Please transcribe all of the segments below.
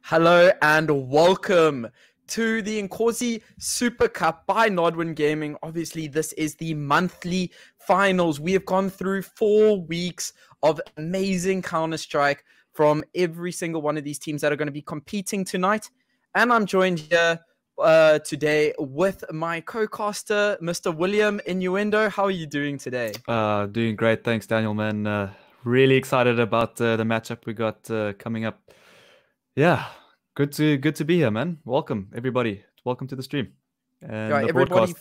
Hello and welcome to the Inkosi Super Cup by Nodwin Gaming. Obviously, this is the monthly finals. We have gone through 4 weeks of amazing Counter-Strike from every single one of these teams that are going to be competing tonight. And I'm joined here today with my co-caster, Mr. William Innuendo. How are you doing today? Doing great, thanks, Daniel, man. Really excited about the matchup we got coming up. Yeah, good to be here, man. Welcome, everybody. Welcome to the stream and the broadcast.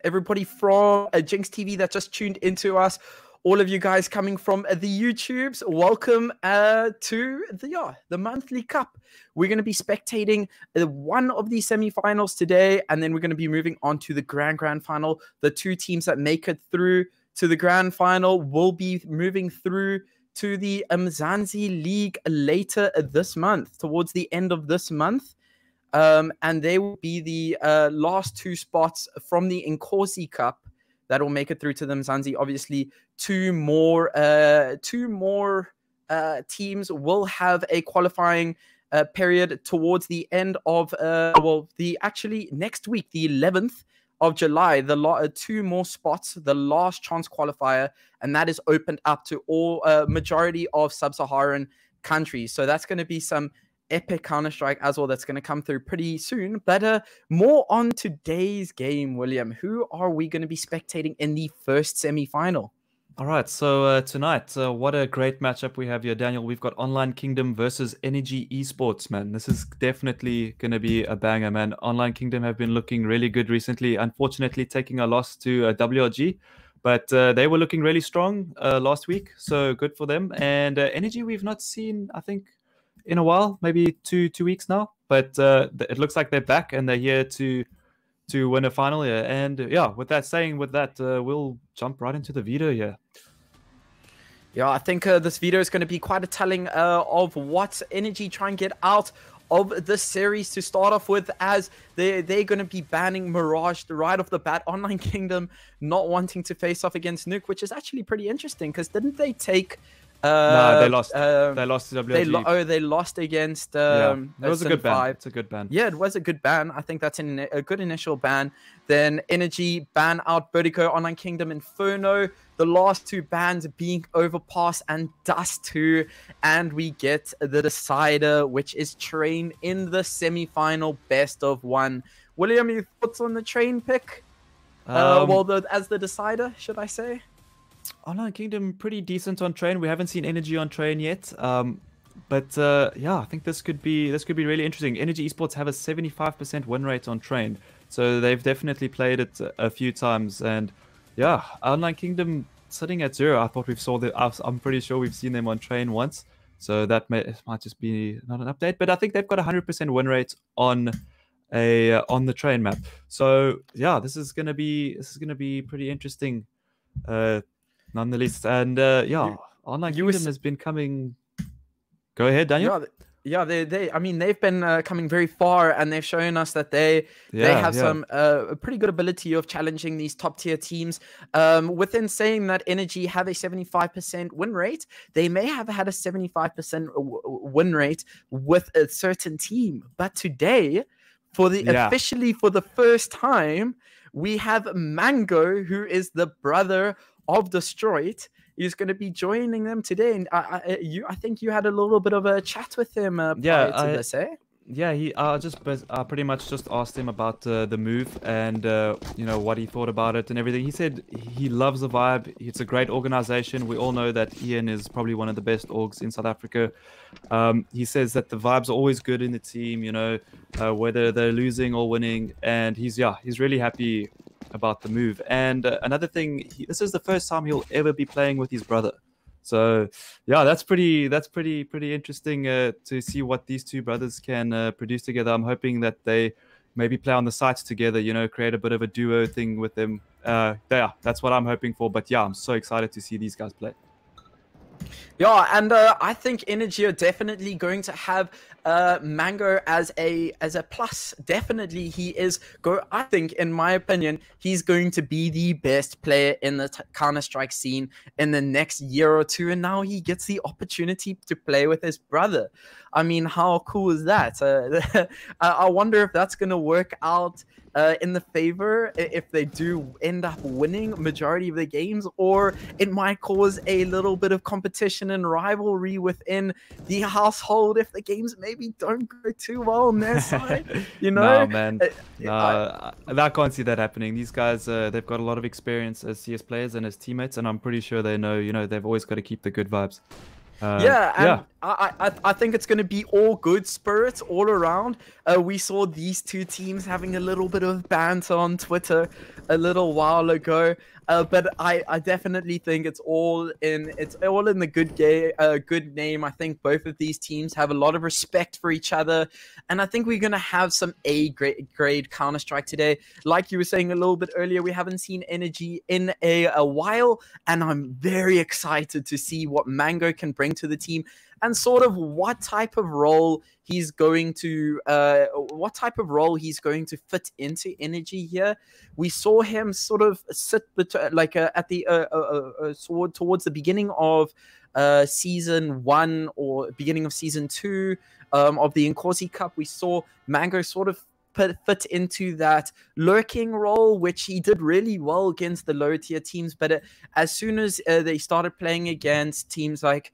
Everybody from Jinx TV that just tuned into us. All of you guys coming from the YouTubes, welcome to the monthly cup. We're going to be spectating one of the semifinals today, and then we're going to be moving on to the grand final. The two teams that make it through to the grand final will be moving through to the UMZANSI League later this month, towards the end of this month. And they will be the last two spots from the Inkosi Cup that will make it through to the UMZANSI. Obviously, two more teams will have a qualifying period towards the end of actually next week, the 11th of July. The two more spots, the last chance qualifier, and that is opened up to all majority of sub-Saharan countries. So that's going to be some epic Counter-Strike as well that's going to come through pretty soon. But more on today's game, William. Who are we going to be spectating in the first semi-final? All right, so tonight, what a great matchup we have here, Daniel. We've got Online Kingdom versus Inkosi Esports, man. This is definitely going to be a banger, man. Online Kingdom have been looking really good recently, unfortunately taking a loss to WRG, but they were looking really strong last week, so good for them. And Inkosi we've not seen, I think, in a while, maybe two weeks now, but it looks like they're back and they're here to win a final here. And yeah, with that, we'll jump right into the video here. Yeah, I think this video is going to be quite a telling of what Inkosi try and get out of this series to start off with, as they're going to be banning Mirage right off the bat. Online Kingdom not wanting to face off against Nuke, which is actually pretty interesting, because didn't they take... No, they lost. They lost to WRG. They lost against... yeah, it was a good ban. 5. It's a good ban. Yeah, it was a good ban. I think that's a good initial ban. Then Inkosi ban out Vertigo, Online Kingdom, Inferno. The last two bans being Overpass and Dust 2. And we get the decider, which is Train in the semi-final best of one. William, your thoughts on the Train pick? As the decider, should I say? Online Kingdom pretty decent on Train. We haven't seen Inkosi on Train yet. But yeah, I think this could be really interesting. Inkosi Esports have a 75% win rate on Train, so they've definitely played it a few times. And yeah, Online Kingdom sitting at 0. I thought I'm pretty sure we've seen them on Train once, so that might just be not an update. But I think they've got a 100% win rate on the Train map. So yeah, this is gonna be pretty interesting, nonetheless. And yeah, Online Kingdom has been coming. Go ahead, Daniel. Yeah, they've been coming very far, and they've shown us that they have some pretty good ability of challenging these top tier teams. Within saying that Inkosi have a 75% win rate, they may have had a 75% win rate with a certain team, but today, officially for the first time, we have Mango, who is the brother of Destroyed. He's going to be joining them today, and I think you had a little bit of a chat with him prior to this, eh? Yeah, I pretty much just asked him about the move and you know, what he thought about it and everything. He said he loves the vibe. It's a great organization. We all know that Ian is probably one of the best orgs in South Africa. He says that the vibes are always good in the team, you know, whether they're losing or winning, and he's really happy about the move. And another thing, this is the first time he'll ever be playing with his brother. So yeah, that's pretty interesting to see what these two brothers can produce together. I'm hoping that they maybe play on the sites together, you know, create a bit of a duo thing with them. Yeah, that's what I'm hoping for. But yeah, I'm so excited to see these guys play. Yeah, and I think Energy are definitely going to have Mango as a plus. Definitely, he is. I think, in my opinion, he's going to be the best player in the Counter-Strike scene in the next year or two. And now he gets the opportunity to play with his brother. I mean, how cool is that? I wonder if that's going to work out in the favor if they do end up winning majority of the games, or it might cause a little bit of competition and rivalry within the household if the games maybe don't go too well on their side. You know, Nah, man. I can't see that happening. These guys, they've got a lot of experience as CS players and as teammates, and I'm pretty sure they know, they've always got to keep the good vibes. Yeah. I think it's going to be all good spirits all around. We saw these two teams having a little bit of banter on Twitter a little while ago, but I definitely think it's all in the good name. I think both of these teams have a lot of respect for each other, and I think we're going to have some grade Counter-Strike today. Like you were saying a little bit earlier, we haven't seen Energy in a while, and I'm very excited to see what Mango can bring to the team and sort of what type of role he's going to fit into Energy here. We saw him sort of sit at the towards the beginning of season 1 or beginning of season 2 of the Inkosi Cup. We saw Mango sort of fit into that lurking role, which he did really well against the lower tier teams. But as soon as they started playing against teams like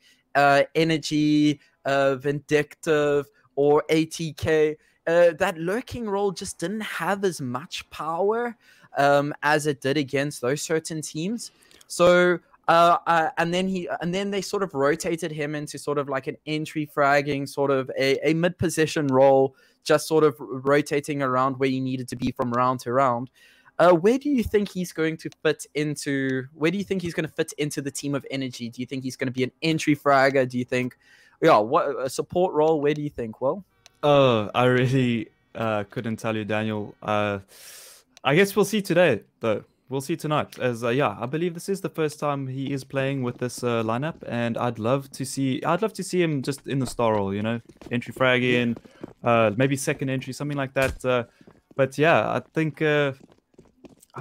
Energy, Vindictive, or ATK, that lurking role just didn't have as much power as it did against those certain teams. So and then they sort of rotated him into sort of like an entry fragging, sort of a mid position role, just sort of rotating around where he needed to be from round to round. Where do you think he's going to fit into? Where do you think he's going to fit into the team of Energy? Do you think he's going to be an entry fragger? Do you think, what a support role? Where do you think? Well, I really couldn't tell you, Daniel. I guess we'll see today, though. We'll see tonight. As I believe this is the first time he is playing with this lineup, and I'd love to see him just in the star role, entry fragging, maybe second entry, something like that. But yeah, I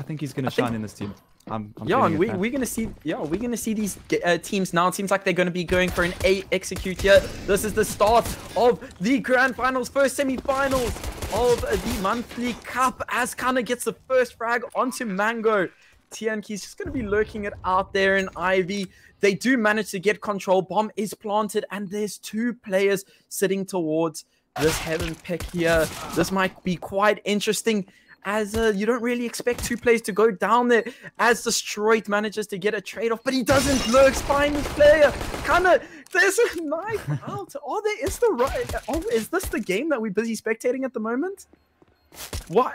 think he's gonna shine in this team. I'm and we're gonna see these teams now. It seems like they're gonna be going for an A execute here. This is the start of the grand finals, first semi-finals of the monthly cup, as Kana gets the first frag onto Mango. Tianki's just gonna be lurking it out there in Ivy. They do manage to get control. Bomb is planted, and there's 2 players sitting towards this heaven pick here. This might be quite interesting, as you don't really expect 2 players to go down there, as Destroyed manages to get a trade-off, but he doesn't. Lurks find his player. Kinda, there's a knife out. Is this the game that we're busy spectating at the moment? Why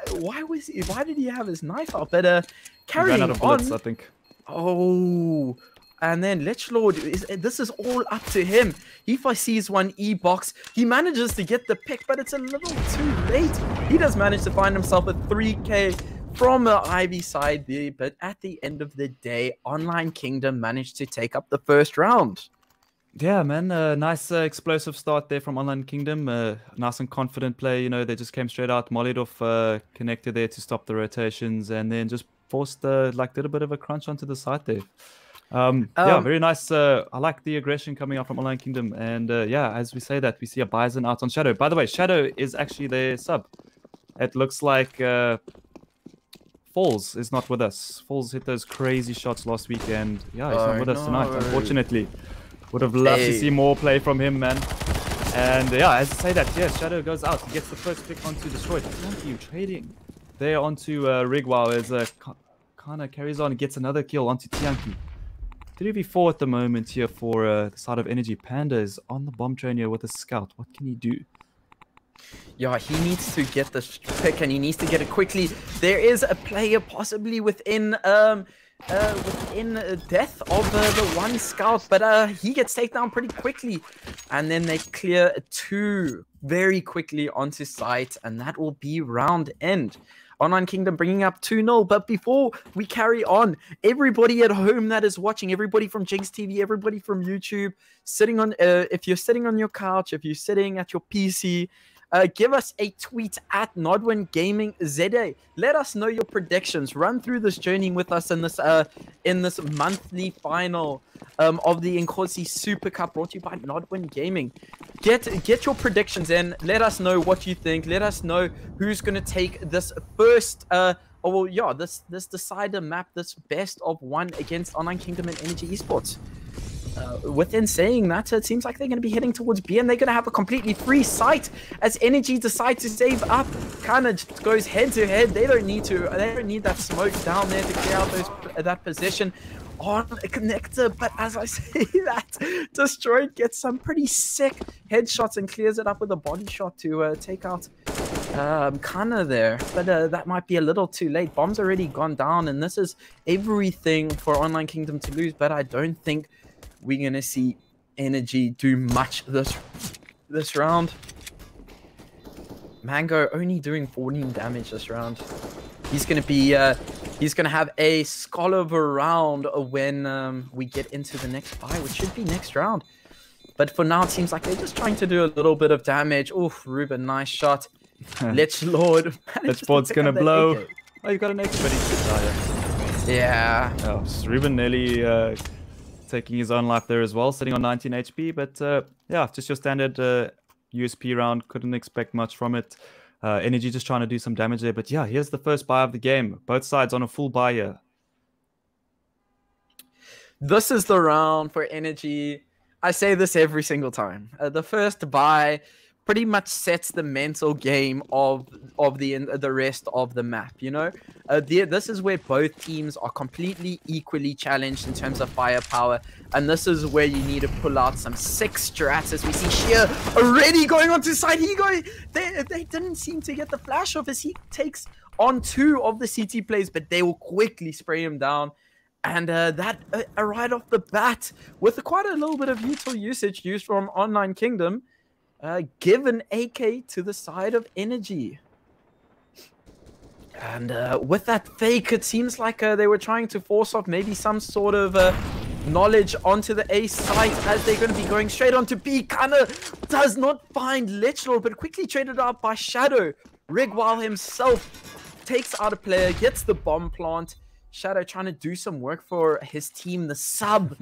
did he have his knife out? But carrying ran out of bullets, I think. Oh, and then Lichlord, this is all up to him. He foresees one E-box. He manages to get the pick, but it's a little too late. He does manage to find himself a 3K from the Ivy side there, but at the end of the day, Online Kingdom managed to take up the first round. Yeah, man, nice explosive start there from Online Kingdom. Nice and confident play, they just came straight out, mollied off connector there to stop the rotations, and then just forced, did a bit of a crunch onto the side there. Yeah, very nice. I like the aggression coming out from Online Kingdom. And as we say that, we see a Bison out on Shadow. By the way, Shadow is actually their sub. It looks like Falls is not with us. Falls hit those crazy shots last week, and he's not with us tonight, unfortunately. Would have loved to see more play from him, man. And as I say that, Shadow goes out. He gets the first pick onto Destroyed. Thank you, trading there onto Rigwao as Kana carries on and gets another kill onto Tianki. 3v4 at the moment here for the side of Energy. Panda is on the bomb train here with a scout. What can he do? Yeah, he needs to get this pick, and he needs to get it quickly. There is a player possibly within death of the one scout, but he gets taken down pretty quickly, and then they clear 2 very quickly onto site, and that will be round end. Online Kingdom bringing up 2-0. But before we carry on, everybody at home that is watching, everybody from Jinx TV, everybody from YouTube, sitting on, if you're sitting on your couch, if you're sitting at your PC, give us a tweet at Nodwin Gaming ZA. Let us know your predictions. Run through this journey with us in this monthly final of the Inkosi Super Cup, brought to you by Nodwin Gaming. Get your predictions in. Let us know what you think. Let us know who's gonna take this first. This decider map, this best of one against Online Kingdom and Energy Esports. Within saying that, it seems like they're going to be heading towards B, and they're going to have a completely free site as Energy decides to save up. Kind of goes head to head. They don't need that smoke down there to clear out that position on a connector. But as I say that, Destroyed gets some pretty sick headshots and clears it up with a body shot to take out Kana there. But that might be a little too late. Bomb's already gone down, and this is everything for Online Kingdom to lose. But I don't think we're gonna see Energy do much this round. Mango only doing 14 damage this round. He's gonna be he's gonna have a skull of a round when we get into the next buy, which should be next round. But for now, it seems like they're just trying to do a little bit of damage. Oof, Ruben, nice shot. Lich Lord. Lich Lord's gonna blow. AK. Oh, you got an extra. Yeah. Oh, Ruben nearly taking his own life there as well, sitting on 19 HP. But yeah, just your standard USP round. Couldn't expect much from it. Energy just trying to do some damage there. But yeah, here's the first buy of the game. Both sides on a full buy here. This is the round for Energy. I say this every single time. The first buy pretty much sets the mental game of the rest of the map, you know? This is where both teams are completely equally challenged in terms of firepower, and this is where you need to pull out some sick strats, as we see Sheer already going onto side. They didn't seem to get the flash off as he takes on 2 of the CT plays, but they will quickly spray him down. And that right off the bat, with quite a little bit of util usage used from Online Kingdom, give an AK to the side of Energy. And with that fake, it seems like they were trying to force off maybe some sort of knowledge onto the A site, as they're going to be going straight onto B. Kana does not find Lichlord, but quickly traded out by Shadow. Rigwile himself takes out a player, gets the bomb plant. Shadow trying to do some work for his team. The sub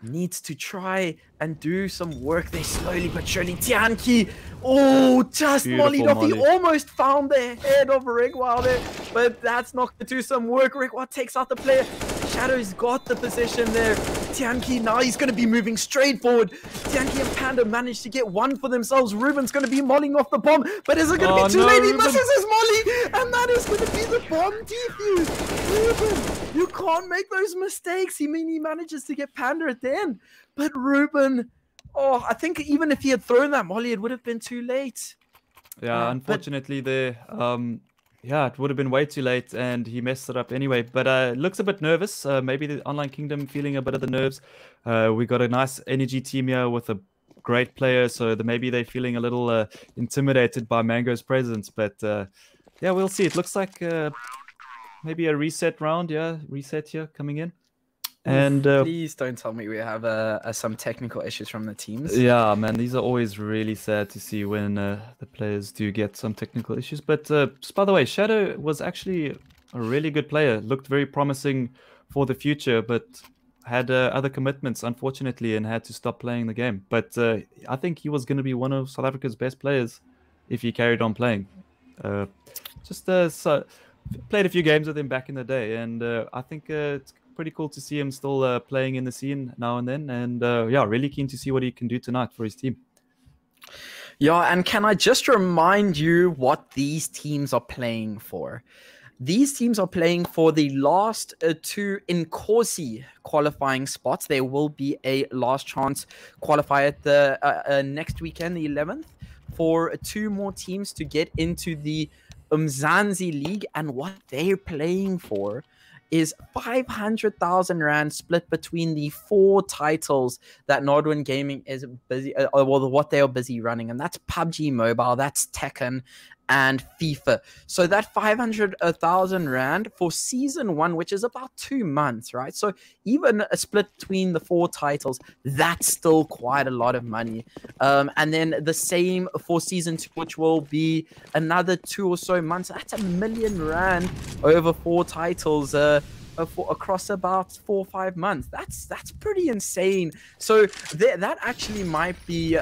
needs to try and do some work there slowly but surely. Tianki, oh, just mollied off. He almost found the head of Rigwile there, but that's not going to do some work. Rigwile takes out the player. Shadow's got the position there. Tianki, now he's going to be moving straight forward. Tianki and Panda managed to get one for themselves. Ruben's going to be mollying off the bomb, but is it going to be too late? He misses his molly, and that is going to be the bomb defuse. Ruben, you can't make those mistakes. He manages to get Panda at the end, but Ruben, oh, I think even if he had thrown that molly, it would have been too late. Yeah, unfortunately there, yeah, it would have been way too late, and he messed it up anyway. But looks a bit nervous. Maybe the Online Kingdom feeling a bit of the nerves. We got a nice Energy team here with a great player, so maybe they're feeling a little intimidated by Mango's presence. But yeah, we'll see. It looks like maybe a reset round. Yeah, reset here coming in. And please don't tell me we have some technical issues from the teams. Yeah, man, these are always really sad to see when the players do get some technical issues. But by the way, Shadow was actually a really good player. Looked very promising for the future, but had other commitments, unfortunately, and had to stop playing the game. But I think he was going to be one of South Africa's best players if he carried on playing. Played a few games with him back in the day, and I think it's pretty cool to see him still playing in the scene now and then, and yeah, really keen to see what he can do tonight for his team. Yeah, and can I just remind you what these teams are playing for? These teams are playing for the last 2 Inkosi qualifying spots. There will be a last chance qualifier at the next weekend, the 11th, for 2 more teams to get into the UMZANSI League, and what they're playing for is 500,000 Rand split between the 4 titles that Nodwin Gaming is busy, what they are busy running, and that's PUBG Mobile, that's Tekken, and FIFA. So that 500,000 Rand for season 1, which is about 2 months, right? So even a split between the 4 titles, that's still quite a lot of money. And then the same for season 2, which will be another 2 or so months. That's R1 million over 4 titles. Across about 4 or 5 months. That's pretty insane. So that actually might be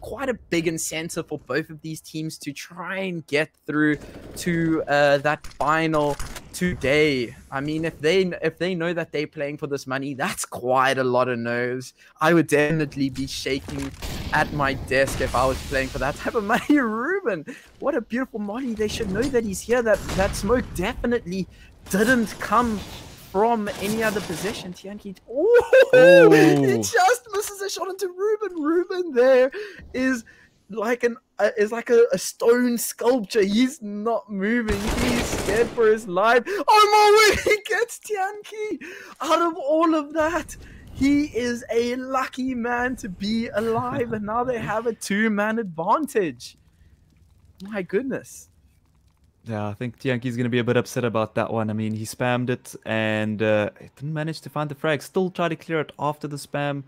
quite a big incentive for both of these teams to try and get through to that final today. I mean, if they know that they're playing for this money, that's quite a lot of nerves. I would definitely be shaking at my desk if I was playing for that type of money. Ruben, what a beautiful molly. They should know that he's here. That smoke definitely didn't come from any other position. Tianki, he just misses a shot into Ruben. Ruben there is like a stone sculpture. He's not moving. He's scared for his life. Oh my word, he gets Tianki. Out of all of that, he is a lucky man to be alive, and now they have a 2-man advantage. My goodness. Yeah, I think Tianki's going to be a bit upset about that one. I mean, he spammed it and he didn't manage to find the frag. Still try to clear it after the spam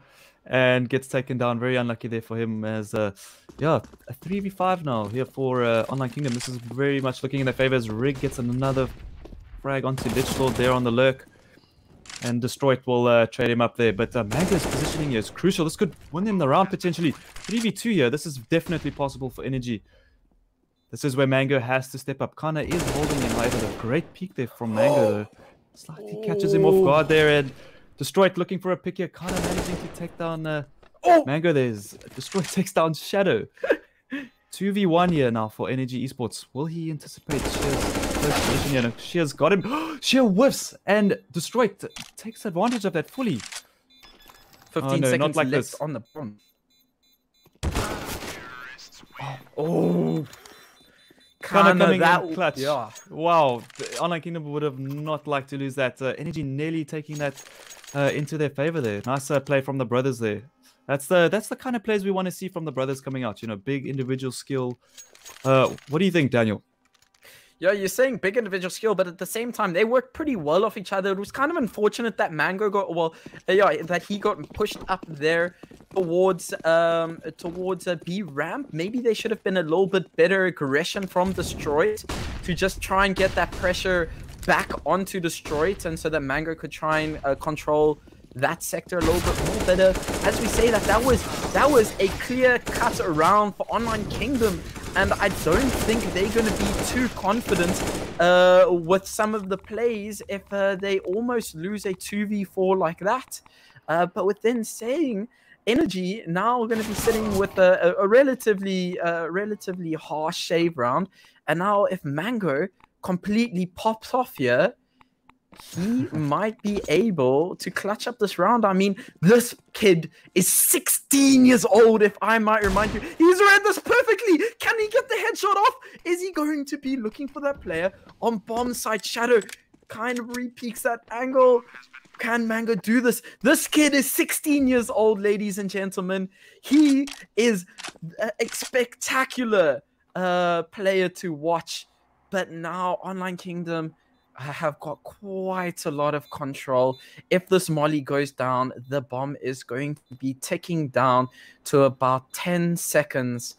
and gets taken down. Very unlucky there for him as, yeah, a 3v5 now here for Online Kingdom. This is very much looking in their favor as Rig gets another frag onto Lich Lord there on the lurk. And Destroyed will trade him up there. But Mango's positioning here is crucial. This could win them the round potentially. 3v2 here. This is definitely possible for Energy. This is where Mango has to step up. Kana is holding him, however. A great peek there from Mango. Slightly catches him off guard there. And Destroyed looking for a pick here. Kana managing to take down Mango. There's Destroyed takes down Shadow. 2v1 here now for Energy Esports. Will he anticipate Shear's first position here? No, Shear's got him. Shear whiffs and Destroyed takes advantage of that fully. 15 seconds like left on the bomb. Oh. Kana coming in clutch. Yeah. Wow. The Online Kingdom would have not liked to lose that. Energy nearly taking that into their favor there. Nice play from the brothers there. That's the kind of plays we want to see from the brothers coming out. You know, big individual skill. What do you think, Daniel? Yeah, you're saying big individual skill, but at the same time, they worked pretty well off each other. It was kind of unfortunate that Mango got, that he got pushed up there towards a B ramp. Maybe they should have been a little bit better aggression from Destroyed to just try and get that pressure back onto Destroyed, and so that Mango could try and control that sector a little bit more. But as we say, that was a clear-cut round for Online Kingdom. And I don't think they're going to be too confident with some of the plays if they almost lose a 2v4 like that. But with then saying, Energy now going to be sitting with a relatively harsh shave round. And now if Mango completely pops off here, he might be able to clutch up this round. I mean, this kid is 16 years old, if I might remind you. He's read this perfectly. Can he get the headshot off? Is he going to be looking for that player on bomb side? Shadow kind of re-peeks that angle. Can Mango do this? This kid is 16 years old, ladies and gentlemen. He is a spectacular player to watch. But now Online Kingdom have got quite a lot of control. If this molly goes down, the bomb is going to be ticking down to about 10 seconds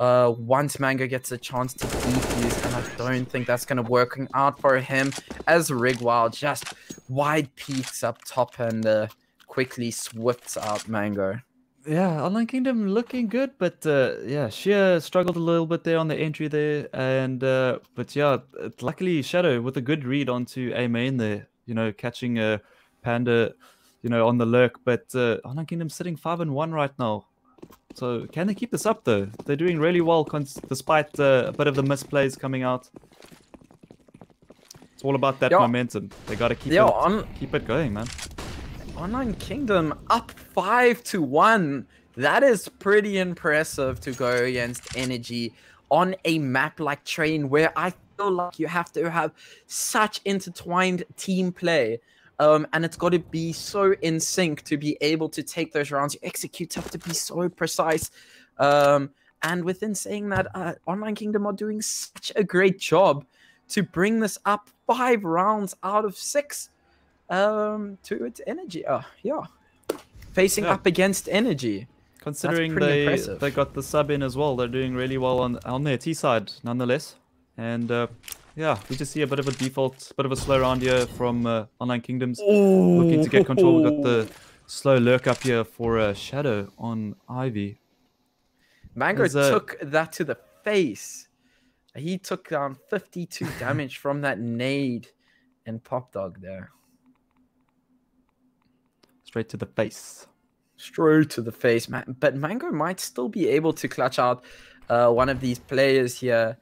once Mango gets a chance to defuse, and I don't think that's going to work out for him as Rigwell just wide peaks up top and quickly swifts out Mango. Yeah, Online Kingdom looking good, but yeah, Sheer struggled a little bit there on the entry there, and but yeah, luckily Shadow with a good read onto A main there, you know, catching a Panda, you know, on the lurk. But Online Kingdom sitting 5-1 right now, so can they keep this up though? They're doing really well despite a bit of the misplays coming out. It's all about that momentum. They got to keep it going, man. Online Kingdom up 5-1. That is pretty impressive to go against Energy on a map like Train, where I feel like you have to have such intertwined team play. And it's got to be so in sync to be able to take those rounds. Your executes have to be so precise. And And within saying that, Online Kingdom are doing such a great job to bring this up 5 rounds out of 6 to its Energy. Yeah. Facing up against Energy. Considering they got the sub in as well, they're doing really well on their T side nonetheless. And yeah, we just see a bit of a default, bit of a slow round here from Online Kingdoms. Looking to get control. We got the slow lurk up here for Shadow on Ivy. Mango took that to the face. He took down 52 damage from that nade and Pop Dog there. Straight to the face. Straight to the face, man. But Mango might still be able to clutch out one of these players here,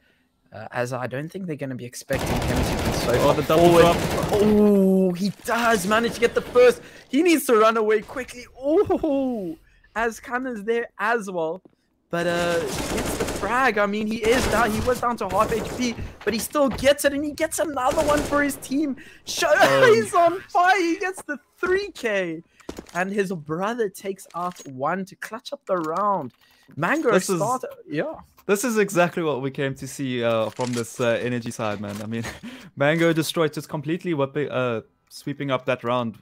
as I don't think they're going to be expecting him to be so far the double drop. Oh, he does manage to get the first. He needs to run away quickly. Oh, as Kanna's there as well. But gets the frag. I mean, he was down to half HP, but he still gets it, and he gets another one for his team. He's on fire. He gets the 3K. And his brother takes out 1 to clutch up the round. Mango This is exactly what we came to see from this Energy side, man. I mean, Mango destroyed, just completely sweeping up that round.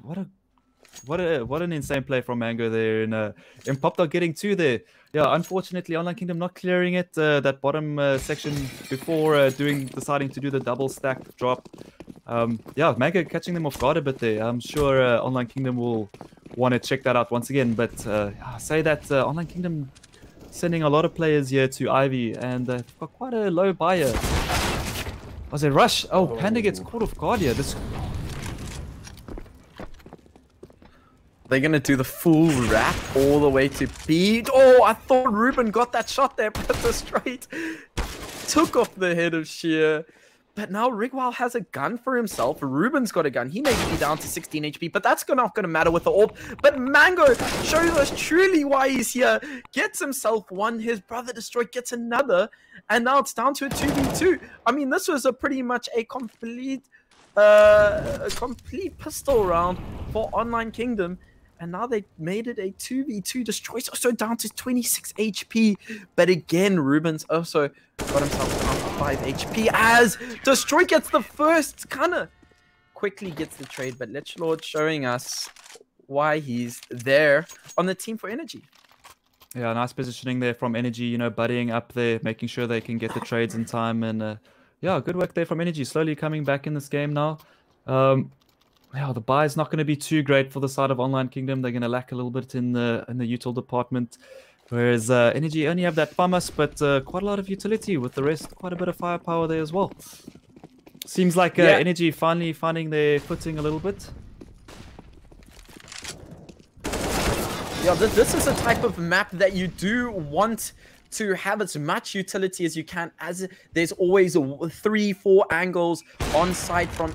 What an insane play from Mango there, in Pop Dog getting 2 there. Yeah, unfortunately, Online Kingdom not clearing it that bottom section before deciding to do the double stack drop. Yeah, Mango catching them off guard a bit there. I'm sure Online Kingdom will want to check that out once again. But I say that Online Kingdom sending a lot of players here to Ivy, and they've got quite a low buyer. Was it Rush? Oh, Panda gets caught off guard here. They're going to do the full wrap all the way to B. Oh, I thought Ruben got that shot there, but the straight took off the head of Sheer. But now Rigwal has a gun for himself. Ruben's got a gun. He may be down to 16 HP, but that's not going to matter with the orb. But Mango shows us truly why he's here. Gets himself 1. His brother destroyed, gets another. And now it's down to a 2v2. I mean, this was pretty much a complete pistol round for Online Kingdom. And now they made it a 2v2. Destroy's also down to 26 HP. But again, Ruben's also got himself down to 5 HP as Destroy gets the first. Kanna quickly gets the trade. But Lichlord showing us why he's there on the team for Energy. Yeah, nice positioning there from Energy, you know, buddying up there, making sure they can get the trades in time. And yeah, good work there from Energy. Slowly coming back in this game now. Yeah, the buy is not going to be too great for the side of Online Kingdom. They're going to lack a little bit in the util department, whereas Energy only have that FAMAS, but quite a lot of utility with the rest. Quite a bit of firepower there as well. Seems like Energy finally finding their footing a little bit. Yeah, this is a type of map that you do want to have as much utility as you can, as there's always 3-4 angles on site from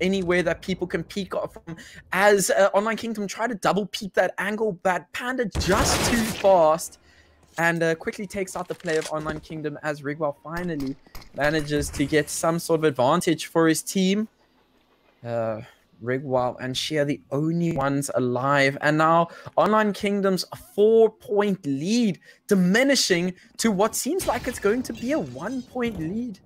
anywhere that people can peek off from. As Online Kingdom try to double peek that angle, but Panda just too fast and quickly takes out the play of Online Kingdom as Rigwell finally manages to get some sort of advantage for his team. Rigwell and Shea the only ones alive, and now Online Kingdom's 4-point lead diminishing to what seems like it's going to be a 1-point lead,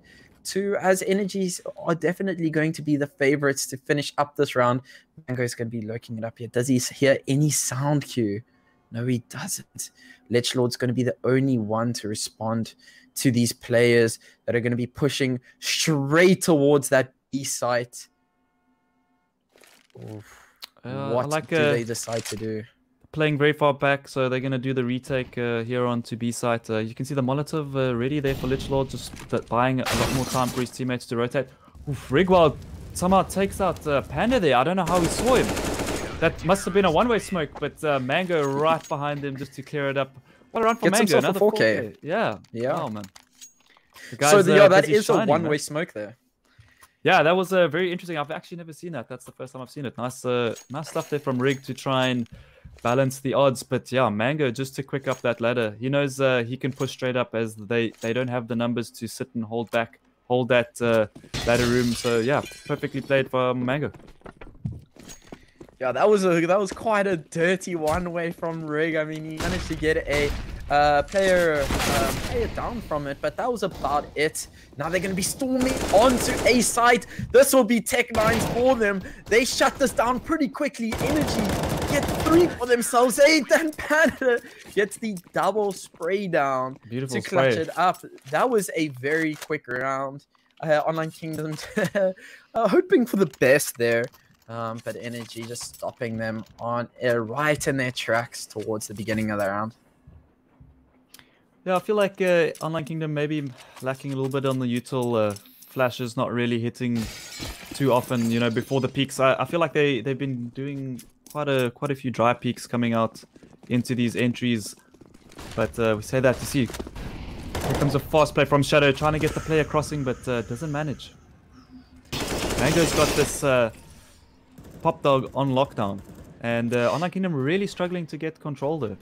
as Energies are definitely going to be the favorites to finish up this round. Mango's going to be lurking it up here. Does he hear any sound cue? No, he doesn't. Lichlord's going to be the only one to respond to these players that are going to be pushing straight towards that B site. What do they decide to do? Playing very far back, so they're going to do the retake here on to B site. You can see the Molotov ready there for Lichlord, just buying a lot more time for his teammates to rotate. Rigwald somehow takes out Panda there. I don't know how he saw him. That must have been a one-way smoke, but Mango right behind him just to clear it up. What a run for Mango. Another 4K. Yeah. Oh, man. So that is a one-way smoke there. Yeah, that was very interesting. I've actually never seen that. That's the first time I've seen it. Nice nice stuff there from Rig to try and balance the odds. But yeah, Mango just to quick up that ladder. He knows he can push straight up as they don't have the numbers to sit and hold that ladder room. So yeah, perfectly played for Mango. Yeah, that was quite a dirty one-way from Rig. I mean, he managed to get a player down from it, but that was about it. Now they're going to be storming onto A site. This will be Tech9 for them. They shut this down pretty quickly. Energy get 3 for themselves. 8 and Panda gets the double spray down Beautiful to clutch spray. it up. That was a very quick round. Online Kingdom hoping for the best there. But Energy just stopping them on right in their tracks towards the beginning of the round. Yeah, I feel like Online Kingdom maybe lacking a little bit on the util flashes, not really hitting too often, you know, before the peaks. I feel like they've been doing quite a few dry peaks coming out into these entries. But we say that to see. Here comes a fast play from Shadow, trying to get the player crossing, but doesn't manage. Mango's got this Pop Dog on lockdown, and Online Kingdom really struggling to get control there.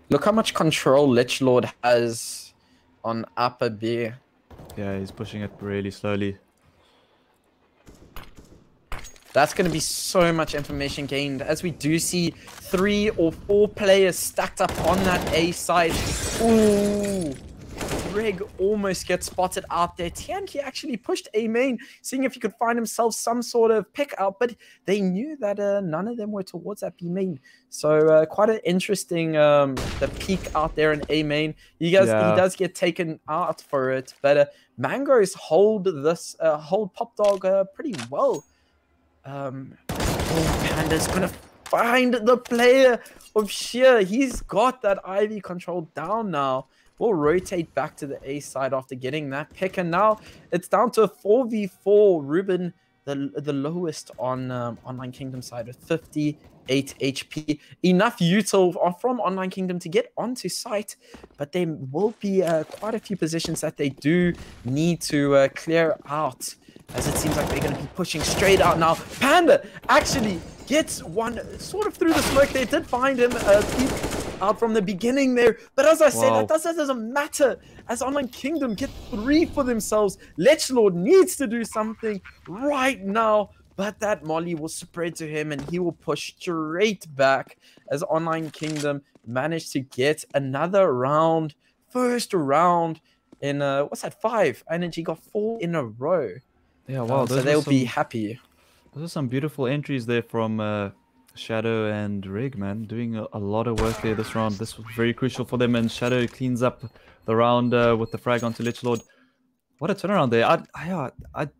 Look how much control Lich Lord has on upper B. Yeah, he's pushing it really slowly. That's going to be so much information gained, as we do see 3 or 4 players stacked up on that A side. Ooh, Rig almost gets spotted out there. Tianqi actually pushed A main, seeing if he could find himself some sort of pick out, but they knew that none of them were towards that B main. So quite an interesting the peak out there in A main. He does get taken out for it, but Mangoes hold Pop Dog pretty well. Panda's gonna find the player of Sheer. He's got that Ivy control down now. We'll rotate back to the A side after getting that pick, and now it's down to a 4v4. Ruben, the lowest on Online Kingdom side with 58 HP. Enough util from Online Kingdom to get onto site, but there will be quite a few positions that they do need to clear out, as it seems like they're going to be pushing straight out now. Panda actually gets one sort of through the smoke. They did find him peek out from the beginning there, but as I said, that doesn't matter, as Online Kingdom get 3 for themselves. Lich Lord needs to do something right now, but that Molly will spread to him and he will push straight back, as Online Kingdom managed to get another round, first round in what's that, 5? Energy got 4 in a row. Yeah, wow. So they'll be happy. Those are some beautiful entries there from Shadow and Rig, man. Doing a lot of work there this round. This was very crucial for them, and Shadow cleans up the round with the frag onto Lich Lord. What a turnaround there. I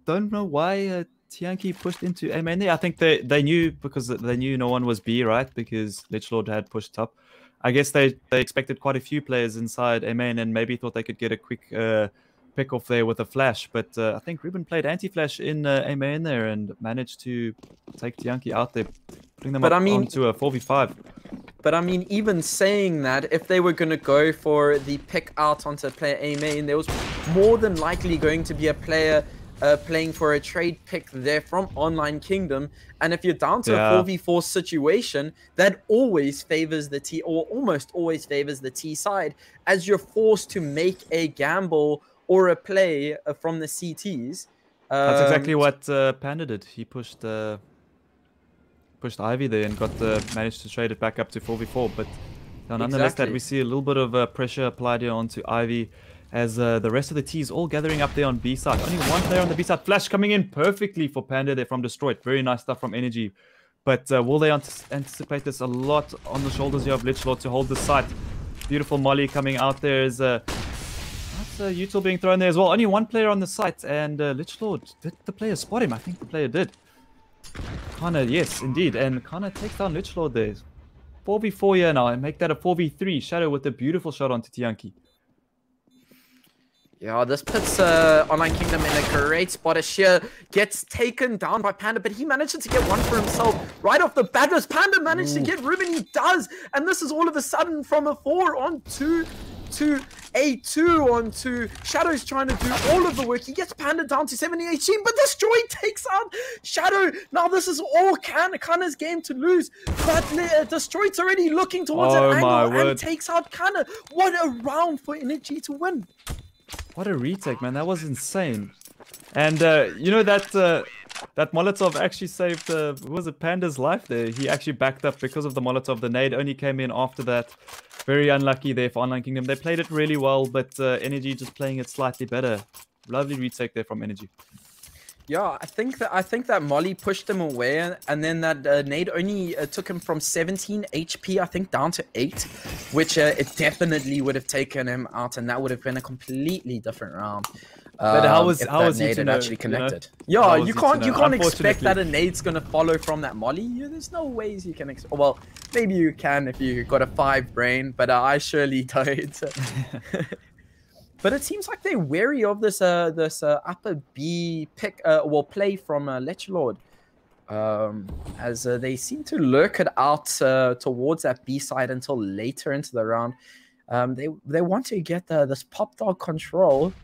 don't know why Tianqi pushed into A main there. I think they knew, because they knew no one was B, right? Because Lich Lord had pushed top. I guess they expected quite a few players inside A main and maybe thought they could get a quick pick off there with a flash, but I think Ruben played anti-flash in A main there and managed to take Tianqi out there, putting them onto a 4v5. But I mean, even saying that, if they were going to go for the pick out onto player A main, there was more than likely going to be a player playing for a trade pick there from Online Kingdom, and if you're down to a 4v4 situation, that always favors the T, or almost always favors the T side, as you're forced to make a gamble or a play from the CTs. That's exactly what Panda did. He pushed Ivy there and managed to trade it back up to 4v4. But nonetheless, that we see a little bit of pressure applied here onto Ivy, as the rest of the T is all gathering up there on B side. Only one player on the B side. Flash coming in perfectly for Panda there from Destroyed. Very nice stuff from Energy. But will they anticipate this? A lot on the shoulders here of Lich Lord to hold the site. Beautiful Molly coming out there is util being thrown there as well. Only one player on the site, and Lich Lord, did the player spot him? I think the player did. Kana, yes, indeed. And Kana takes down Lich Lord there. 4v4 here now, and make that a 4v3. Shadow with a beautiful shot onto Tianqi. Yeah, this puts Online Kingdom in a great spot. As Sheer gets taken down by Panda, but he manages to get one for himself right off the bat. As Panda managed to get Ruben, he does. And this is all of a sudden from a 4 on 2 to a 2 on 2. Shadow's trying to do all of the work. He gets Panda down to 70 HP, but Destroy takes out Shadow. Now this is all Kana's game to lose, but Destroy's already looking towards an angle and takes out Kana. What a round for Energy to win. What a retake, man. That was insane. And you know that that Molotov actually saved was it Panda's life there. He actually backed up because of the Molotov. The nade only came in after that. very unlucky there for Online Kingdom. They played it really well, but Energy just playing it slightly better. Lovely retake there from Energy. Yeah, I think that Molly pushed him away, and then that nade only took him from 17 HP, I think, down to 8, which it definitely would have taken him out, and that would have been a completely different round. But how was he nade to know, actually connected? You know? Yeah, you can't expect that a nade's gonna follow from that Molly. There's no ways you can. Well, maybe you can if you got a 5 brain, but I surely don't. But it seems like they're wary of this upper B pick, play from Lechlord, as they seem to lurk it out towards that B side until later into the round. They want to get this pop dog control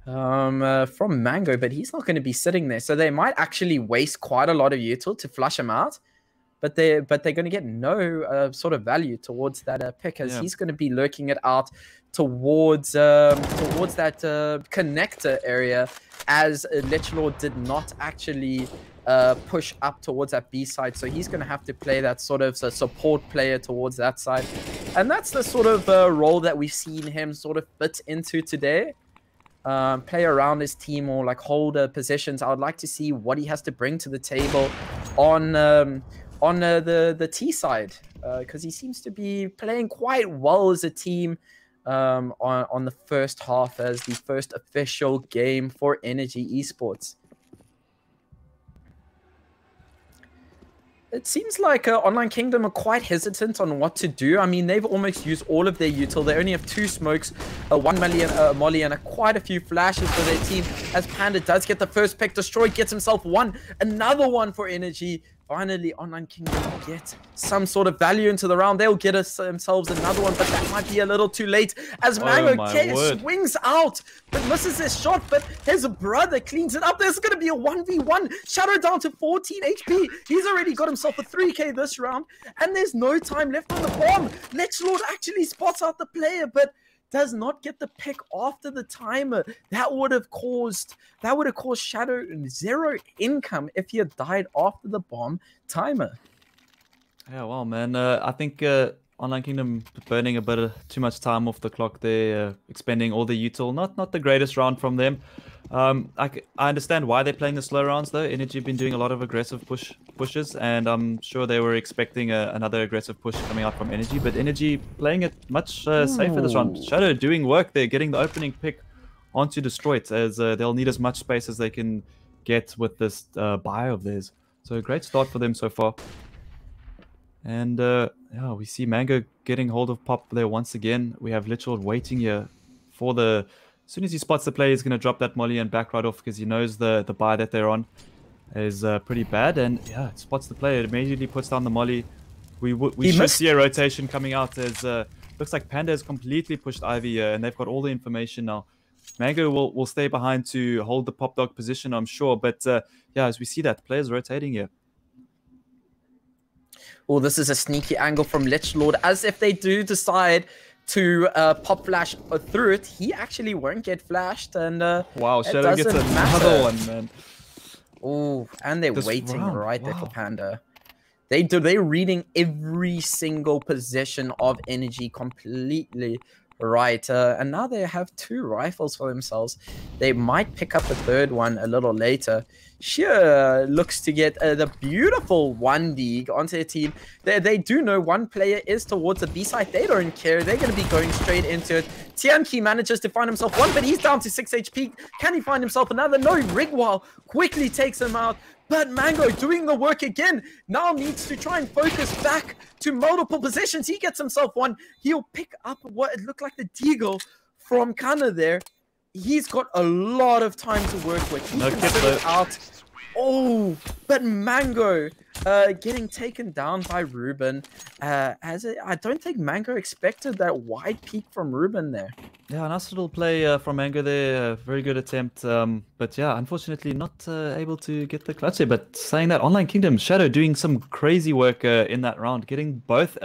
from Mango, but he's not going to be sitting there, so they might actually waste quite a lot of util to flush him out. But they're going to get no sort of value towards that pick, as he's going to be lurking it out towards that connector area, as Lechlord did not actually push up towards that B side. So he's going to have to play that sort of support player towards that side. And that's the sort of role that we've seen him sort of fit into today. Play around his team or like hold positions. I would like to see what he has to bring to the table on the T side, because he seems to be playing quite well as a team on the first half, as the first official game for Energy Esports. It seems like Online Kingdom are quite hesitant on what to do. I mean, they've almost used all of their util. They only have 2 smokes, 1 million molly, and quite a few flashes for their team, as Panda does get the first pick destroyed, gets himself one, another one for Energy. Finally, Online Kingdom get some sort of value into the round. They'll get themselves another one, but that might be a little too late, as Mango swings out, but misses his shot, but his brother cleans it up. There's going to be a 1v1. Shadow down to 14 HP. He's already got himself a 3k this round, and there's no time left on the bomb. Lechlord actually spots out the player, but does not get the pick after the timer. That would have caused Shadow 0 income if he had died after the bomb timer. Yeah, well, man, I think Online Kingdom burning a bit of too much time off the clock there, expending all the util. Not the greatest round from them. I understand why they're playing the slow rounds though. Energy have been doing a lot of aggressive pushes, and I'm sure they were expecting another aggressive push coming out from Energy, but Energy playing it much safer this round. Shadow doing work there, getting the opening pick onto Destroyed, as they'll need as much space as they can get with this buy of theirs. So great start for them so far. And yeah, we see Mango getting hold of Pop there once again. We have Lechlord waiting here for the... As soon as he spots the play, he's going to drop that molly and back right off, because he knows the buy that they're on is pretty bad. And yeah, it spots the play. It immediately puts down the molly. We should see a rotation coming out, as looks like Panda has completely pushed Ivy and they've got all the information now. Mango will stay behind to hold the pop dog position, I'm sure. But yeah, as we see that, players rotating here. Oh, this is a sneaky angle from Lechlord, as if they do decide to pop flash through it, he actually won't get flashed, and wow, Shadow gets another one, man. Oh, and they're waiting right there for Panda. They're reading every single position of Energy completely right, and now they have 2 rifles for themselves. They might pick up a 3rd one a little later. Sure looks to get the beautiful 1D onto their team. They do know one player is towards the B side. They don't care. They're going to be going straight into it. Tianqi manages to find himself one, but he's down to 6 HP. Can he find himself another? No, Rigwal quickly takes him out. But Mango doing the work again. Now needs to try and focus back to multiple positions. He gets himself one. He'll pick up what it looked like the deagle from Kana there. He's got a lot of time to work with. He can sit it out. Oh, but Mango getting taken down by Ruben. I don't think Mango expected that wide peek from Ruben there. Yeah, nice little play from Mango there. Very good attempt. But yeah, unfortunately not able to get the clutch there. But saying that, Online Kingdom, Shadow doing some crazy work in that round, getting both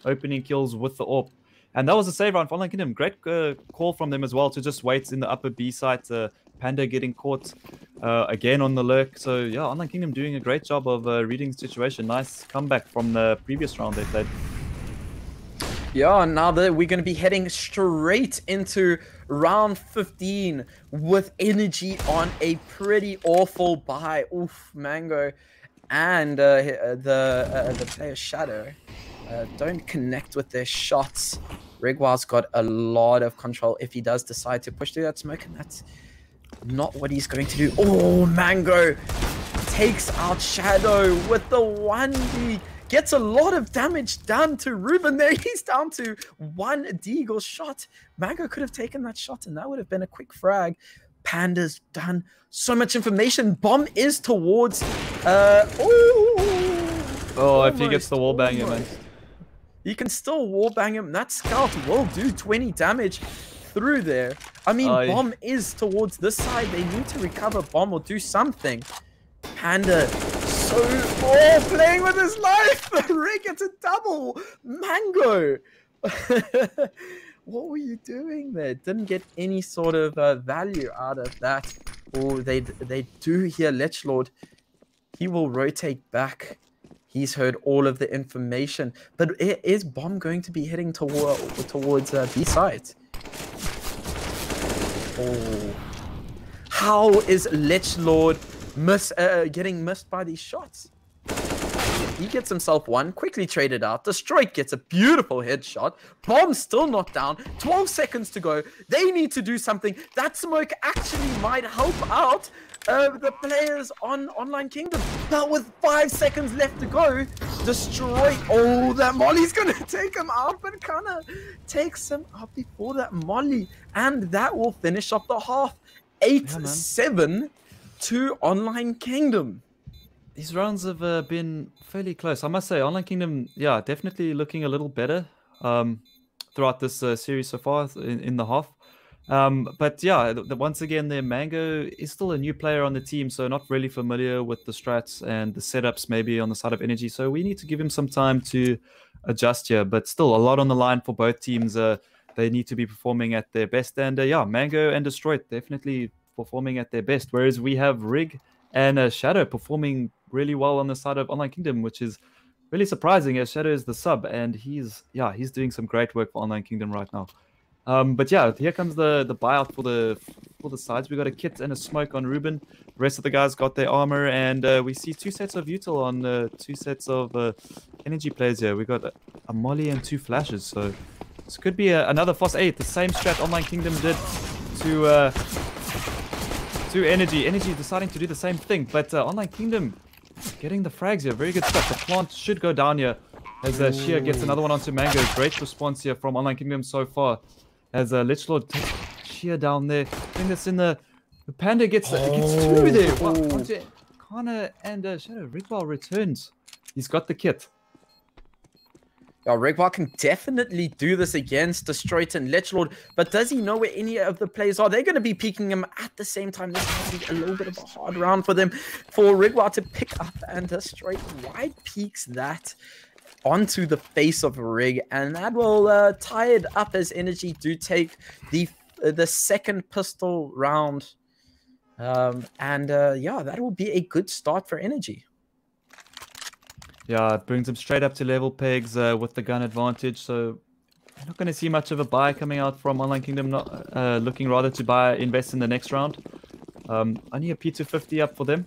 opening kills with the AWP. And that was a save round for Online Kingdom. Great call from them as well to just wait in the upper B site. Panda getting caught again on the lurk. So yeah, Online Kingdom doing a great job of reading the situation. Nice comeback from the previous round they played. Yeah, now that we're going to be heading straight into round 15 with energy on a pretty awful bye. Oof, Mango and the player Shadow don't connect with their shots. Rigwild's got a lot of control if he does decide to push through that smoke, and that's not what he's going to do. Oh, Mango takes out Shadow with the 1D. Gets a lot of damage done to Ruben there. He's down to one Deagle shot. Mango could have taken that shot, and that would have been a quick frag. Panda's done so much information. Bomb is towards... if he gets the wall banger, man. You can still wall bang him. That scout will do 20 damage through there. I mean, Bomb is towards this side. They need to recover Bomb or do something. Panda playing with his life. Rick, it's a double. Mango. What were you doing there? Didn't get any sort of value out of that. Oh, they do hear Lechlord. He will rotate back. He's heard all of the information. But is Bomb going to be heading towards B sides? Oh. How is Lechlord getting missed by these shots? He gets himself one, quickly traded out. Destroyed gets a beautiful headshot. Bomb's still not down. 12 seconds to go. They need to do something. That smoke actually might help out the players on Online Kingdom. But with 5 seconds left to go, Destroyed. Oh, that Molly's going to take him out, but kind of takes him out before that Molly. And that will finish off the half. 8-7 to Online Kingdom. These rounds have been fairly close. I must say, Online Kingdom, yeah, definitely looking a little better throughout this series so far in the half. But yeah, once again, their Mango is still a new player on the team, so not really familiar with the strats and the setups maybe on the side of Energy. So we need to give him some time to adjust here. But still, a lot on the line for both teams. They need to be performing at their best. And yeah, Mango and Destroyed definitely performing at their best. Whereas we have Rig and Shadow performing really well on the side of Online Kingdom, which is really surprising as Shadow is the sub, and he's doing some great work for Online Kingdom right now. But yeah, here comes the buyout for the sides. We got a kit and a smoke on Ruben. The rest of the guys got their armor, and we see 2 sets of util on 2 sets of Energy players here. We got a molly and 2 flashes, so this could be another Foss 8. The same strat Online Kingdom did to Energy. Energy deciding to do the same thing, but Online Kingdom getting the frags here. Very good stuff. The plant should go down here as Shia gets another one onto Mango. Great response here from Online Kingdom so far as Lichlord takes Shia down there. I think that's in the Panda gets 2 there. Wow, onto Kana and Shadow. Rigwell returns. He's got the kit. Yeah, Rigwell can definitely do this against Destroyed and Lechlord, but does he know where any of the players are? They're going to be peeking him at the same time. This might be a little bit of a hard round for them, for Rigwell to pick up, and Destroyed wide peeks that onto the face of Rig, and that will tie it up as Energy do take the second pistol round. Yeah, that will be a good start for Energy. Yeah, it brings them straight up to level pegs with the gun advantage. So you're not going to see much of a buy coming out from Online Kingdom. Not looking rather to invest in the next round. Only a P250 up for them.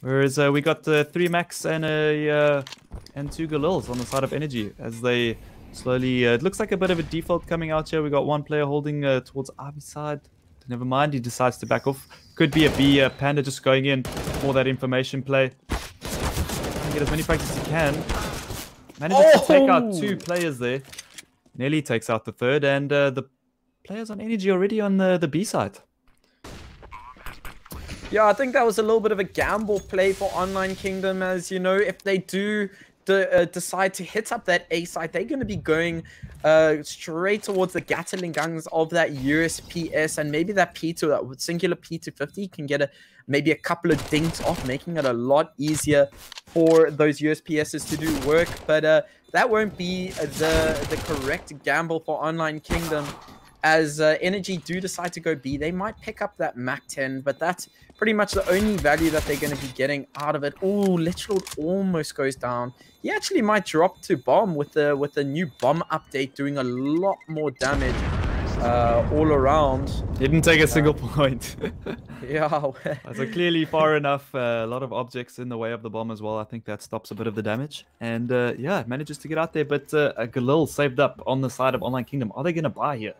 Whereas we got 3 Max and 2 Galils on the side of Energy as they slowly. It looks like a bit of a default coming out here. We got one player holding towards Avi's side. Never mind, he decides to back off. Could be a B. Panda just going in for that information play. Get as many frags as he can. Manages to take out 2 players there. Nelly takes out the 3rd, and the players on Energy already on the B side. Yeah, I think that was a little bit of a gamble play for Online Kingdom, as you know, if they do decide to hit up that A side, they're going to be going straight towards the Gatling guns of that USPS, and maybe that P2, that singular P250 can get maybe a couple of dinks off, making it a lot easier for those USPSs to do work. But that won't be the correct gamble for Online Kingdom. as Energy do decide to go B, they might pick up that Mac 10, but that's pretty much the only value that they're going to be getting out of it. Oh, Literal almost goes down. He actually might drop to bomb with the new bomb update, doing a lot more damage all around. Didn't take a single point. Yeah. So clearly far enough. A lot of objects in the way of the bomb as well. I think that stops a bit of the damage. And yeah, manages to get out there. But Galil saved up on the side of Online Kingdom. Are they going to buy here?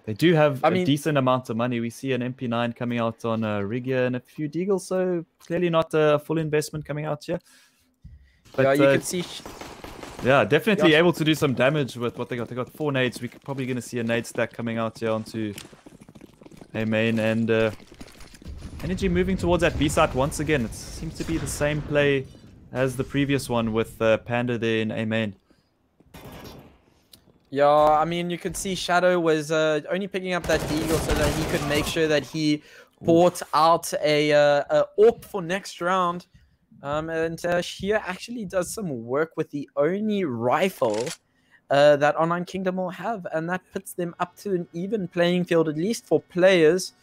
They do have a decent amount of money. We see an MP9 coming out on Rigia and a few Deagles. So clearly not a full investment coming out here. But, yeah, you can see... Yeah, definitely able to do some damage with what they got. They got 4 nades. We're probably going to see a nade stack coming out here onto A main. And Energy moving towards that B site once again. It seems to be the same play as the previous one with Panda there in A main. Yeah, I mean, you could see Shadow was only picking up that Deagle so that he could make sure that he bought out a AWP for next round. And Shia actually does some work with the only rifle that Online Kingdom will have, and that puts them up to an even playing field, at least for players.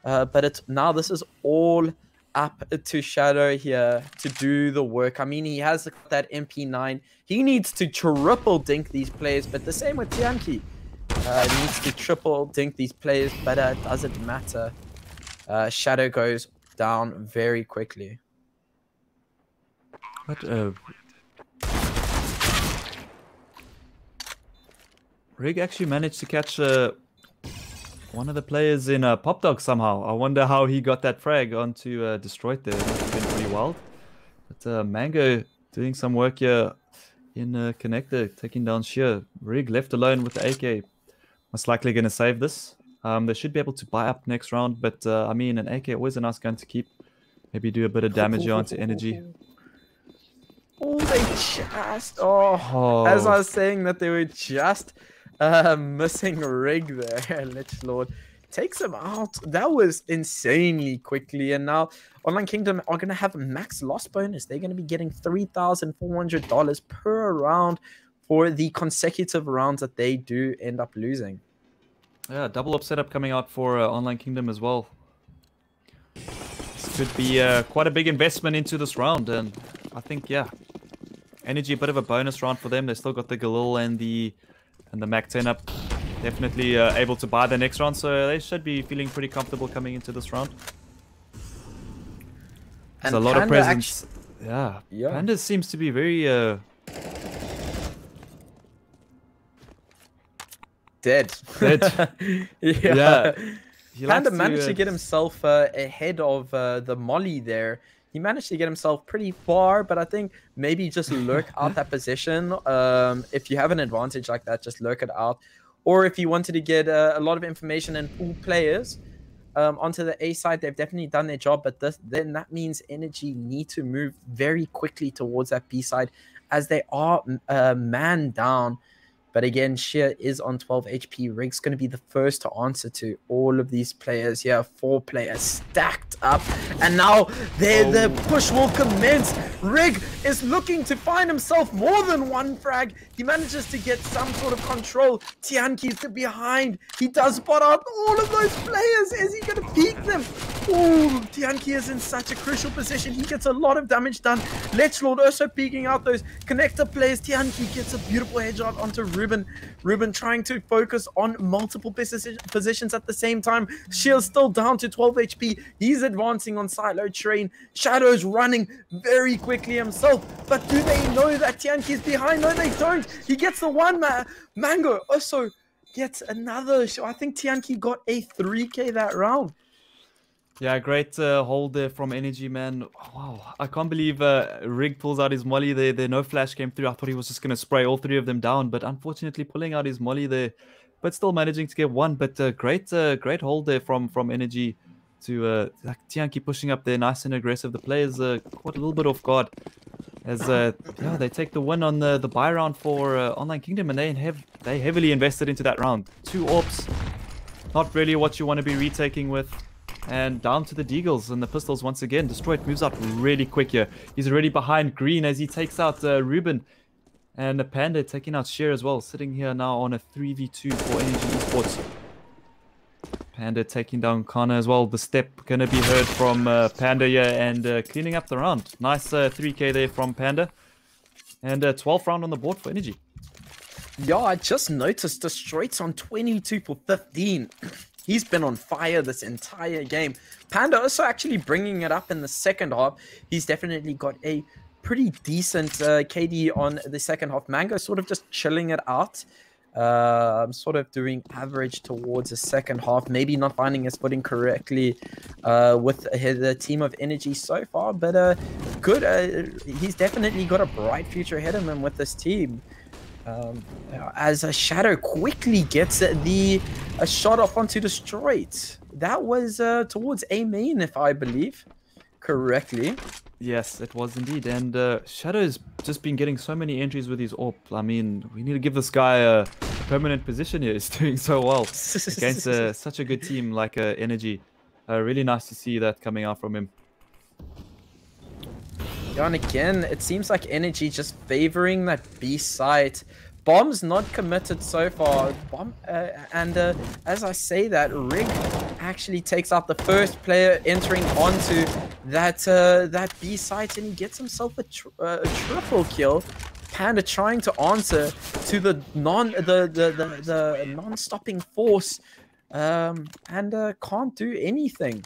But now this is all up to Shadow here to do the work. I mean, he has that MP9. He needs to triple dink these players, but the same with Tianki. Needs to triple dink these players, but it doesn't matter. Shadow goes down very quickly. But Rig actually managed to catch one of the players in Pop Dog somehow. I wonder how he got that frag onto Destroyed there. It must have been pretty wild. But Mango doing some work here in Connector, taking down Sheer. Rig left alone with the AK. Most likely going to save this. They should be able to buy up next round, but I mean, an AK always a nice gun to keep. Maybe do a bit of damage onto Energy. Oh, they just... Oh, as I was saying that they were just missing Rig there. Lich Lord takes him out. That was insanely quickly. And now Online Kingdom are going to have a max loss bonus. They're going to be getting $3,400 per round for the consecutive rounds that they do end up losing. Yeah, double up setup coming out for Online Kingdom as well. This could be quite a big investment into this round. And I think, yeah, Energy a bit of a bonus round for them. They still got the Galil and the Mac 10 up. Definitely able to buy the next round, so they should be feeling pretty comfortable coming into this round. There's a lot of presence. Yeah, Panda seems to be very dead. Yeah. Panda managed to get himself ahead of the Molly there. He managed to get himself pretty far, but I think maybe just lurk out that position. If you have an advantage like that, just lurk it out. Or if you wanted to get a lot of information and pull players onto the A side, they've definitely done their job. But then that means Energy need to move very quickly towards that B side as they are man down. But again, Sheer is on 12 HP. Rig's going to be the first to answer to all of these players here. 4 players stacked up. And now the push will commence. Rig is looking to find himself more than one frag. He manages to get some sort of control. Tianki's behind. He does spot out all of those players. Is he going to peek them? Oh, Tianki is in such a crucial position. He gets a lot of damage done. Let's Lord also peeking out those connector players. Tianki gets a beautiful headshot onto Ruben. Ruben trying to focus on multiple positions at the same time. Shield's still down to 12 HP. He's advancing on Silo Train. Shadow's running very quickly himself. But do they know that Tianki's behind? No, they don't. He gets the one. Mango also gets another. I think Tianki got a 3K that round. Yeah, great hold there from Energy, man. Wow, I can't believe Rig pulls out his molly there. No flash came through. I thought he was just going to spray all 3 of them down, but unfortunately pulling out his molly there, but still managing to get one. But great hold there from Energy to Tianki pushing up there, nice and aggressive. The players caught a little bit off guard as yeah, they take the win on the buy round for Online Kingdom, and they heavily invested into that round. 2 AWPs, not really what you want to be retaking with. And down to the Deagles and the pistols once again. Destroyed moves out really quick here. He's already behind Green as he takes out Ruben. And Panda taking out Sheer as well, sitting here now on a 3v2 for Energy Esports. Panda taking down Connor as well. The step going to be heard from Panda here and cleaning up the round. Nice 3k there from Panda. And 12th round on the board for Energy. Yeah, I just noticed Destroyed's on 22 for 15. He's been on fire this entire game. Panda also actually bringing it up in the second half. He's definitely got a pretty decent KD on the second half. Mango sort of just chilling it out. Sort of doing average towards the second half. Maybe not finding his footing correctly with the team of Energy so far. But good. He's definitely got a bright future ahead of him with this team. As a Shadow quickly gets a shot off onto Destroyed. That was towards A main, if I believe correctly. Yes, it was indeed. And Shadow's just been getting so many entries with his AWP. I mean, we need to give this guy a permanent position here. He's doing so well against such a good team like Energy. Really nice to see that coming out from him. Yeah, and again, it seems like Energy just favoring that B site. Bomb's not committed so far. As I say that, Rig actually takes out the first player entering onto that B site, and he gets himself a triple kill. Panda trying to answer to the non-stopping force, and can't do anything.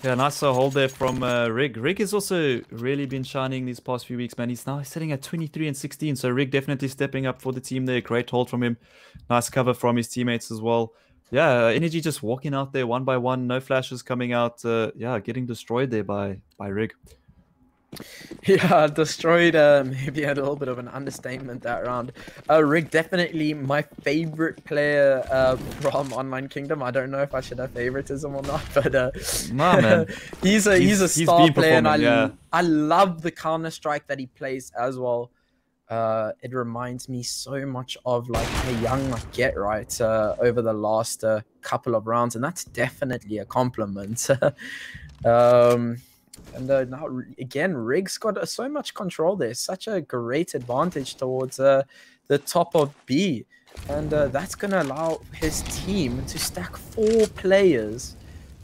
Yeah, nice hold there from Rig. Rig has also really been shining these past few weeks, man. He's now sitting at 23 and 16, so Rig definitely stepping up for the team there. Great hold from him. Nice cover from his teammates as well. Yeah, Energy just walking out there one by one. No flashes coming out. Yeah, getting destroyed there by Rig. Yeah, Destroyed maybe had a little bit of an understatement that round. Rig definitely my favorite player from Online Kingdom. I don't know if I should have favoritism or not, but nah, man. he's a star player, and I love the Counter-Strike that he plays as well. It reminds me so much of like a young Get Right over the last couple of rounds, and that's definitely a compliment. And now again, Rig's got so much control there. Such a great advantage towards the top of B. And that's going to allow his team to stack 4 players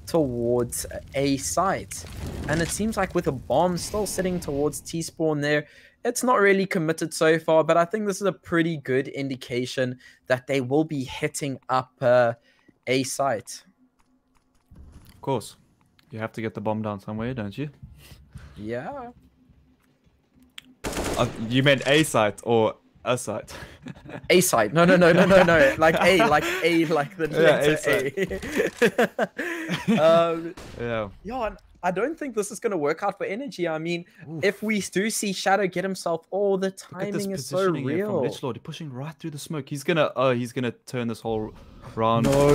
towards A site. And it seems like with a bomb still sitting towards T-spawn there, it's not really committed so far. But I think this is a pretty good indication that they will be hitting up A site. Of course. You have to get the bomb down somewhere, don't you? Yeah. You meant A site or a site? A site. No. Like A, like the letter A. Yeah. Yeah, I don't think this is going to work out for Energy. I mean, if we do see Shadow get himself, the timing is so real. From Lichlord, pushing right through the smoke. He's gonna turn this whole round. No.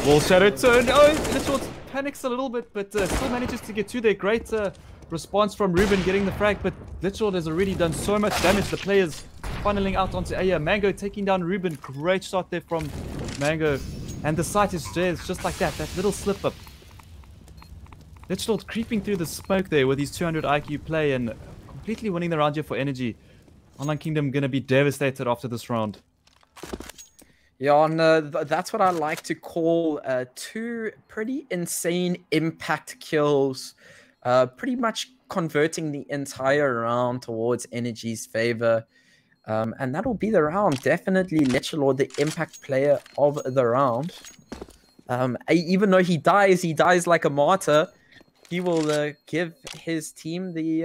Will Shadow turn? Oh, Lichlord panics a little bit, but still manages to get to there. Great response from Ruben getting the frag, but Lichlord has already done so much damage. The players funneling out onto A. Mango taking down Ruben. Great shot there from Mango, and the site is just like that. That little slip up. Lichlord creeping through the smoke there with his 200 IQ play and completely winning the round here for Energy. Online Kingdom going to be devastated after this round. Yeah, and that's what I like to call 2 pretty insane impact kills. Pretty much converting the entire round towards Energy's favor. And that'll be the round. Definitely Lichlord, the impact player of the round. Even though he dies like a martyr. He will give his team the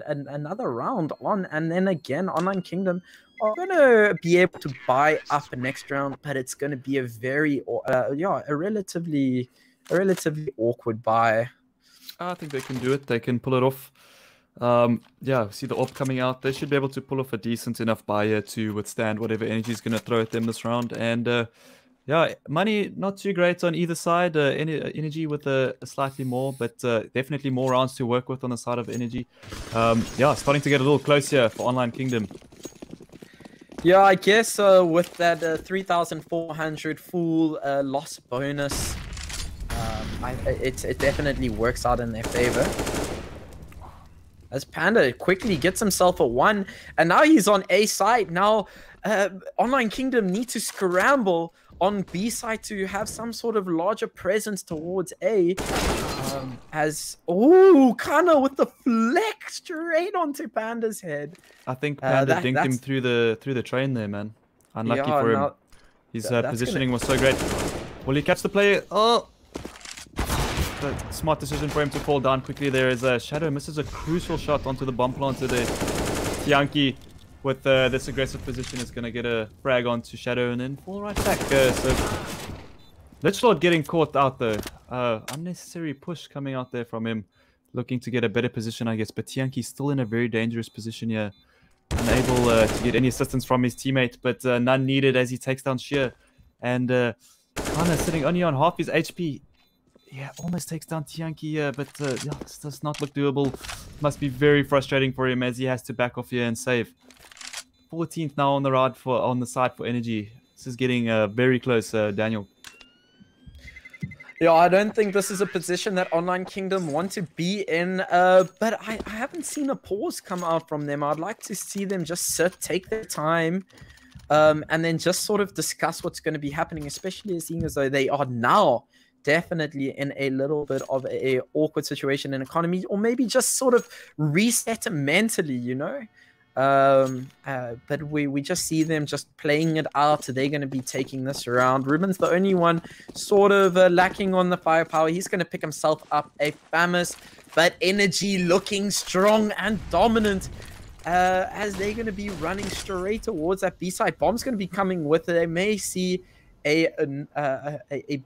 another round on, and then again, Online Kingdom are going to be able to buy up next round, but it's going to be a very, a relatively awkward buy. I think they can do it. They can pull it off. Yeah, see the AWP coming out. They should be able to pull off a decent enough buy here to withstand whatever Energy is going to throw at them this round, and yeah, money not too great on either side. Energy with a slightly more, but definitely more rounds to work with on the side of Energy. Yeah, starting to get a little close here for Online Kingdom. Yeah, I guess with that 3,400 full loss bonus, it definitely works out in their favor. as Panda quickly gets himself a 1, and now he's on A side. Now, Online Kingdom need to scramble on B side to have some sort of larger presence towards A. Kana with the flick straight onto Panda's head. I think Panda dinked him through the train there, man. Unlucky for him. His positioning was so great. Will he catch the play? Oh! But smart decision for him to fall down quickly there as Shadow misses a crucial shot onto the bomb planter there. Tianki with this aggressive position is going to get a frag onto Shadow and then fall right back. So Lichlord getting caught out though. Unnecessary push coming out there from him. Looking to get a better position, I guess. But Tianki's still in a very dangerous position here. Unable to get any assistance from his teammate, but none needed as he takes down Sheer. And Kana sitting only on half his HP. Yeah, almost takes down Tianki, but yeah, this does not look doable. Must be very frustrating for him as he has to back off here and save. 14th now on the side for Energy. This is getting very close, Daniel. Yeah, I don't think this is a position that Online Kingdom want to be in, but I haven't seen a pause come out from them. I'd like to see them just sit, take their time, and then just sort of discuss what's going to be happening, especially seeing as though they are now definitely in a little bit of a awkward situation in economy, or maybe just sort of reset mentally, you know. But we just see them just playing it out. They're going to be taking this around. Ruben's the only one sort of lacking on the firepower. He's going to pick himself up a famous, but Energy looking strong and dominant as they're going to be running straight towards that B side. Bomb's going to be coming with it. They may see a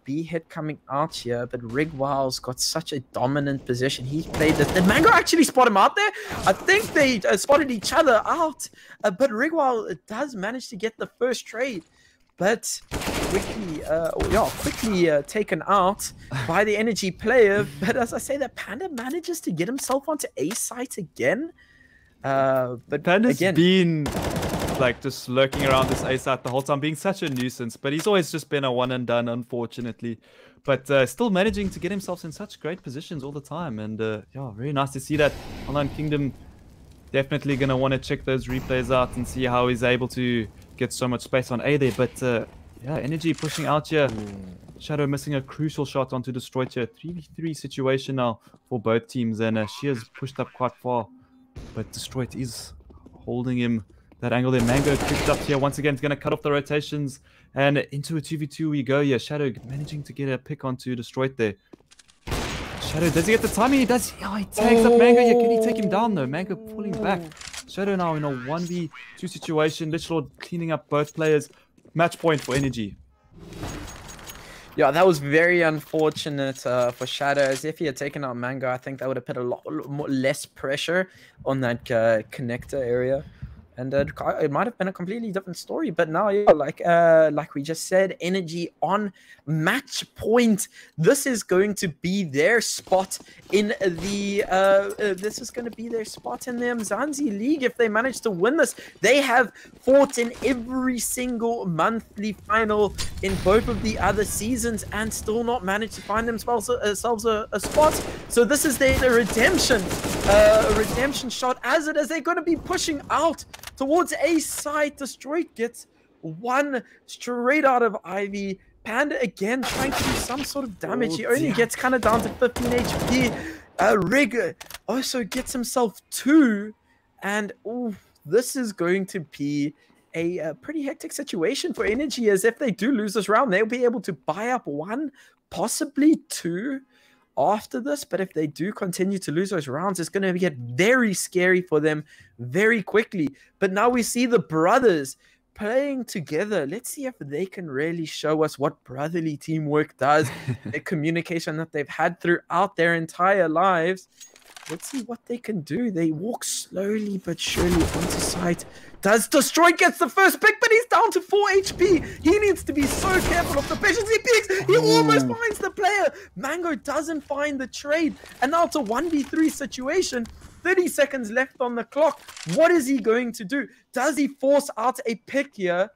B hit coming out here, but Rigwow's got such a dominant position. He's played this. Did Mango actually spot him out there? I think they spotted each other out, but Rigwow does manage to get the first trade, but quickly taken out by the Energy player. But as I say, that Panda manages to get himself onto A site again. But Panda's been like just lurking around this A site the whole time, being such a nuisance, but he's always just been a one and done, unfortunately. But still managing to get himself in such great positions all the time, and yeah, very nice to see that. Online Kingdom definitely gonna want to check those replays out and see how he's able to get so much space on A there. But yeah, Energy pushing out here. Shadow missing a crucial shot onto Destroyed here. 3v3 situation now for both teams, and Shear's pushed up quite far, but Destroyed is holding him that angle there. Mango picked up here once again. It's going to cut off the rotations and into a 2v2 we go. Yeah, Shadow managing to get a pick onto Destroyed there. Shadow, does he get the timing? He does. Oh, he tags up Mango. Yeah, can he take him down though? Mango pulling back. Shadow now in a 1v2 situation. Lichlord cleaning up both players. Match point for Energy. Yeah, that was very unfortunate for Shadow. As if he had taken out Mango, I think that would have put a lot more, less pressure on that connector area. And it might have been a completely different story, but now, yeah, like we just said, Energy on match point. This is going to be their spot in the UMZANSI League if they manage to win this. They have fought in every single monthly final in both of the other seasons and still not managed to find themselves a spot. So this is their redemption shot as they're going to be pushing out towards A side. Destroyed gets one straight out of Ivy. Panda again trying to do some sort of damage. He only gets kind of down to 15 HP. Rig also gets himself 2. And this is going to be a pretty hectic situation for Energy, as if they do lose this round, they'll be able to buy up 1, possibly 2 after this. But if they do continue to lose those rounds, it's going to get very scary for them very quickly. But now we see the brothers playing together. Let's see if they can really show us what brotherly teamwork does, the communication that they've had throughout their entire lives. Let's see what they can do. They walk slowly but surely onto site. Does Destroyed gets the first pick, but he's down to 4 HP. He needs to be so careful of the patience he picks. He almost finds the player. Mango doesn't find the trade. And now it's a 1v3 situation. 30 seconds left on the clock. What is he going to do? Does he force out a pick here?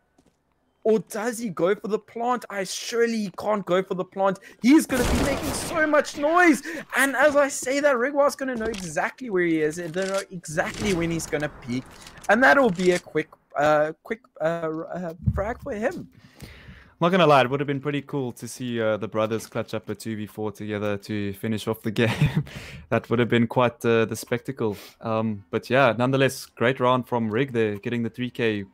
or does he go for the plant? Surely he can't go for the plant. He's going to be making so much noise. And as I say that, Rigwar's going to know exactly where he is. They'll know exactly when he's going to peak. And that'll be a quick frag for him. I'm not gonna lie, it would have been pretty cool to see the brothers clutch up a 2v4 together to finish off the game. That would have been quite the spectacle. But yeah, nonetheless, great round from Rig there, getting the 3k.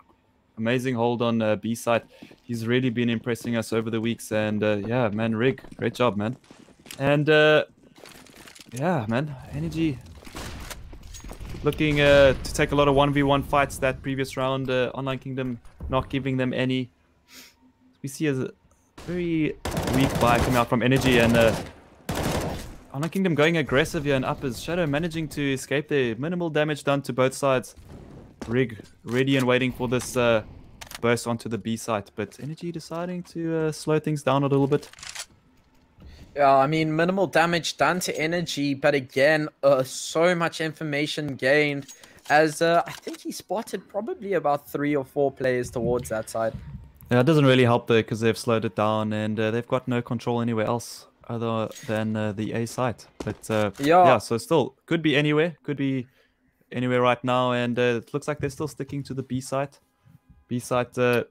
Amazing hold on B side. He's really been impressing us over the weeks. And yeah, man, Rig, great job, man. And yeah, man, Energy looking to take a lot of 1v1 fights that previous round. Online Kingdom not giving them any. We see a very weak buy coming out from Energy, and Online Kingdom going aggressive here and uppers. Shadow managing to escape there. Minimal damage done to both sides. Rig ready and waiting for this burst onto the B site, but Energy deciding to slow things down a little bit. Yeah, I mean, minimal damage done to Energy, but again, so much information gained, as I think he spotted probably about 3 or 4 players towards that side. Yeah, it doesn't really help there because they've slowed it down and they've got no control anywhere else other than the A site. But yeah, so still could be anywhere, right now, and it looks like they're still sticking to the B site. B site a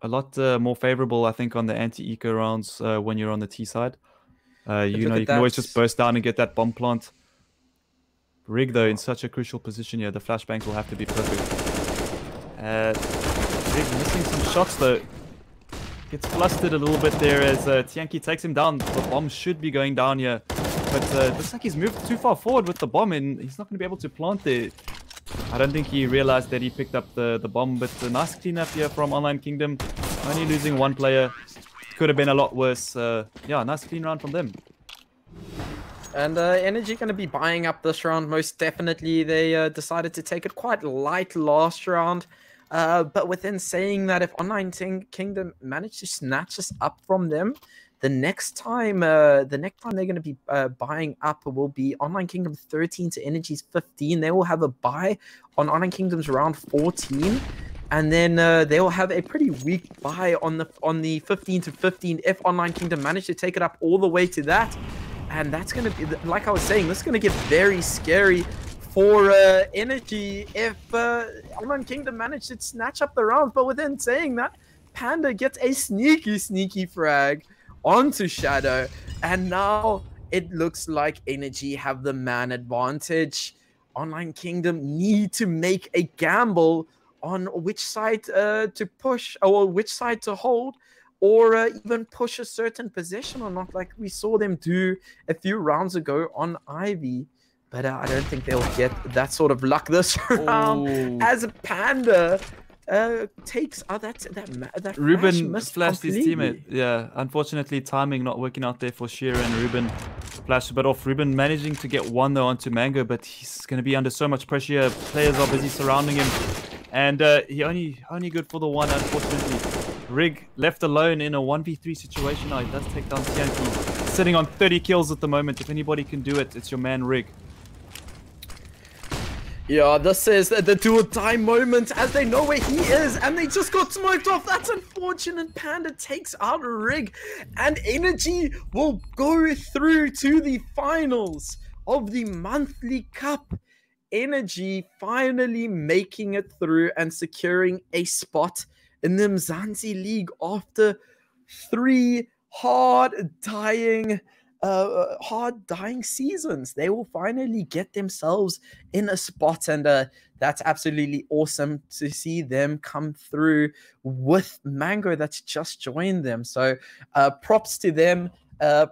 lot more favorable, I think, on the anti-eco rounds when you're on the T side. You know, you can always just burst down and get that bomb plant. Rig though in such a crucial position here, the flashbangs will have to be perfect. Rig missing some shots though. Gets flustered a little bit there as Tianki takes him down. The bomb should be going down here. But looks like he's moved too far forward with the bomb and he's not going to be able to plant there. I don't think he realized that he picked up the bomb, but a nice cleanup here from Online Kingdom. Only losing 1 player. Could have been a lot worse. Yeah, nice clean round from them. And Energy going to be buying up this round, most definitely. They decided to take it quite light last round. But within saying that, if Online Kingdom managed to snatch us up from them, the next time they're going to be buying up will be Online Kingdom 13 to Energy's 15. They will have a buy on Online Kingdom's round 14. And then they will have a pretty weak buy on the 15 to 15 if Online Kingdom manage to take it up all the way to that. And that's going to be, like I was saying, this is going to get very scary for Energy if Online Kingdom managed to snatch up the rounds. But within saying that, Panda gets a sneaky frag onto Shadow. And now it looks like Energy have the man advantage. Online Kingdom need to make a gamble on which side to push or which side to hold, or even push a certain position or not, like we saw them do a few rounds ago on Ivy. But I don't think they'll get that sort of luck this round, as Panda takes that Ruben flashed his teammate. Yeah, unfortunately timing not working out there for Shearer, and Ruben flashed a bit off. Ruben managing to get 1 though onto Mango, but he's going to be under so much pressure. Players are busy surrounding him, and he only good for the 1, unfortunately. Rig left alone in a 1v3 situation. Now he does take down Tianki, sitting on 30 kills at the moment. If anybody can do it, it's your man Rig. Yeah, this is the do-or-die moment, as they know where he is, and they just got smoked off. That's unfortunate. Panda takes out Rig, and Energy will go through to the finals of the monthly cup. Energy finally making it through and securing a spot in the UMZANSI League after 3 hard-dying seasons. They will finally get themselves in a spot, and that's absolutely awesome to see them come through with Mango that's just joined them. So props to them,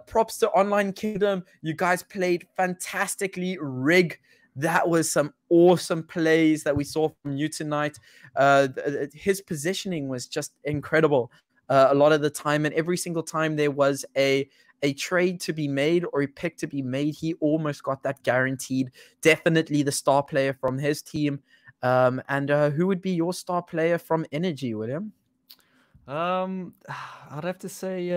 props to Online Kingdom. You guys played fantastically. Rig, that was some awesome plays that we saw from you tonight. His positioning was just incredible a lot of the time, and every single time there was a trade to be made or a pick to be made, he almost got that guaranteed. Definitely the star player from his team. And who would be your star player from Energy, William? I'd have to say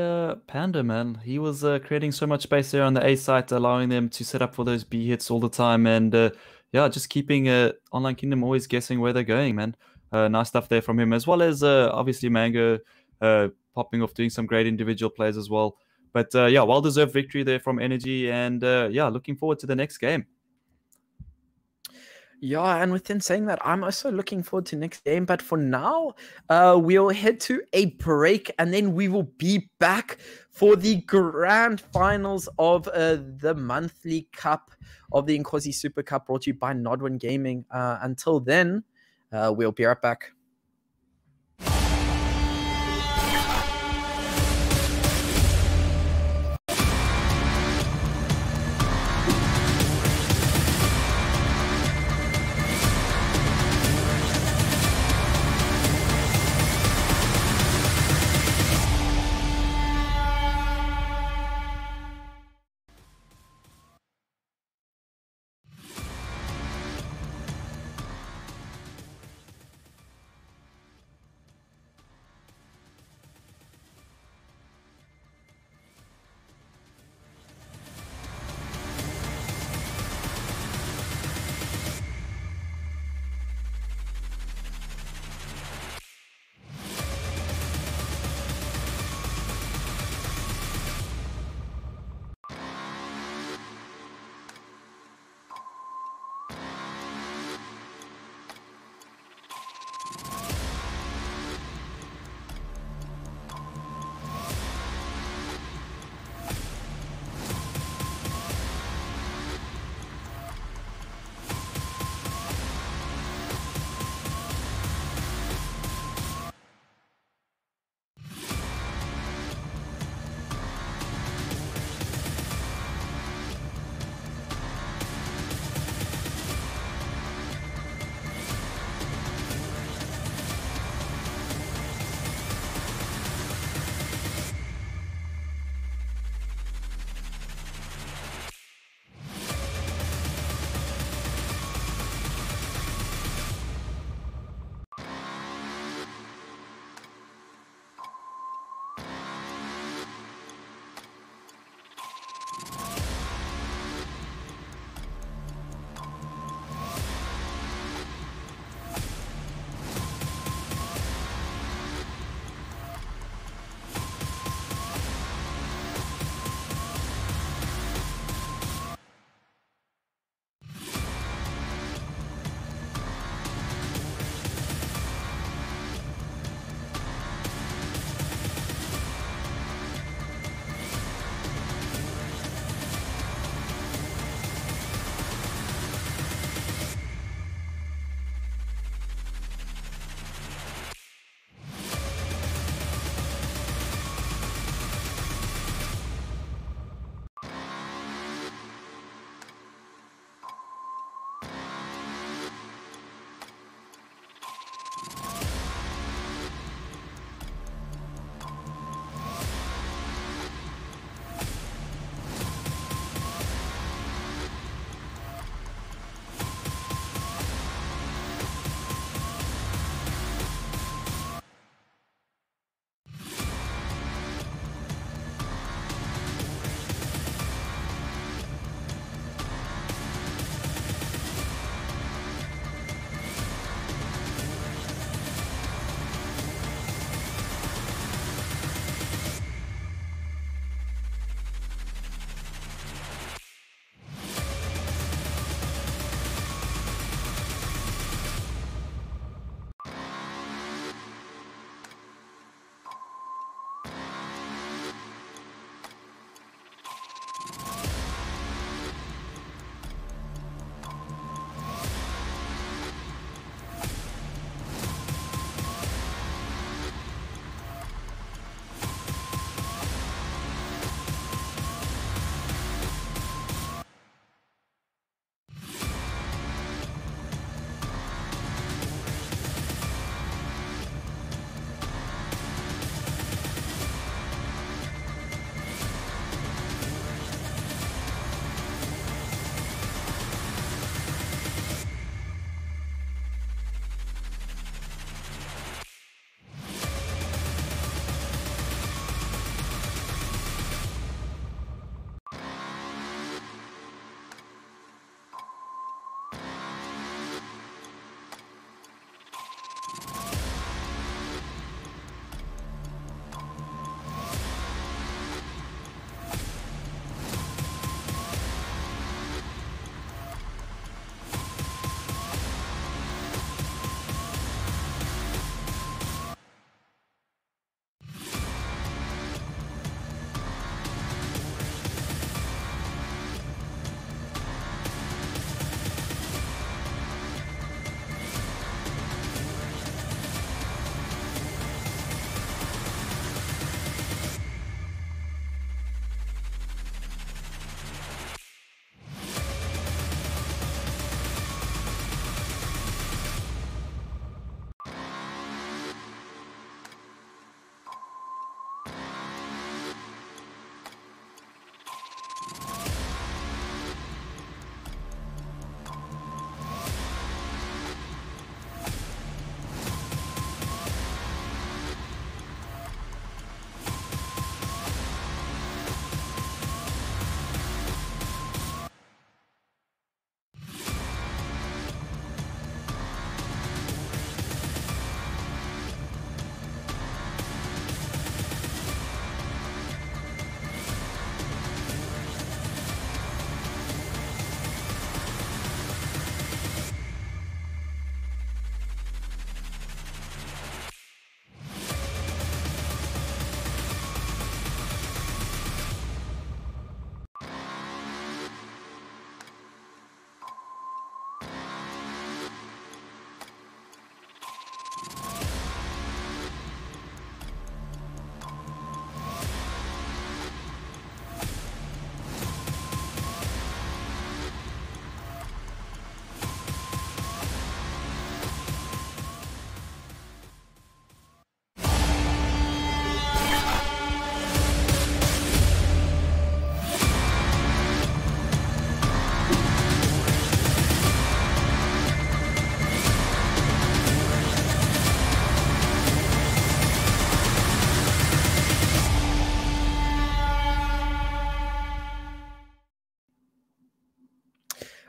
Panda, man. He was creating so much space there on the A site, allowing them to set up for those B hits all the time, and yeah, just keeping Online Kingdom always guessing where they're going, man. Nice stuff there from him, as well as obviously Mango popping off, doing some great individual plays as well. But yeah, well-deserved victory there from Energy, and yeah, looking forward to the next game. Yeah, and within saying that, I'm also looking forward to next game. But for now, we'll head to a break, and then we will be back for the grand finals of the monthly cup of the Inkosi Super Cup, brought to you by Nodwin Gaming. Until then, we'll be right back.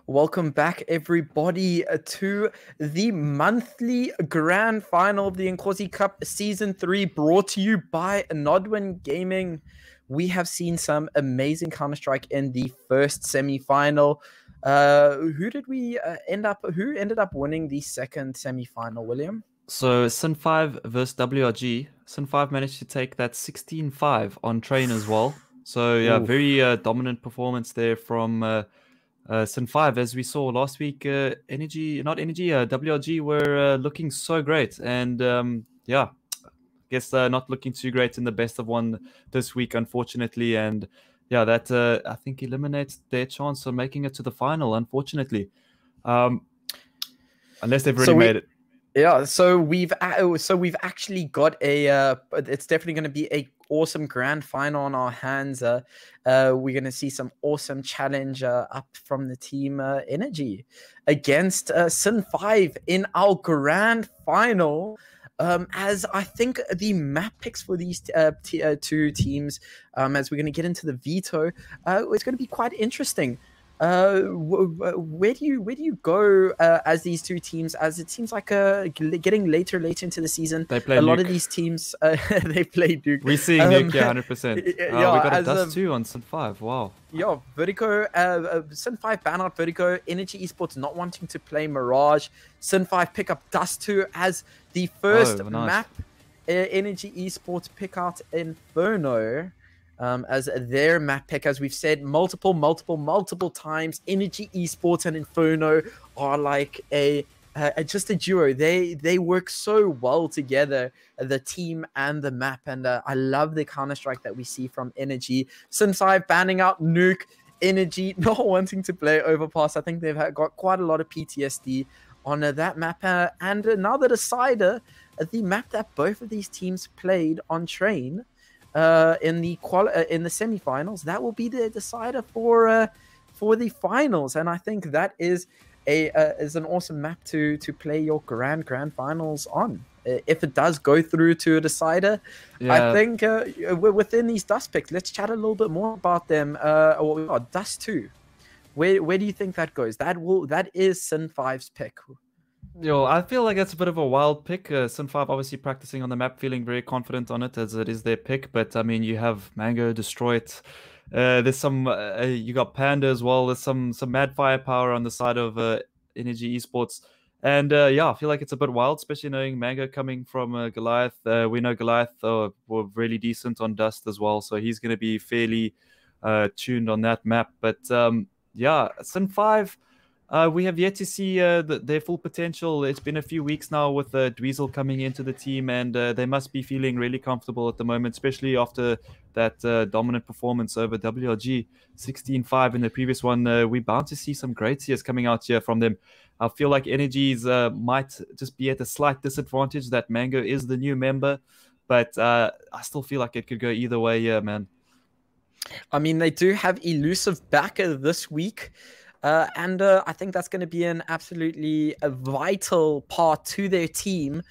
Welcome back, everybody, to the monthly grand final of the Inkosi Cup Season 3, brought to you by Nodwin Gaming. We have seen some amazing Counter-Strike in the first semi-final. Who ended up winning the second semi-final, William? So Sin5 versus WRG. Sin5 managed to take that 16-5 on train as well. So yeah, very dominant performance there from Sin5. As we saw last week, WRG were looking so great. And yeah, I guess not looking too great in the best of one this week, unfortunately. And yeah, that I think eliminates their chance of making it to the final, unfortunately. Unless they've already made it. Yeah, so we've actually got it's definitely going to be a awesome grand final on our hands. We're going to see some awesome challenge up from the team Energy against Sin5 in our grand final. As I think the map picks for these two teams, as we're going to get into the veto, it's going to be quite interesting. Where do you go as these two teams? As it seems like getting later into the season, they play a Nuke. lot of these teams they play Duke. We're seeing Nuke, yeah, 100%. We got a Dust 2 on Sin5. Wow. Yeah, Vertigo, Sin5 ban out Vertigo, Energy Esports not wanting to play Mirage, Sin5 pick up Dust 2 as the first map. Energy Esports pick out Inferno. As their map pick, as we've said multiple times, Energy Esports and Inferno are like just a duo. They work so well together, the team and the map, and I love the Counter-Strike that we see from Energy. Sin5 banning out Nuke, Energy not wanting to play Overpass. I think they've got quite a lot of PTSD on that map, and now the decider, the map that both of these teams played on Train. In the semifinals, that will be the decider for the finals, and I think that is an awesome map to play your grand finals on. If it does go through to a decider, yeah. I think we're within these Dust picks. Let's chat a little bit more about them. Dust 2. Where do you think that goes? That is Sin5's pick. Yo, I feel like that's a bit of a wild pick. Sin5 obviously practicing on the map, feeling very confident on it as it is their pick. But I mean, you have Mango, Destroy It. There's some, you got Panda as well. There's some mad firepower on the side of Energy Esports. And yeah, I feel like it's a bit wild, especially knowing Mango coming from Goliath. We know Goliath were really decent on Dust as well. So he's going to be fairly tuned on that map. But yeah, Sin5. We have yet to see their full potential. It's been a few weeks now with Dweezil coming into the team, and they must be feeling really comfortable at the moment, especially after that dominant performance over WRG 16-5 in the previous one. We're bound to see some great CS coming out here from them. I feel like Energies might just be at a slight disadvantage that Mango is the new member, but I still feel like it could go either way here, man. I mean, they do have Elusive back this week. And I think that's going to be an absolutely vital part to their team.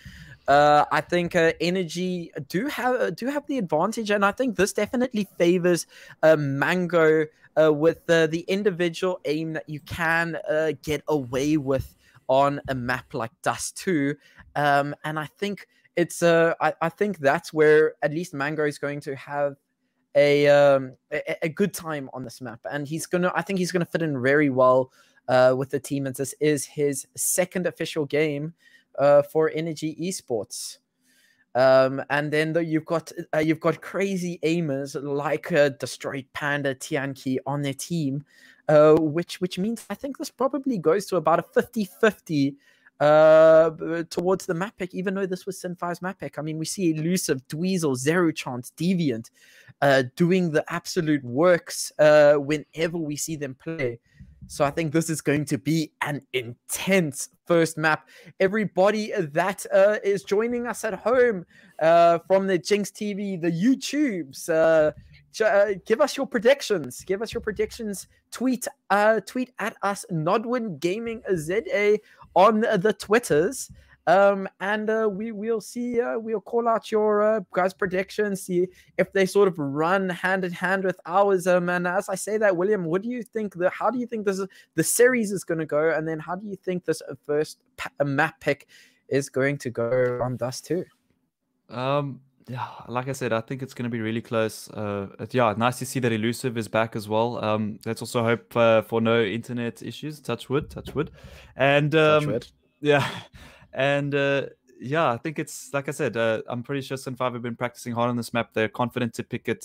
I think Energy do have the advantage, and I think this definitely favors Mango with the individual aim that you can get away with on a map like Dust 2. And I think it's I think that's where at least Mango is going to have a good time on this map, and I think he's gonna fit in very well with the team, as this is his second official game for Energy Esports. And then you've got crazy aimers like Destroyed Panda, Tianqi on their team, which means I think this probably goes to about a 50-50 towards the map pick, even though this was Sin5's map pick. I mean, we see Elusive, Dweezil, Zero Chance, Deviant doing the absolute works whenever we see them play. So I think this is going to be an intense first map. Everybody that is joining us at home from the Jinx TV, the YouTubes, give us your predictions. Tweet at us, Nodwin Gaming ZA on the Twitters. We'll see. We'll call out your guys' predictions, see if they sort of run hand in hand with ours. And as I say that, William, what do you think? How do you think the series is going to go? And then how do you think this first map pick is going to go on Dust 2? Yeah, like I said, I think it's going to be really close. Yeah, nice to see that Elusive is back as well. Let's also hope for no internet issues. Touch wood, touch wood. And Touch wood. yeah, and yeah, I think it's like I said. I'm pretty sure Sun5 have been practicing hard on this map. They're confident to pick it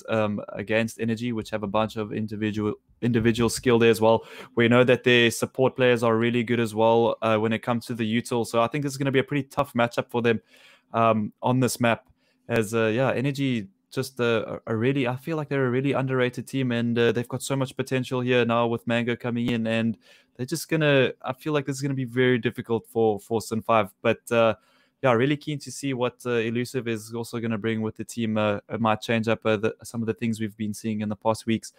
against Energy, which have a bunch of individual skill there as well. We know that their support players are really good as well when it comes to the util. So I think this is going to be a pretty tough matchup for them on this map. As yeah, Energy just I feel like they're a really underrated team, and they've got so much potential here now with Mango coming in, and they're just gonna. I feel like this is gonna be very difficult for Sun5, but yeah, really keen to see what Elusive is also gonna bring with the team. It might change up some of the things we've been seeing in the past weeks,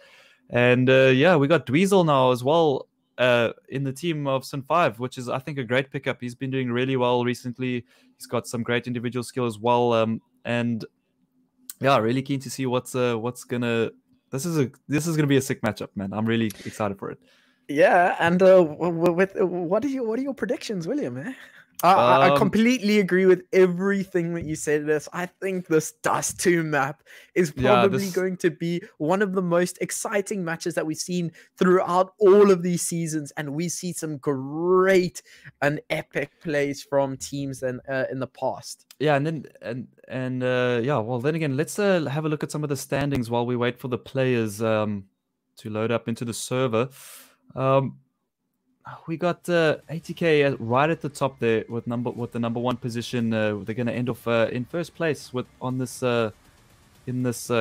and yeah, we got Dweezil now as well. In the team of Sun5, which is I think a great pickup. He's been doing really well recently. He's got some great individual skill as well. And yeah, really keen to see what's gonna. This is gonna be a sick matchup, man. I'm really excited for it. Yeah, and what are your predictions, William? I completely agree with everything that you said. I think this Dust 2 map is probably going to be one of the most exciting matches that we've seen throughout all of these seasons, and we see some great and epic plays from teams in the past. Yeah, and yeah, well then again, let's have a look at some of the standings while we wait for the players to load up into the server. We got 80K right at the top there with the number one position. They're going to end off in first place in this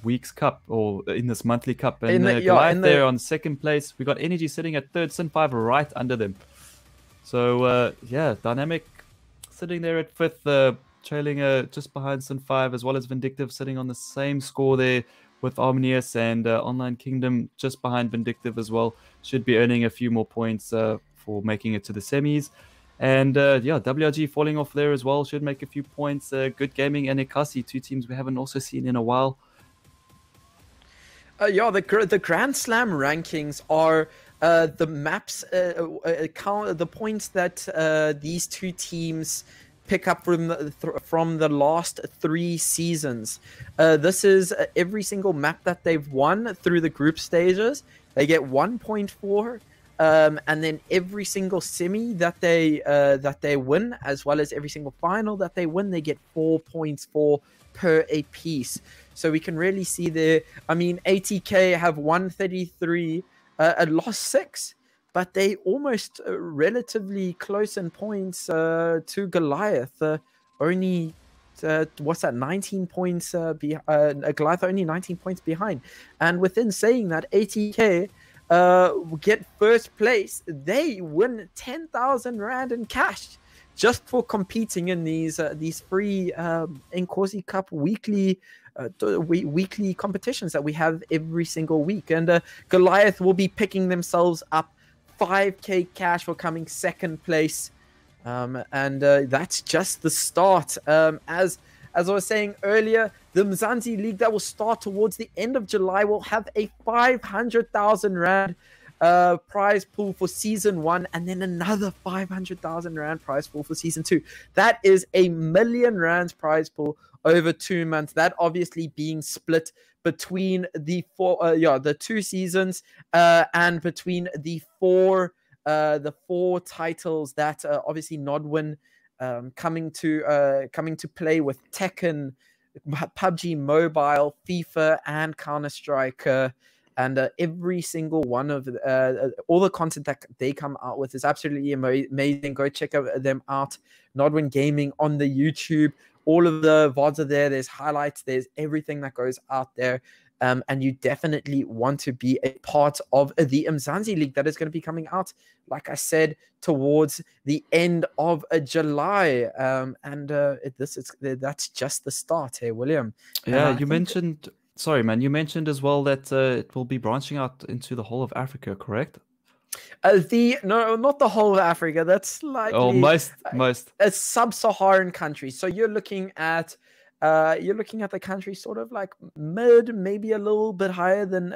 week's cup, or in this monthly cup, and Goliath there on second place. We got Energy sitting at third, Sun5 right under them. So yeah, Dynamic sitting there at fifth, trailing just behind Sun5, as well as Vindictive sitting on the same score there with Omnius, and Online Kingdom just behind Vindictive as well. Should be earning a few more points for making it to the semis. And yeah, WRG falling off there as well. Should make a few points. Good Gaming and Inkosi, two teams we haven't also seen in a while. Yeah, the Grand Slam rankings are the maps, count the points that these two teams pick up from the last 3 seasons. This is every single map that they've won through the group stages. They get 1.4, and then every single semi that they win, as well as every single final that they win, they get 4 points per a piece. So we can really see there. I mean, ATK have 133, lost 6. But they almost relatively close in points to Goliath. Only, what's that, 19 points Goliath only 19 points behind. And within saying that, ATK get first place. They win 10,000 Rand in cash just for competing in these free Inkosi Cup weekly competitions that we have every single week. And Goliath will be picking themselves up 5K cash for coming second place, and that's just the start. As I was saying earlier, the UMZANSI League that will start towards the end of July will have a 500,000 Rand prize pool for season 1, and then another 500,000 Rand prize pool for season 2. That is a R1 million prize pool over 2 months. That obviously being split between the 2 seasons and between the four titles that obviously Nodwin coming to play with Tekken, PUBG Mobile, FIFA, and Counter-Strike. And every single one of all the content that they come out with is absolutely amazing. Go check them out. Nodwin Gaming on the YouTube. All of the VODs are there. There's highlights. There's everything that goes out there. And you definitely want to be a part of the UMZANSI League that is going to be coming out, like I said, towards the end of July. That's just the start here, William. Yeah, you mentioned as well that it will be branching out into the whole of Africa, correct? No, not the whole of Africa. That's slightly Oh, most. a sub-Saharan country. So you're looking at the country sort of like mid, maybe a little bit higher than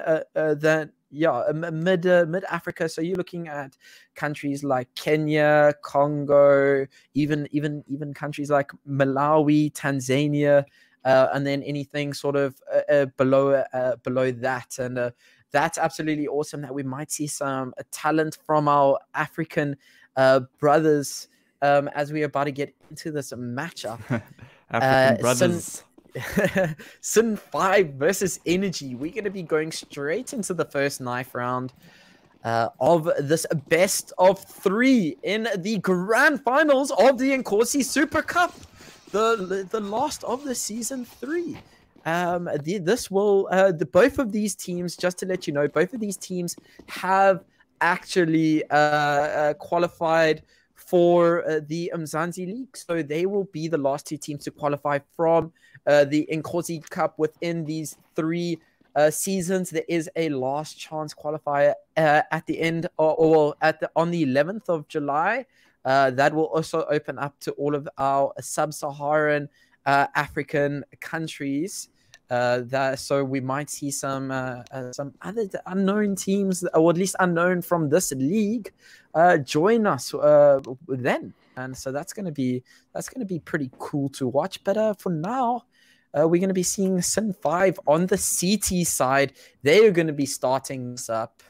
mid Africa. So you're looking at countries like Kenya, Congo, even countries like Malawi, Tanzania, and then anything sort of below that. And that's absolutely awesome that we might see some talent from our African brothers as we're about to get into this matchup. African brothers. Sin 5 versus Energy. We're going to be going straight into the first knife round of this best of 3 in the grand finals of the Inkosi Super Cup, the last of the season 3. Both of these teams, just to let you know, both of these teams have actually qualified for the UMZANSI League. So they will be the last 2 teams to qualify from the Inkosi Cup within these 3 seasons. There is a last chance qualifier at the end on the 11th of July. That will also open up to all of our sub-Saharan African countries. So we might see some other unknown teams, or at least unknown from this league, join us then, and so that's gonna be pretty cool to watch. But for now, we're gonna be seeing Sin 5 on the CT side. They are gonna be starting this up,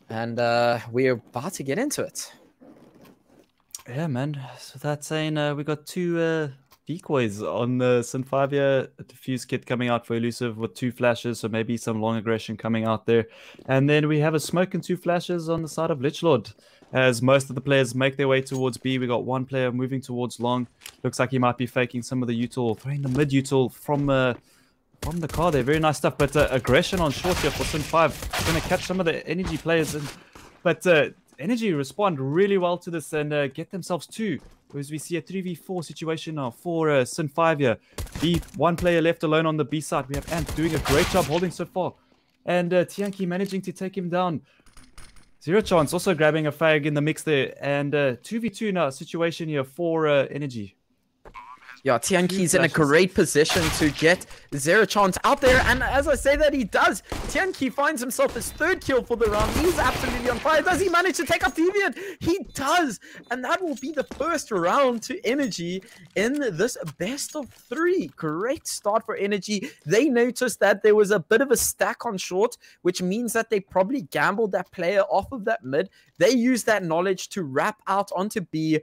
and we're about to get into it. Yeah, man. So that's saying we got 2 decoys on the Sin 5 here. A diffuse kit coming out for elusive with 2 flashes, so maybe some long aggression coming out there. And then we have a smoke and 2 flashes on the side of Lichlord. As most of the players make their way towards B, we got 1 player moving towards long. Looks like he might be faking some of the util, throwing the mid util from the car there. Very nice stuff, but aggression on short here for Sin 5. Going to catch some of the Energy players, but Energy respond really well to this and get themselves 2. As we see a 3v4 situation now for Sin 5 here. B, 1 player left alone on the B side. We have Ant doing a great job holding so far. And Tianki managing to take him down. Zero Chance also grabbing a fag in the mix there. And 2v2 now situation here for Energy. Yeah, Tianki's in a great position to get Zero Chance out there, and as I say that, he does. Tianki finds himself his 3rd kill for the round. He's absolutely on fire. Does he manage to take out Deviant? He does, and that will be the first round to Energy in this best of 3. Great start for Energy. They noticed that there was a bit of a stack on short, which means that they probably gambled that player off of that mid. They used that knowledge to wrap out onto B,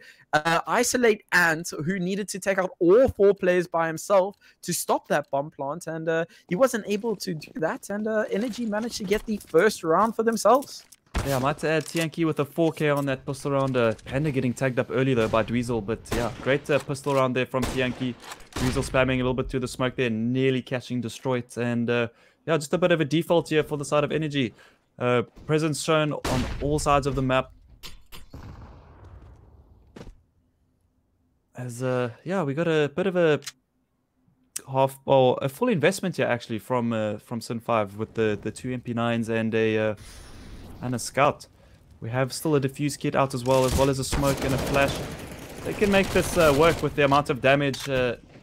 isolate Ant, who needed to take out all 4 players by himself to stop that bomb plant, and he wasn't able to do that, and Energy managed to get the first round for themselves. Yeah, I might add Tianki with a 4k on that pistol round. Panda getting tagged up early though by Dweezil, but yeah, great pistol round there from Tianki. Dweezil spamming a little bit through the smoke there, nearly catching Destroyed, and yeah, just a bit of a default here for the side of Energy. Presence shown on all sides of the map. As yeah, we got a bit of a a full investment here actually from Sin 5 with the 2 MP9s and a scout. We have still a diffuse kit out as well as a smoke and a flash. They can make this work with the amount of damage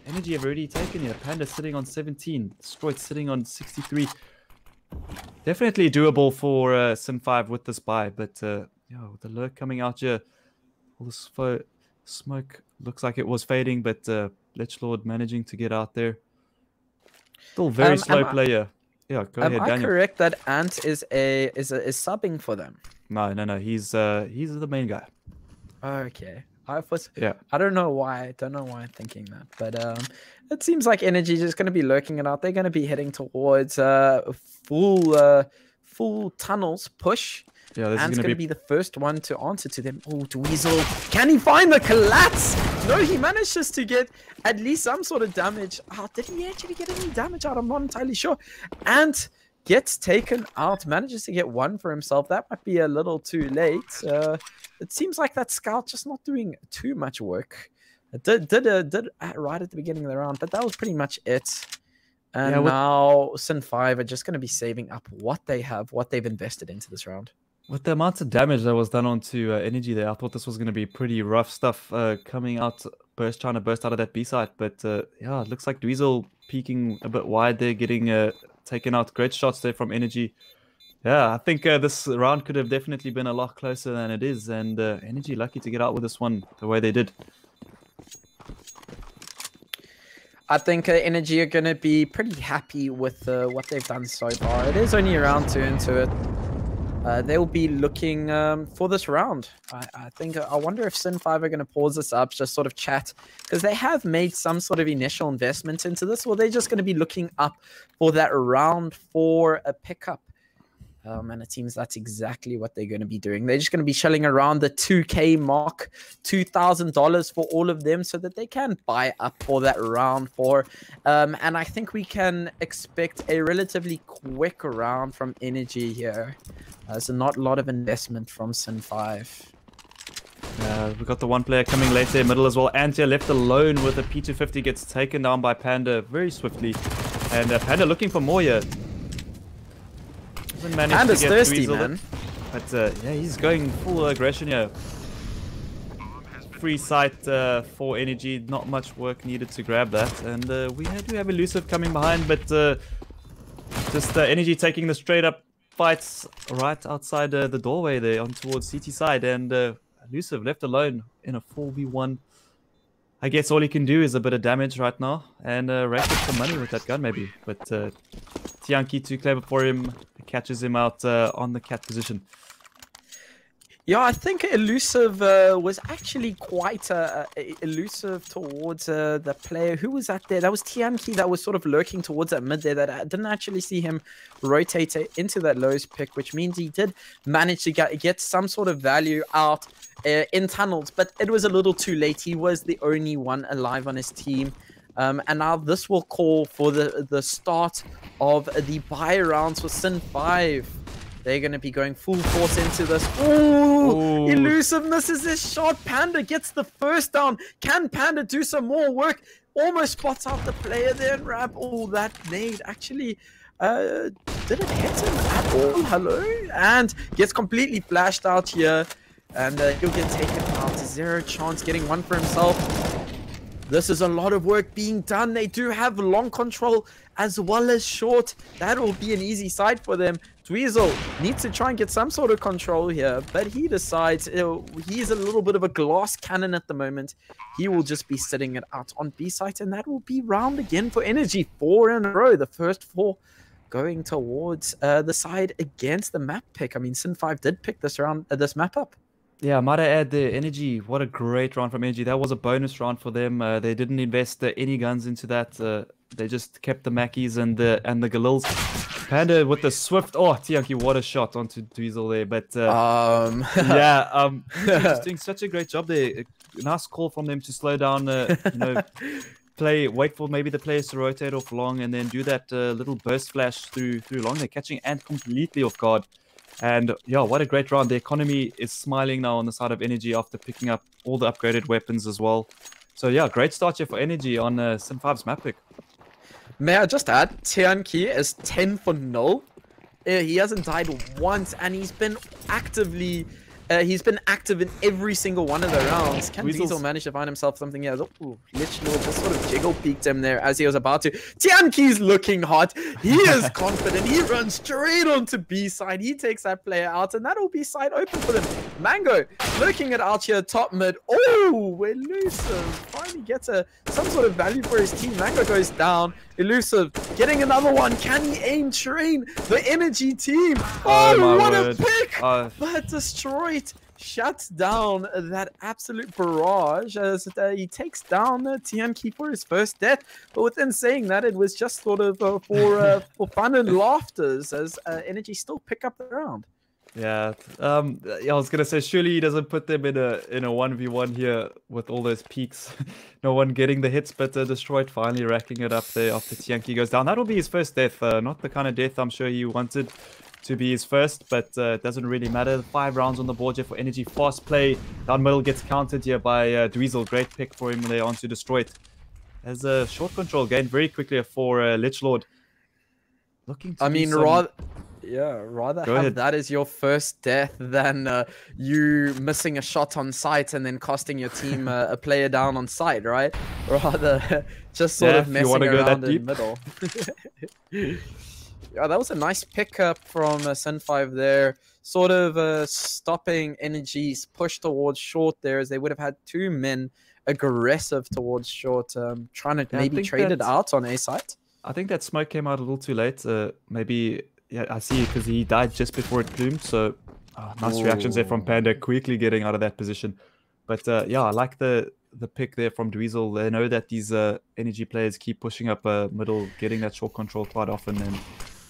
Energy have already taken here. Panda sitting on 17, Destroyed sitting on 63. Definitely doable for Sin 5 with this buy, but yeah, with the lurk coming out here, all this smoke looks like it was fading, but Lichlord managing to get out there. Still very slow player. Yeah, go ahead, Daniel. Am I correct that Ant is subbing for them? No, he's the main guy. Okay. I don't know why I'm thinking that, but it seems like Energy is just going to be lurking it out. They're going to be heading towards full tunnels push. Yeah, this Ant's is going to be the first one to answer to them. Oh, Dweezil. Can he find the collapse? No, he manages to get at least some sort of damage. Oh, did he actually get any damage out? I'm not entirely sure. Ant gets taken out, manages to get 1 for himself. That might be a little too late. It seems like that scout just not doing too much work. It did right at the beginning of the round, but that was pretty much it. And yeah, now Sin 5 are just going to be saving up what they have, what they've invested into this round. With the amount of damage that was done onto Energy there, I thought this was going to be pretty rough stuff coming out, trying to burst out of that B site. But yeah, it looks like Dweezil peeking a bit wide there, getting taken out. Great shots there from Energy. Yeah, I think this round could have definitely been a lot closer than it is. And Energy lucky to get out with this one the way they did. I think Energy are going to be pretty happy with what they've done so far. It is only round 2 into it. They'll be looking for this round. I wonder if Sin5 are going to pause this up, just sort of chat, because they have made some sort of initial investment into this, or they're just going to be looking up for that round 4 a pickup. And it seems that's exactly what they're going to be doing. They're just going to be shelling around the 2K mark, $2,000 for all of them so that they can buy up for that round 4. And I think we can expect a relatively quick round from Energy here. So not a lot of investment from Sin5. We've got the one player coming late there, middle as well. Antia left alone with a P250, gets taken down by Panda very swiftly. And Panda looking for more here. Panda's thirsty, man. But yeah, he's going full aggression here. Free site for Energy. Not much work needed to grab that. And we do have Elusive coming behind, but just Energy taking the straight up fights right outside the doorway there on towards CT side. And Elusive left alone in a 4v1. I guess all he can do is a bit of damage right now and rack up some money with that gun maybe. But Tianki too clever for him. Catches him out on the cat position. Yeah, I think Elusive was actually quite elusive towards the player. Who was that there? That was Tianki that was sort of lurking towards that mid there. That I didn't actually see him rotate into that lowest pick, which means he did manage to get some sort of value out in tunnels. But it was a little too late. He was the only one alive on his team. And now this will call for the start of the buy rounds for Sin5. They're going to be going full force into this. Ooh, Elusive misses his shot. Panda gets the first down. Can Panda do some more work? Almost spots out the player there and wrap. Oh, that nade actually didn't hit him at all. Hello? And gets completely flashed out here. And he'll get taken out. 0 chance getting one for himself. This is a lot of work being done. They do have long control as well as short. That will be an easy side for them. Dweezil needs to try and get some sort of control here, but he decides he's a little bit of a glass cannon at the moment. He will just be sitting it out on B site, and that will be round again for Energy. 4 in a row. The first 4 going towards the side against the map pick. I mean, Sin5 did pick this round, this map up. Yeah, might I add the Energy. What a great round from Energy. That was a bonus round for them. They didn't invest any guns into that. They just kept the Mackies and the Galils. Panda with the swift. Oh, Tianki, what a shot onto Dweezil there. But yeah, just doing such a great job there. Nice call from them to slow down. Wait for maybe the players to rotate off long, and then do that little burst flash through long. They're catching Ant completely off guard. And yeah, what a great round. The economy is smiling now on the side of Energy after picking up all the upgraded weapons as well. So yeah, great start here for Energy on Sin5's map pick. May I just add, Tianki is 10 for 0. He hasn't died once, and he's been active in every single one of the rounds. Can Dweezil manage to find himself something here? Ooh, Lich Lord just sort of jiggle peeked him there as he was about to. Tianki's looking hot. He is confident. He runs straight onto B side. He takes that player out, and that'll be side open for them. Mango looking it out here, top mid. Oh, Elusive finally gets some sort of value for his team. Mango goes down. Elusive getting another one. Can he aim train the Energy team? Oh, what a pick! But destroyed. Shuts down that absolute barrage as he takes down Tianki for his first death. But within saying that, it was just sort of for fun and laughters as Energy still pick up the round. Yeah, I was gonna say surely he doesn't put them in a 1v1 here with all those peaks. No one getting the hits, but Destroyed finally racking it up there after Tianki goes down. That'll be his first death. Not the kind of death I'm sure he wanted to be his first, but it doesn't really matter. 5 rounds on the board here for Energy. Fast play down middle gets countered here by Dweezil. Great pick for him there onto Destroyed. As a short control gained very quickly for Lich Lord. Looking to Yeah, rather have that as your first death than you missing a shot on site and then costing your team a player down on site, right? Rather just sort of messing around in middle. Yeah, that was a nice pickup from Sin5 there. Sort of stopping Energy's push towards short there, as they would have had two men aggressive towards short, trying to maybe trade it out on A site. I think that smoke came out a little too late. Maybe, yeah, I see, because he died just before it bloomed. So nice reactions there from Panda, quickly getting out of that position. But yeah, I like the pick there from Dweezil. They know that these Energy players keep pushing up middle, getting that short control quite often. And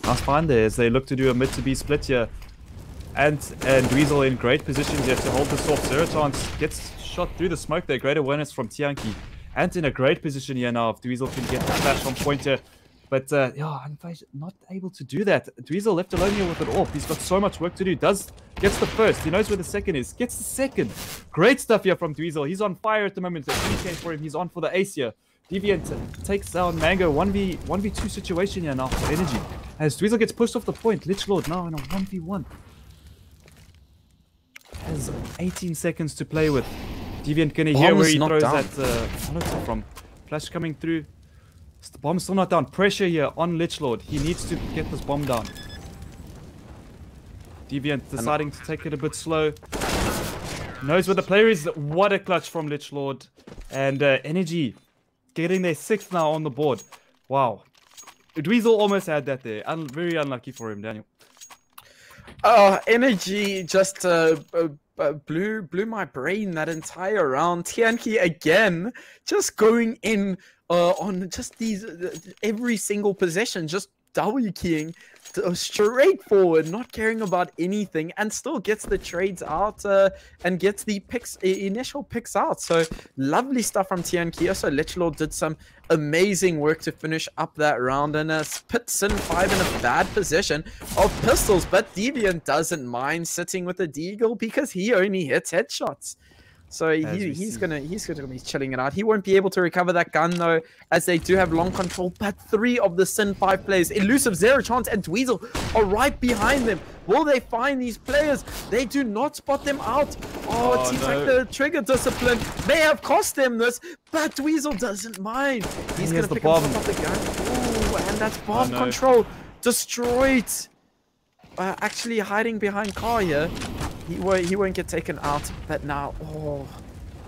nice find there as they look to do a mid to B split here. And Dweezil in great positions here to hold this off. Zero chance gets shot through the smoke there. Great awareness from Tianki. And in a great position here now if Dweezil can get the flash on point here. But yeah, not able to do that. Dweezil left alone here with it off. He's got so much work to do. Gets the first. He knows where the second is. Gets the second. Great stuff here from Dweezil. He's on fire at the moment. There's any change for him. He's on for the ace here. Deviant takes down Mango. 1v2 situation here now for Energy. As Dweezil gets pushed off the point. Lichlord now in a 1v1. Has 18 seconds to play with. Deviant gonna hear where he throws that molotov from. Flash coming through. The bomb's still not down. Pressure here on Lichlord. He needs to get this bomb down. Deviant deciding to take it a bit slow. Knows where the player is. What a clutch from Lichlord. And Energy getting their 6th now on the board. Wow. Dweezil almost had that there. Very unlucky for him, Daniel. Energy just blew my brain that entire round. Tianki again, just going in on just these every single possession, just W keying straight forward, not caring about anything, and still gets the trades out and gets the initial picks out. So lovely stuff from Tianki. So Lichlord did some amazing work to finish up that round and put Sin5 in a bad position of pistols, but Deviant doesn't mind sitting with the Deagle because he only hits headshots. So he's gonna be chilling it out. He won't be able to recover that gun though, as they do have long control. But 3 of the Sin5 players, Elusive, Zero Chance, and Dweezil, are right behind them. Will they find these players? They do not spot them out. Oh, it seems like the trigger discipline may have cost them this, but Dweezil doesn't mind. He's gonna pick himself up the gun. Ooh, and that's bomb control destroyed. Actually hiding behind car here. He won't get taken out, but now,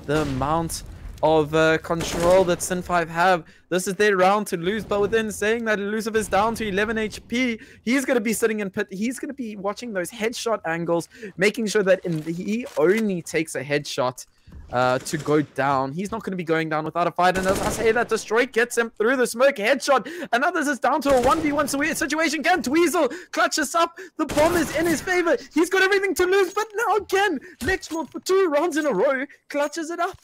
the amount of control that Sin5 have. This is their round to lose, but within saying that, Elusive is down to 11 HP. He's going to be sitting in pit. He's going to be watching those headshot angles, making sure that he only takes a headshot to go down. He's not going to be going down without a fight. And as I say that, Destroy gets him through the smoke headshot. And others is down to a 1v1 situation. Can Dweezil clutch this up? The bomb is in his favor. He's got everything to lose, but now again, Lichlord for 2 rounds in a row clutches it up.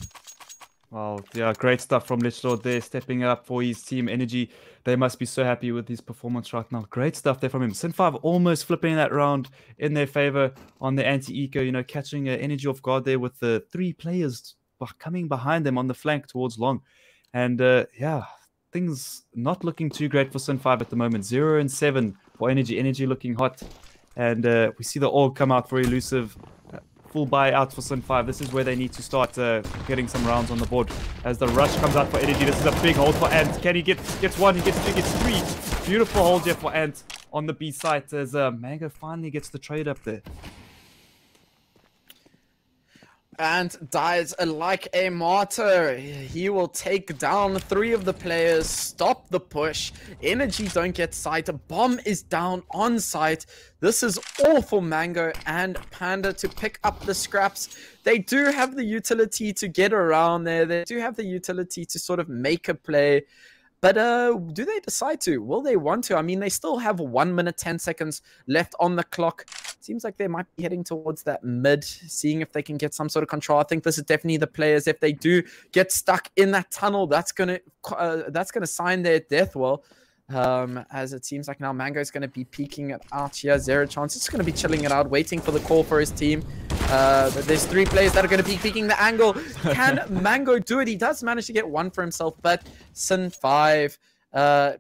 Well, yeah, great stuff from Lichlord there, stepping up for his team. Energy, they must be so happy with his performance right now. Great stuff there from him. Sin5 almost flipping that round in their favor on the anti-eco, you know, catching Energy off guard there with the 3 players coming behind them on the flank towards long. And yeah, things not looking too great for Sin5 at the moment. 0-7 for Energy. Energy looking hot. And we see the orb come out for Elusive. Full buy out for Sin5. This is where they need to start getting some rounds on the board. As the rush comes out for Energy, this is a big hold for Ant. Can he gets 1, he gets 2, gets 3. Beautiful hold here for Ant on the B site as Mango finally gets the trade up there. And dies like a martyr. He will take down 3 of the players, stop the push. Energy don't get sight. A bomb is down on site. This is all for Mango and Panda to pick up the scraps. They do have the utility to get around there. They do have the utility to sort of make a play. But do they decide to? Will they want to? I mean, they still have 1 minute, 10 seconds left on the clock. Seems like they might be heading towards that mid, seeing if they can get some sort of control. I think this is definitely the players. If they do get stuck in that tunnel, that's gonna sign their death. Well, as it seems like now Mango's going to be peeking it out here. Zero Chance is going to be chilling it out, waiting for the call for his team. There's 3 players that are going to be peeking the angle. Can Mango do it? He does manage to get 1 for himself, but Sin5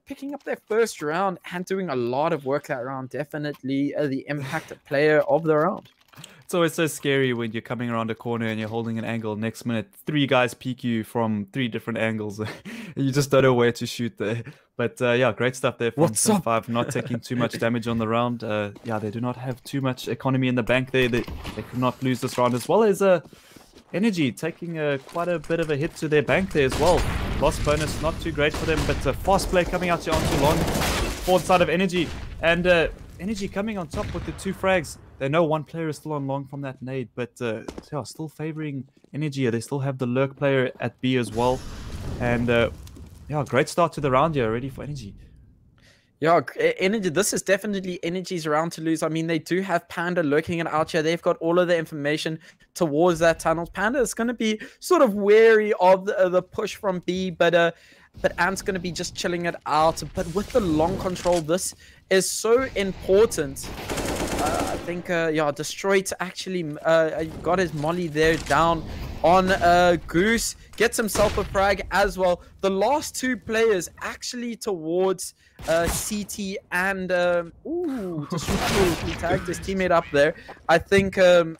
picking up their first round and doing a lot of work that round. Definitely the impact player of the round. It's always so scary when you're coming around a corner and you're holding an angle. Next minute, 3 guys peek you from 3 different angles. You just don't know where to shoot there. But yeah, great stuff there from Sin5. Not taking too much damage on the round. Yeah, they do not have too much economy in the bank there. They could not lose this round, as well as Energy taking quite a bit of a hit to their bank there as well. Lost bonus, not too great for them, but fast play coming out here onto long forward side of Energy. And Energy coming on top with the 2 frags. They know one player is still on long from that nade, but yeah, still favoring Energy. They still have the lurk player at B as well. And yeah, great start to the round here already for Energy. Yeah, Energy, this is definitely Energy's round to lose. I mean, they do have Panda lurking it out here. They've got all of the information towards that tunnel. Panda is going to be sort of wary of the push from B, but Ant's going to be just chilling it out. But with the long control, this is so important. I think, yeah, Destroyed actually got his molly there down on Goose. Gets himself a frag as well. The last 2 players actually towards CT and ooh, he tagged his teammate up there. I think Panda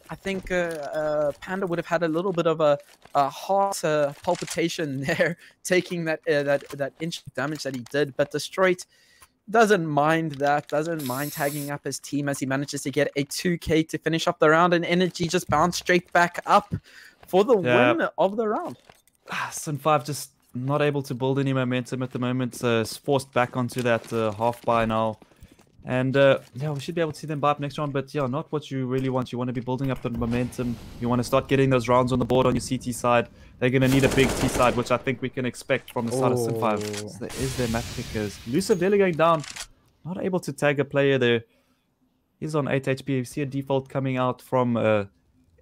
would have had a little bit of a heart palpitation there, taking that inch of damage that he did. But Destroyed doesn't mind that, doesn't mind tagging up his team as he manages to get a 2K to finish up the round, and Energy just bounced straight back up for the win of the round. Sin5 just not able to build any momentum at the moment. Is forced back onto that half buy now. And yeah, we should be able to see them buy up next round, but yeah, not what you really want. You want to be building up the momentum. You want to start getting those rounds on the board on your CT side. They're going to need a big T side, which I think we can expect from the side of Sin5. So there is their map pickers. Elusive nearly going down. Not able to tag a player there. He's on 8 HP. You see a default coming out from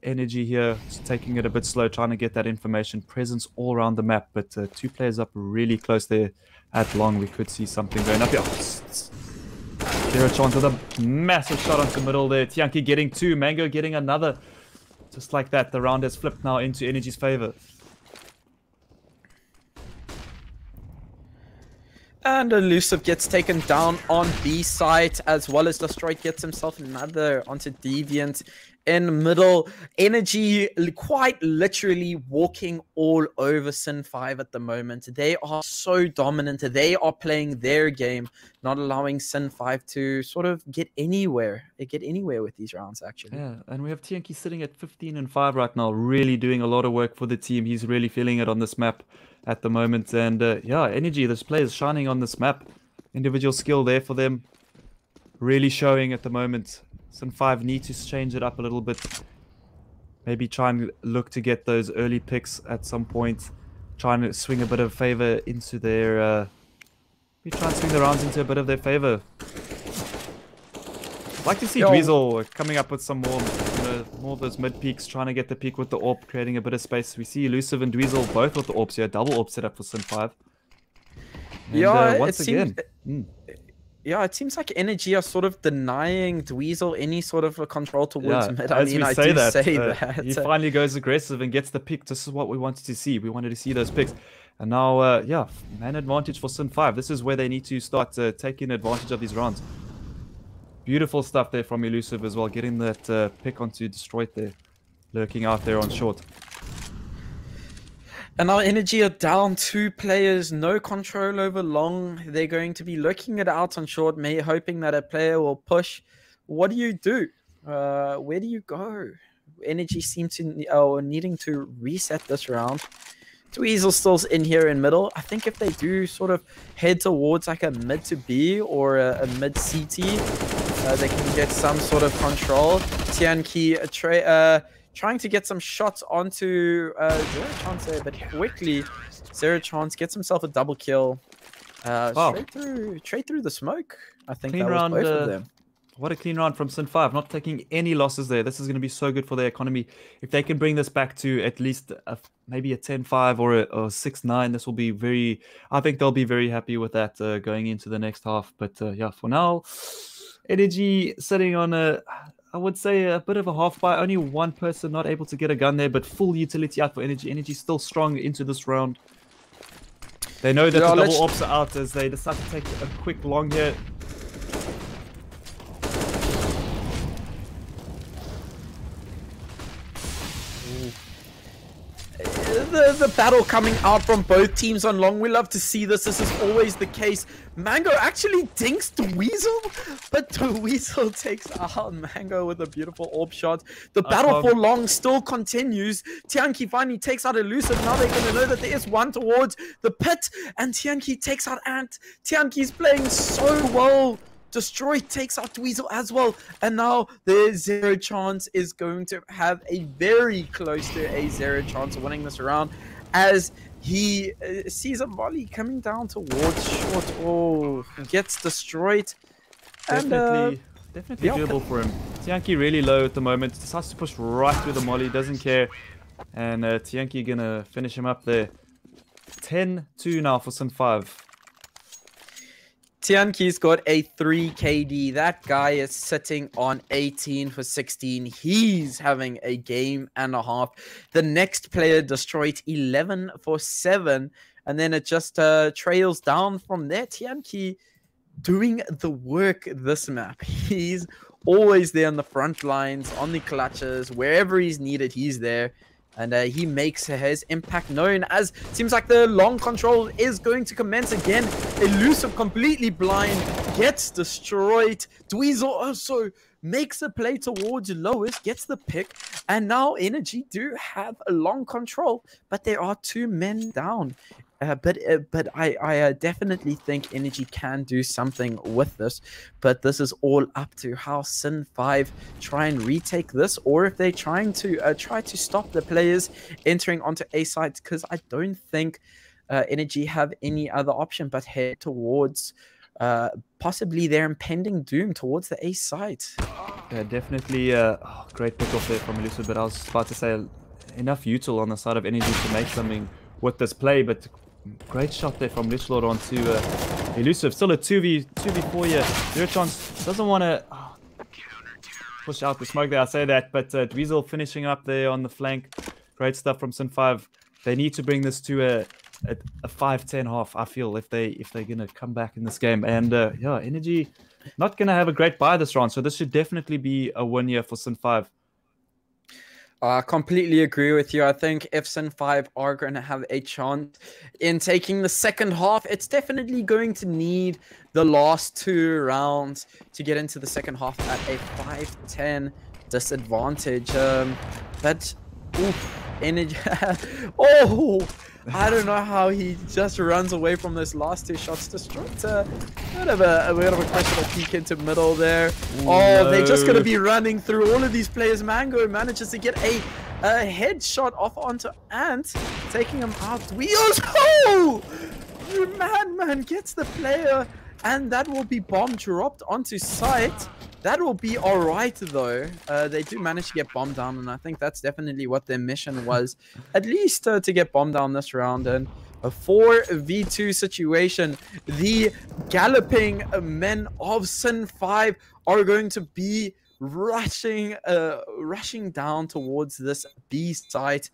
Energy here. Just taking it a bit slow, trying to get that information. Presence all around the map, but 2 players up really close there at long. We could see something going up here. Zero chance with a massive shot onto middle there. Tianki getting 2, Mango getting another. Just like that, the round has flipped now into Energy's favor. And Elusive gets taken down on B site, as well as Destroyed gets himself another onto Deviant in middle. Energy quite literally walking all over Sin5 at the moment. They are so dominant. They are playing their game, not allowing Sin5 to sort of get anywhere with these rounds, actually. Yeah, and we have Tianki sitting at 15-5 right now, really doing a lot of work for the team. He's really feeling it on this map at the moment. And yeah, Energy, this player is shining on this map. Individual skill there for them, really showing at the moment. Sin5 need to change it up a little bit. Maybe try and look to get those early picks at some point. Trying to swing a bit of favor into their... maybe try and swing the rounds into a bit of their favor. I'd like to see Dweezil coming up with some more, more of those mid peaks, trying to get the peak with the AWP, creating a bit of space. We see Elusive and Dweezil both with the AWPs here, double AWP set up for Sin5. And, yeah, once again. Yeah, it seems like Energy are sort of denying Dweezil any sort of control towards mid. I mean, I do say that. He finally goes aggressive and gets the pick. This is what we wanted to see. We wanted to see those picks. And now, yeah, man advantage for Sin5. This is where they need to start taking advantage of these rounds. Beautiful stuff there from Elusive as well, getting that pick onto Destroyed there, lurking out there on short. And now Energy are down 2 players, no control over long. They're going to be looking it out on short, hoping that a player will push. What do you do? Where do you go? Energy seem to needing to reset this round. Dweezil still's in here in middle. I think if they do sort of head towards like a mid to B or a mid CT, they can get some sort of control. Tianki trying to get some shots onto Zero Chance there, but quickly Zero Chance gets himself a double kill. Straight through the smoke. I think clean that was round, both of them. What a clean round from Sin5, not taking any losses there. This is going to be so good for their economy. If they can bring this back to at least maybe a 10-5 or a 6-9, this will be very... I think they'll be very happy with that going into the next half. But yeah, for now, Energy sitting on I would say a bit of a half buy. Only one person not able to get a gun there, but full utility out for Energy. Energy still strong into this round. They know that Yeah, the double ops are out as they decide to take a quick long here. The battle coming out from both teams on long. We love to see this. This is always the case. Mango actually dinks Dweezil, but Dweezil takes out Mango with a beautiful orb shot. The battle for long still continues. Tianqi finally takes out Elusive. Now they're going to know that there is one towards the pit, and Tianqi takes out Ant. Tianqi's playing so well. Destroy takes out Dweezil as well, and now the zero chance is going to have a very close to a zero chance of winning this round, as he sees a volley coming down towards short. Oh, gets destroyed. Definitely doable for him. Tianqi really low at the moment. Decides to push right through the molly. Doesn't care, and Tianqi gonna finish him up there. 10-2 now for Sin 5. Tianqi's got a 3 KD. That guy is sitting on 18 for 16. He's having a game and a half. The next player destroyed 11 for 7. And then it just trails down from there. Tianqi doing the work this map. He's always there on the front lines, on the clutches. Wherever he's needed, he's there. And he makes his impact known, as seems like the long control is going to commence again. Elusive, completely blind, gets destroyed. Dweezil also makes a play towards Lois, gets the pick. And now Energy do have a long control, but there are 2 men down. But I definitely think Energy can do something with this. But this is all up to how Sin 5 try and retake this, or if they're trying to try to stop the players entering onto A sides, because I don't think Energy have any other option but head towards possibly their impending doom towards the A side. Yeah, definitely great pick off there from Elusive, but I was about to say enough util on the side of Energy to make something with this play, but great shot there from Lichlord onto Elusive. Still a 2v4 here. Zero chance doesn't want to push out the smoke there, I say that, but Dweezil finishing up there on the flank. Great stuff from Sin 5. They need to bring this to a 5-10 half, I feel, if they're gonna come back in this game. And yeah, Energy not gonna have a great buy this round, so this should definitely be a win here for Sin 5. I completely agree with you. I think if Sin 5 are going to have a chance in taking the second half, it's definitely going to need the last 2 rounds to get into the second half at a 5-10 disadvantage. But oof, Energy. Oh, I don't know how he just runs away from those last 2 shots. Destroyed a bit of a questionable peek into middle there. Ooh, oh, no. They're just going to be running through all of these players. Mango manages to get a headshot off onto Ant, taking him out. Oh! Man gets the player, and that will be bomb dropped onto site. That will be alright though. They do manage to get bombed down, and I think that's definitely what their mission was, at least to get bombed down this round. And a 4v2 situation. The galloping men of Sin 5 are going to be rushing down towards this B site.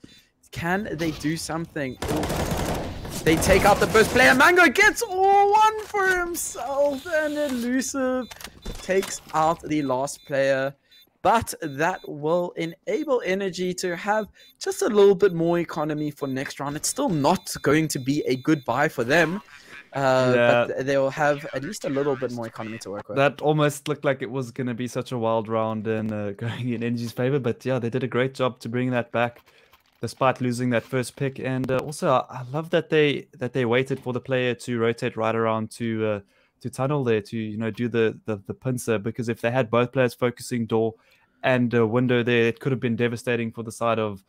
Can they do something? They take out the first player. Mango gets all one for himself, and Elusive takes out the last player. But that will enable Energy to have just a little bit more economy for next round. It's still not going to be a good buy for them, but they'll have at least a little bit more economy to work with. That almost looked like it was going to be such a wild round and going in Energy's favor. But yeah, they did a great job to bring that back, despite losing that first pick. And also, I love that they waited for the player to rotate right around to tunnel there, to do the pincer, because if they had both players focusing door and window there, it could have been devastating for the side of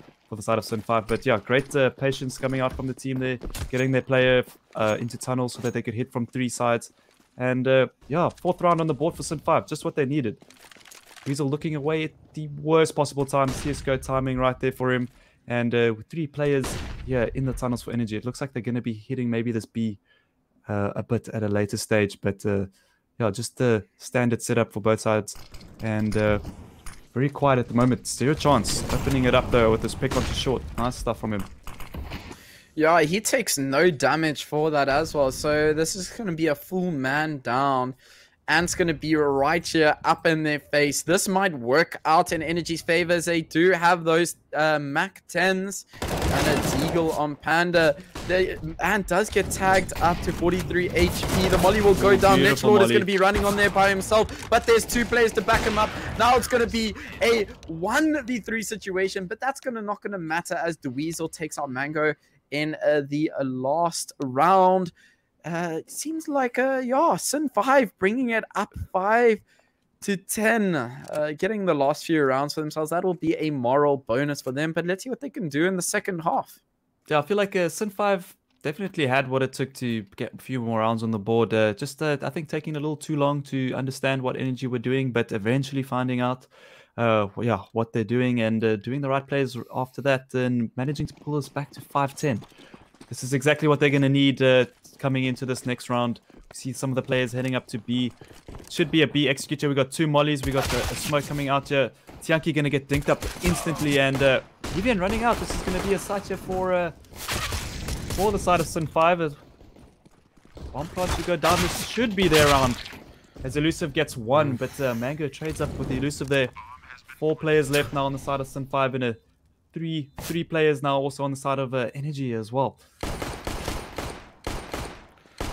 Sin 5. But yeah, great patience coming out from the team there, getting their player into tunnel so that they could hit from 3 sides. And yeah, 4th round on the board for Sin 5, just what they needed. Dweezil looking away at the worst possible time. CSGO timing right there for him. And with 3 players in the tunnels for Energy, it looks like they're going to be hitting maybe this B a bit at a later stage. But yeah, just the standard setup for both sides. And very quiet at the moment. Zero chance. Opening it up though with this pick onto short. Nice stuff from him. Yeah, he takes no damage for that as well. So this is going to be a full man down. And it's going to be right here up in their face. This might work out in Energy's favor as they do have those Mac 10s and a Deagle on Panda. And does get tagged up to 43 HP. The molly will go down. Netchlord is going to be running on there by himself, but there's 2 players to back him up. Now it's going to be a 1v3 situation, but that's not going to matter as Dweezil takes out Mango in the last round. It seems like yeah, Sin 5 bringing it up 5 to 10, getting the last few rounds for themselves. That will be a moral bonus for them, but let's see what they can do in the second half. Yeah, I feel like Sin 5 definitely had what it took to get a few more rounds on the board. I think taking a little too long to understand what Energy were doing, but eventually finding out yeah, what they're doing and doing the right plays after that and managing to pull us back to 5-10. This is exactly what they're going to need coming into this next round. We see some of the players heading up to B. Should be a B executor. We got 2 mollies. We got a smoke coming out here. Tianki going to get dinked up instantly, and Evian running out. This is going to be a sight here for the side of Sin 5. Bomb plant to go down. This should be their round as Elusive gets 1, but Mango trades up with the Elusive there. 4 players left now on the side of Sin 5, and three players now also on the side of Energy as well.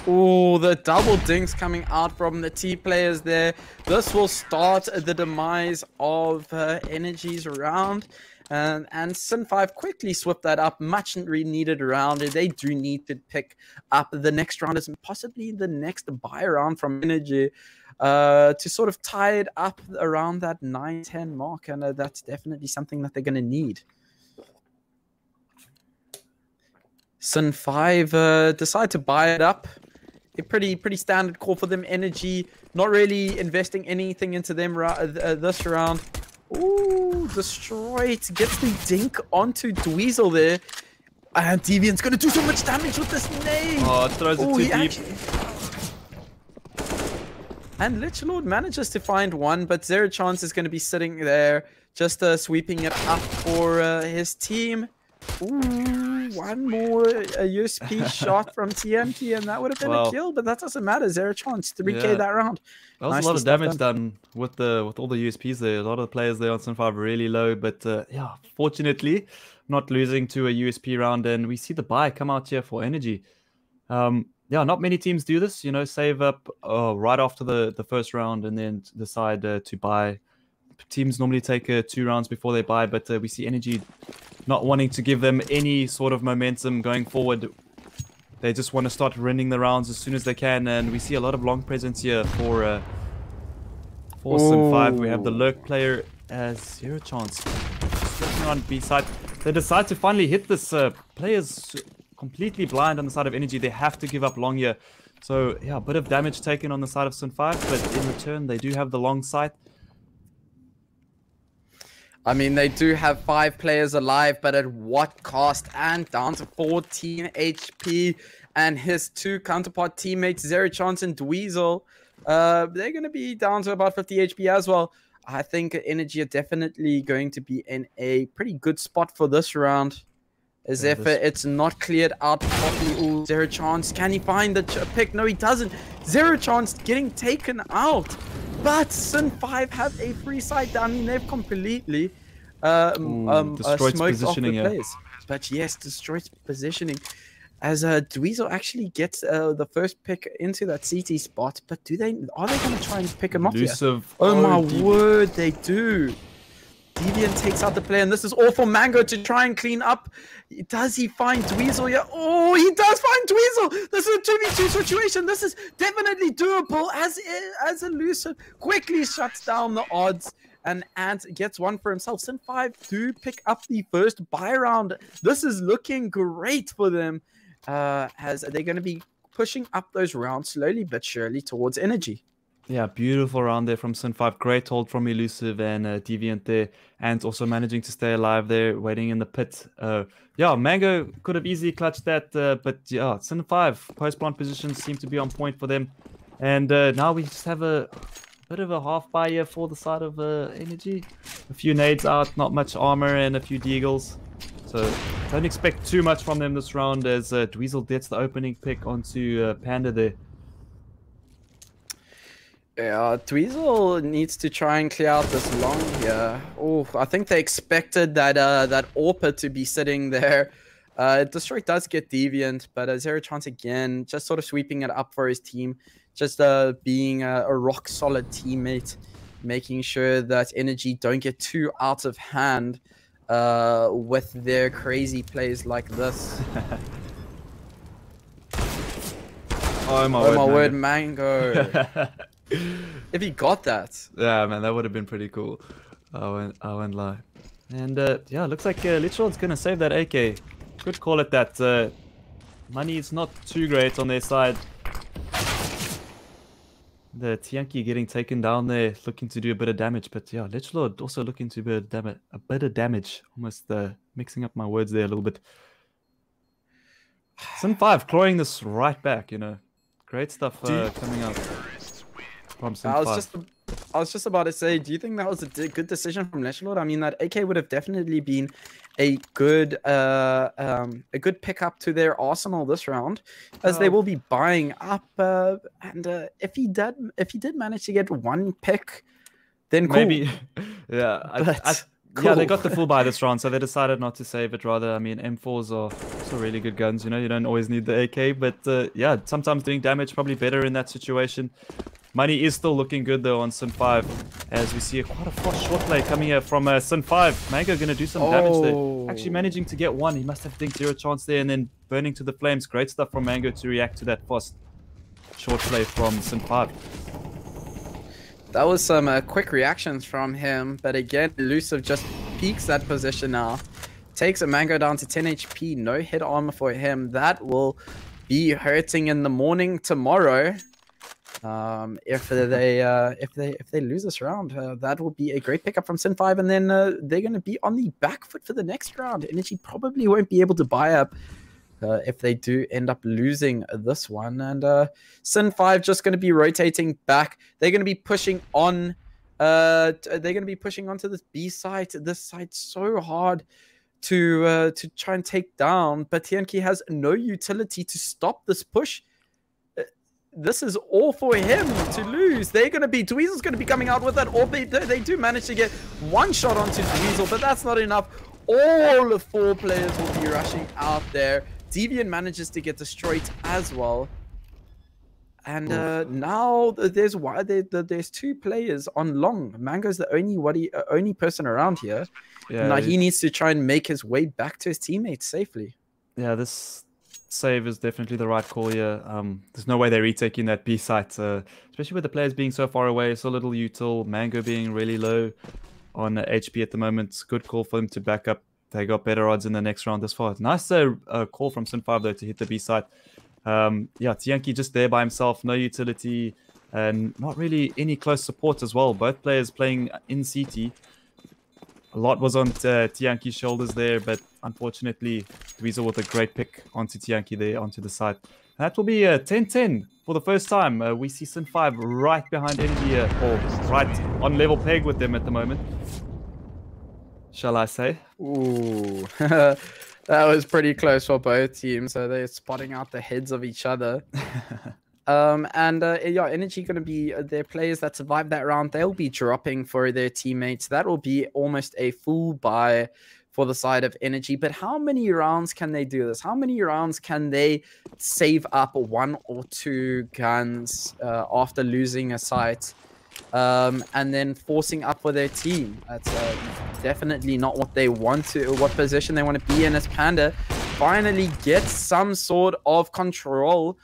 Oh, the double dinks coming out from the T players there. This will start the demise of Energy's round. And Sin 5 quickly swept that up. Much needed round. They do need to pick up the next round and possibly the next buy round from Energy to sort of tie it up around that 9-10 mark. And that's definitely something that they're going to need. Sin 5 decide to buy it up. A pretty standard call for them. Energy not really investing anything into them this round. Ooh, destroyed. Gets the dink onto Dweezil there. And Deviant's going to do so much damage with this nade. Oh, it throws it too deep. And Lichlord manages to find one, but Zero Chance is going to be sitting there just sweeping it up for his team. Ooh, one more USP shot from TNT, and that would have been a kill, but that doesn't matter. Zero Chance, 3k that round. That was a lot of damage done with all the USPs there. A lot of the players there on Sin 5 really low, but yeah, fortunately, not losing to a USP round, and we see the buy come out here for Energy. Yeah, not many teams do this, you know, save up right after the first round and then decide to buy. Teams normally take 2 rounds before they buy, but we see Energy not wanting to give them any sort of momentum going forward. They just want to start winning the rounds as soon as they can, and we see a lot of long presence here for Sin 5. We have the lurk player as Zero Chance. Just looking on B side. They decide to finally hit this. Players completely blind on the side of Energy. They have to give up long here. So, yeah, a bit of damage taken on the side of Sin 5, but in return, they do have the long sight. I mean, they do have 5 players alive, but at what cost? And down to 14 HP. And his 2 counterpart teammates, Zero Chance and Dweezil, they're going to be down to about 50 HP as well. I think Energy are definitely going to be in a pretty good spot for this round. As if it's not cleared out properly. Ooh, Zero Chance. Can he find the pick? No, he doesn't. Zero Chance getting taken out. But Sin 5 have a free side down. I mean, they've completely destroyed positioning here. But yes, destroyed positioning. As Dweezil actually gets the first pick into that CT spot. But are they going to try and pick him off here? Oh my word, they do. Deviant takes out the player, and this is all for Mango to try and clean up. Does he find Dweezil here? Oh, he does find Dweezil! This is a 2v2 situation. This is definitely doable as Elusive quickly shuts down the odds and gets one for himself. Sin 5 do pick up the first buy round. This is looking great for them as they're going to be pushing up those rounds slowly but surely towards Energy. Yeah, beautiful round there from Sin 5. Great hold from Elusive and Deviant there. And also managing to stay alive there, waiting in the pit. Yeah, Mango could have easily clutched that. But yeah, Sin 5 post-plant positions seem to be on point for them. And now we just have a bit of a half buy here for the side of Energy. A few nades out, not much armor, and a few deagles. So So don't expect too much from them this round as Dweezil gets the opening pick onto Panda there. Yeah, Dweezil needs to try and clear out this long here. Oh, I think they expected that that AWP to be sitting there. Destroy does get deviant, but Zero Chance again, just sort of sweeping it up for his team. Just being a rock solid teammate, making sure that Energy don't get too out of hand with their crazy plays like this. Oh my word, Mango. If he got that. Yeah, man, that would have been pretty cool. I won't lie. And yeah, looks like Lichrod's gonna save that AK. Good call at that. Money is not too great on their side. The Tianki getting taken down there, looking to do a bit of damage. But yeah, Lichlord also looking to do a bit of damage. Almost mixing up my words there a little bit. Sin 5 clawing this right back, you know. Great stuff coming out from Sin 5. I was just about to say, do you think that was a good decision from Lichlord? I mean, that AK would have definitely been a good pickup to their arsenal this round, as they will be buying up. And if he did manage to get one pick, then cool. Maybe, yeah. Cool. Yeah, they got the full buy this round, so they decided not to save it. Rather, I mean, M4s are also really good guns. You know, you don't always need the AK, but yeah, sometimes doing damage probably better in that situation. Money is still looking good though on Sin 5, as we see quite a fast short play coming here from Sin 5. Mango going to do some damage there. Actually managing to get one. He must have think Zero Chance there, and then burning to the flames. Great stuff from Mango to react to that fast short play from Sin 5. That was some quick reactions from him, but again, Elusive just peaks that position now. Takes a Mango down to 10 HP, no hit armor for him. That will be hurting in the morning tomorrow. If they lose this round, that will be a great pickup from Sin 5, and then they're going to be on the back foot for the next round. Energy probably won't be able to buy up if they do end up losing this one, and Sin 5 just going to be rotating back. They're going to be pushing on. They're going to be pushing onto this B site. This site's so hard to try and take down, but Tianki has no utility to stop this push. This is all for him to lose. They're going to be... Dweezil's going to be coming out with that. Or they do manage to get one shot onto Dweezil, but that's not enough. All 4 players will be rushing out there. Deviant manages to get destroyed as well. And now there's 2 players on long. Mango's the only person around here. Yeah, now he needs to try and make his way back to his teammates safely. Yeah, this save is definitely the right call here. There's no way they're retaking that B site, especially with the players being so far away, so little util. Mango being really low on HP at the moment. Good call for them to back up. They got better odds in the next round this far. Nice call from Sin 5 though to hit the B site. Yeah, Tianki just there by himself, no utility, and not really any close support as well. Both players playing in CT. A lot was on Tianki's shoulders there, but unfortunately, Dweezil with a great pick onto Tianki there, onto the side. That will be 10-10 for the first time. We see Sin 5 right behind Energy, or right on level peg with them at the moment. Shall I say? Ooh, that was pretty close for both teams. So they're spotting out the heads of each other. Yeah, Energy going to be their players that survive that round. They'll be dropping for their teammates. That will be almost a full buy for the side of Energy. But how many rounds can they do this? How many rounds can they save up 1 or 2 guns after losing a site and then forcing up for their team? That's definitely not what they want to, what position they want to be in, as Panda finally gets some sort of control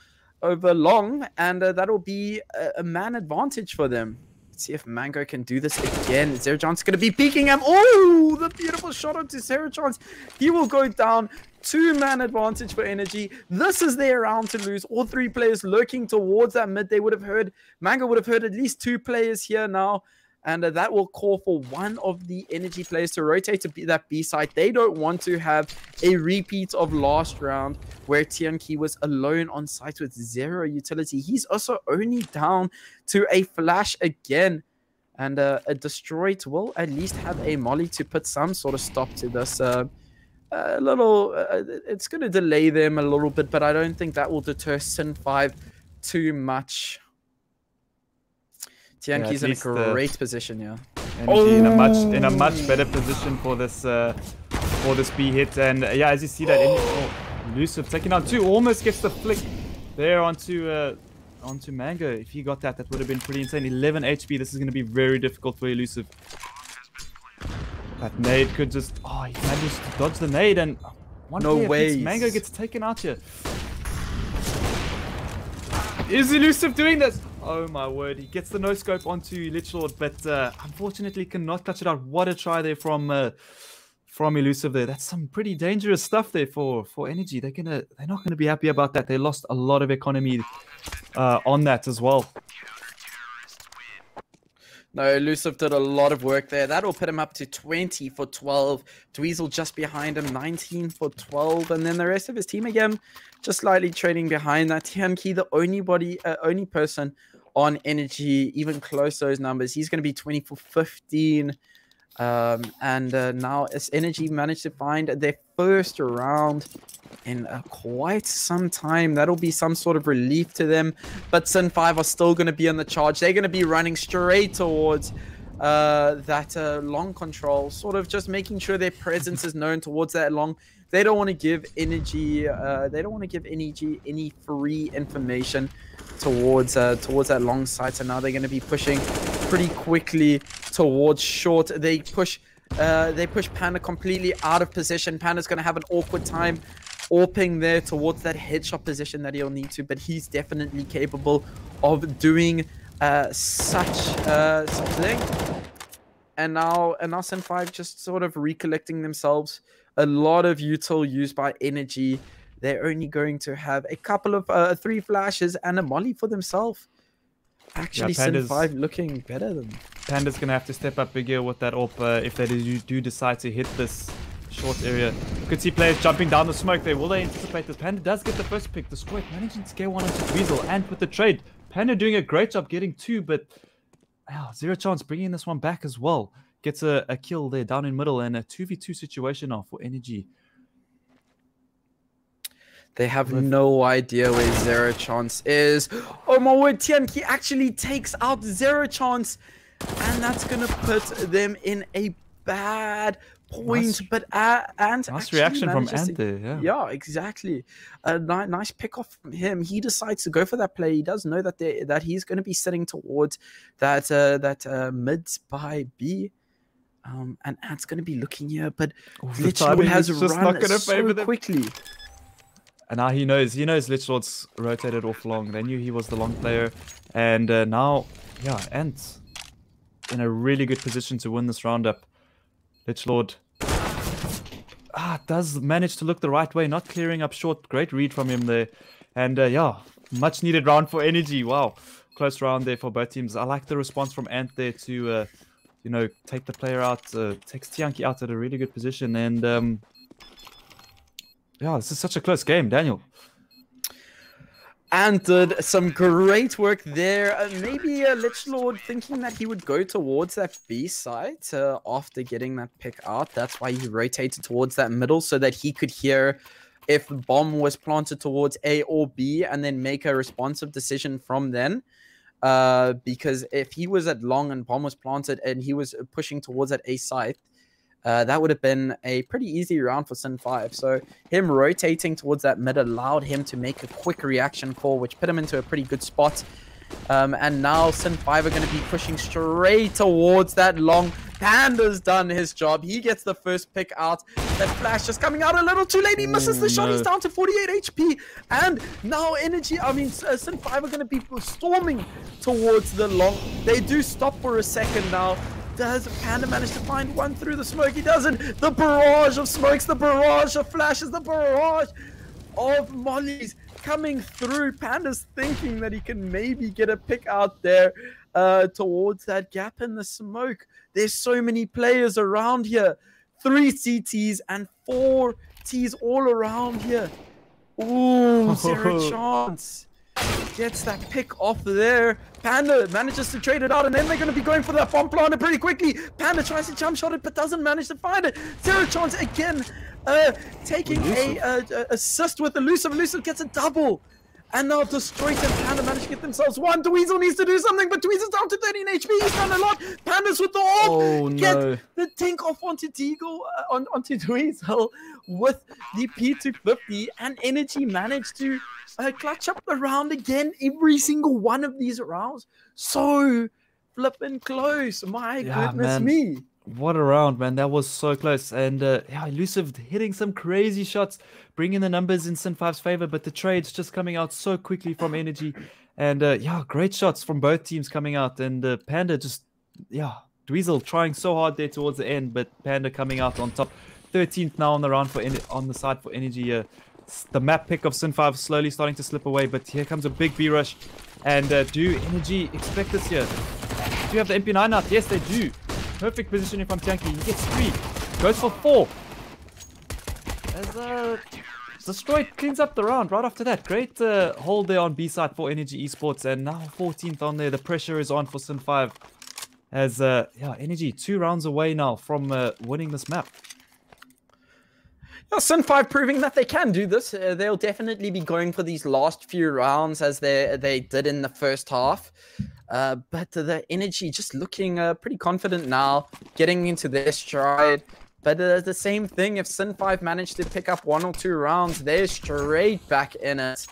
over long, and that'll be a man advantage for them. Let's see if Mango can do this again. Zero Chance going to be peeking him. Oh, the beautiful shot onto Zero Chance. He will go down. 2-man advantage for Energy. This is their round to lose. All 3 players lurking towards that mid. They would have heard, Mango would have heard at least 2 players here now. And that will call for one of the Energy players to rotate to that B site. They don't want to have a repeat of last round where Tianki was alone on site with 0 utility. He's also only down to a flash again. And a Destroyed will at least have a molly to put some sort of stop to this a little, it's going to delay them a little bit, but I don't think that will deter Sin 5 too much. Tianki's in a great position, yeah. Energy in a much better position for this B hit, and yeah, as you see that, Elusive taking out 2, almost gets the flick there onto Mango. If he got that, that would have been pretty insane. 11 HP. This is going to be very difficult for Elusive. That nade could just, he managed to dodge the nade, and no way. Mango gets taken out here. Is Elusive doing this? Oh my word, he gets the no-scope onto Lichlord, but unfortunately cannot clutch it out. What a try there from Elusive there. That's some pretty dangerous stuff there for Energy. They're not gonna be happy about that. They lost a lot of economy on that as well. No, Elusive did a lot of work there. That'll put him up to 20 for 12. Dweezil just behind him, 19 for 12. And then the rest of his team again, just slightly trading behind that. Tianki, the only person on Energy, even close to those numbers. He's going to be 20 for 15. Now as Energy managed to find their first round in quite some time. That'll be some sort of relief to them, but Sin 5 are still going to be on the charge. They're going to be running straight towards that long control, sort of just making sure their presence is known towards that long. They don't want to give Energy any free information towards that long site. So now they're going to be pushing pretty quickly towards short. They push Panda completely out of position. Panda's going to have an awkward time AWPing there towards that headshot position that he'll need to, but he's definitely capable of doing such thing. And now Sin 5 just sort of recollecting themselves. A lot of util used by Energy. They're only going to have a couple of 3 flashes and a molly for themselves. Actually, yeah, Sin 5 looking better than them. Panda's going to have to step up bigger with that AWP if they do decide to hit this short area. You could see players jumping down the smoke there. Will they anticipate this? Panda does get the first pick. Destroyed, managing to scare one onto Dweezil, and with the trade, Panda doing a great job getting 2, but zero chance bringing this one back as well. Gets a kill there down in middle, and a 2v2 situation now for Energy. They have no idea where Zero Chance is. Oh my word, Tianki actually takes out Zero Chance, and that's gonna put them in a bad point. But Ant nice reaction from Ant there. Yeah, exactly. A nice pick off from him. He decides to go for that play. He does know that he's going to be sitting towards that mid by B. And Ant's going to be looking here, but Lichlord has run so quickly. And now he knows Lichlord's rotated off long. They knew he was the long player, and now, yeah, Ant in a really good position to win this roundup. Lichlord does manage to look the right way, not clearing up short. Great read from him there, and yeah, much needed round for Energy. Wow, close round there for both teams. I like the response from Ant there to take the player out, takes Tianki out at a really good position, and yeah, this is such a close game, Daniel. And did some great work there. Maybe Lichlord thinking that he would go towards that B site after getting that pick out. That's why he rotated towards that middle, so that he could hear if the bomb was planted towards A or B, and then make a responsive decision from then. Because if he was at long and bomb was planted and he was pushing towards that A site, that would have been a pretty easy round for Sin 5. So him rotating towards that mid allowed him to make a quick reaction call, which put him into a pretty good spot. And now Sin 5 are going to be pushing straight towards that long. Panda's done his job. He gets the first pick out. That flash just coming out a little too late. He misses the shot. He's down to 48 HP. And now Sin 5 are going to be storming towards the long. They do stop for a second now. Does Panda manage to find one through the smoke? He doesn't. The barrage of smokes, the barrage of flashes, the barrage of mollies coming through. Panda's thinking that he can maybe get a pick out there towards that gap in the smoke. There's so many players around here. 3 CTs and 4 Ts all around here. Ooh, zero chance. gets that pick off there. Panda manages to trade it out, and then they're going to be going for that bomb planter pretty quickly. Panda tries to jump shot it, but doesn't manage to find it. Zero chance again, taking a assist with Elusive. Elusive gets a double. And now Destroyed and Panda manage to get themselves one. Dweezil needs to do something, but Dweezil's down to 13 HP. He's done a lot. Panda's with the ult. Oh, Get no. the tank off onto Deagle, onto Dweezil with the P250. And Energy managed to clutch up the round again. Every single one of these rounds. So flipping close. My goodness me. What a round, man. That was so close. And yeah, Elusive hitting some crazy shots, bringing the numbers in Sin5's favor, but the trades just coming out so quickly from Energy. And yeah, great shots from both teams coming out. And Panda just, yeah, Dweezil trying so hard there towards the end, but Panda coming out on top. 13th now on the round for on the side for Energy. The map pick of Sin5 slowly starting to slip away, but here comes a big B rush. And do Energy expect this here? Do you have the MP9 out? Yes, they do. Perfect positioning from Tianki. He gets 3. Goes for 4. As Destroyed cleans up the round right after that. Great hold there on B side for Energy Esports. And now 14th on there. The pressure is on for Sin5. As yeah, Energy 2 rounds away now from winning this map. Yeah, Sin5 proving that they can do this. They'll definitely be going for these last few rounds as they did in the first half. But the Energy just looking pretty confident now, getting into their stride. But the same thing, if Sin5 manage to pick up 1 or 2 rounds, they're straight back in it.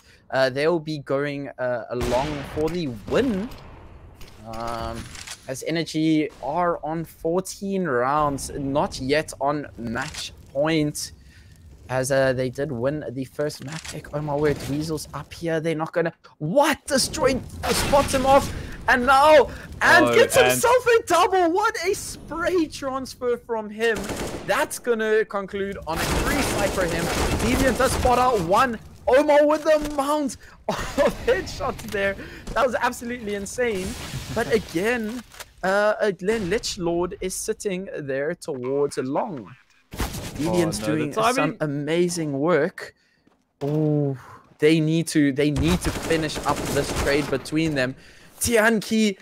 They'll be going along for the win. As Energy are on 14 rounds, not yet on match point. As they did win the first map pick. Oh my word, Dweezil's up here. They're not gonna... What? Destroyed, spots him off. And now, gets himself a double. What a spray transfer from him. That's gonna conclude on a free side for him. Deviant does spot out 1. Omar with the amount of headshots there. That was absolutely insane. But again, Lich Lord is sitting there towards Long. Deviant's doing some amazing work. Oh, they need to finish up this trade between them. Tianki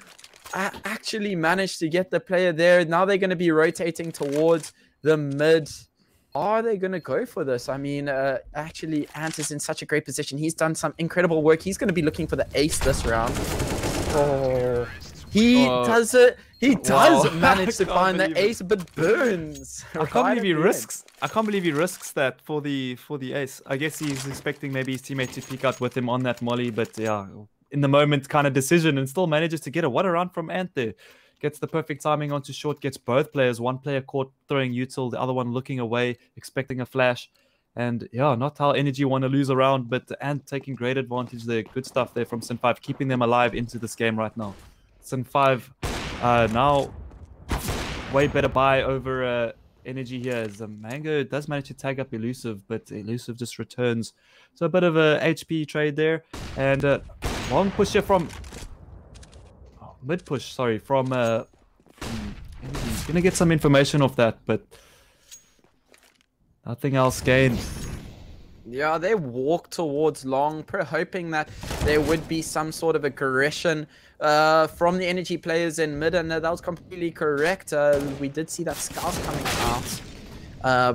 actually managed to get the player there. Now they're going to be rotating towards the mid. Are they going to go for this? I mean, actually, Ant is in such a great position. He's done some incredible work. He's going to be looking for the ace this round. Oh, he does it. He does manage to find the ace, but burns. I can't believe he risks. I can't believe he risks that for the ace. I guess he's expecting maybe his teammate to peek out with him on that molly, but yeah, in the moment kind of decision, and still manages to get a what a round from Ant there. Gets the perfect timing onto short, gets both players. One player caught throwing util, the other one looking away, expecting a flash. And yeah, not how Energy want to lose a round, but Ant taking great advantage there. Good stuff there from Sin5, keeping them alive into this game right now. Sin5 now way better buy over Energy here, as Mango does manage to tag up Elusive, but Elusive just returns. So a bit of a HP trade there. And long push here from... mid push, sorry, from Energy. Gonna get some information off that, but nothing else gained. Yeah, they walk towards Long, hoping that there would be some sort of aggression from the Energy players in mid, and that was completely correct. We did see that scout coming out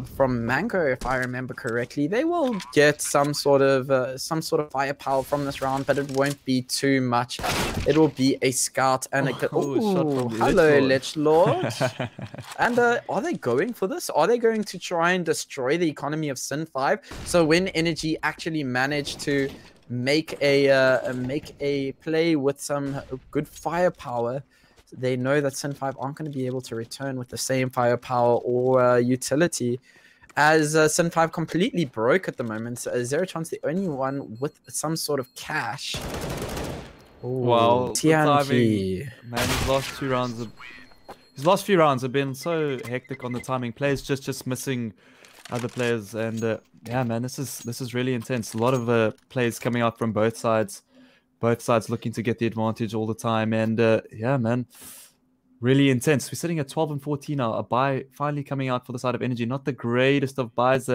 from Mango, if I remember correctly. They will get some sort of firepower from this round, but it won't be too much. It will be a scout and a hello, Lich Lord. And are they going for this? Are they going to try and destroy the economy of Sin5? So when Energy actually manage to make a play with some good firepower, they know that Sin5 aren't going to be able to return with the same firepower or utility, as Sin5 completely broke at the moment. Zero chance, the only one with some sort of cash. Wow, Tianki. Man, his last few rounds have been so hectic on the timing. Players just missing other players, and yeah, man, this is really intense. A lot of players coming out from both sides looking to get the advantage all the time, and yeah, man, really intense. We're sitting at 12 and 14 now. A buy finally coming out for the side of Energy. Not the greatest of buys.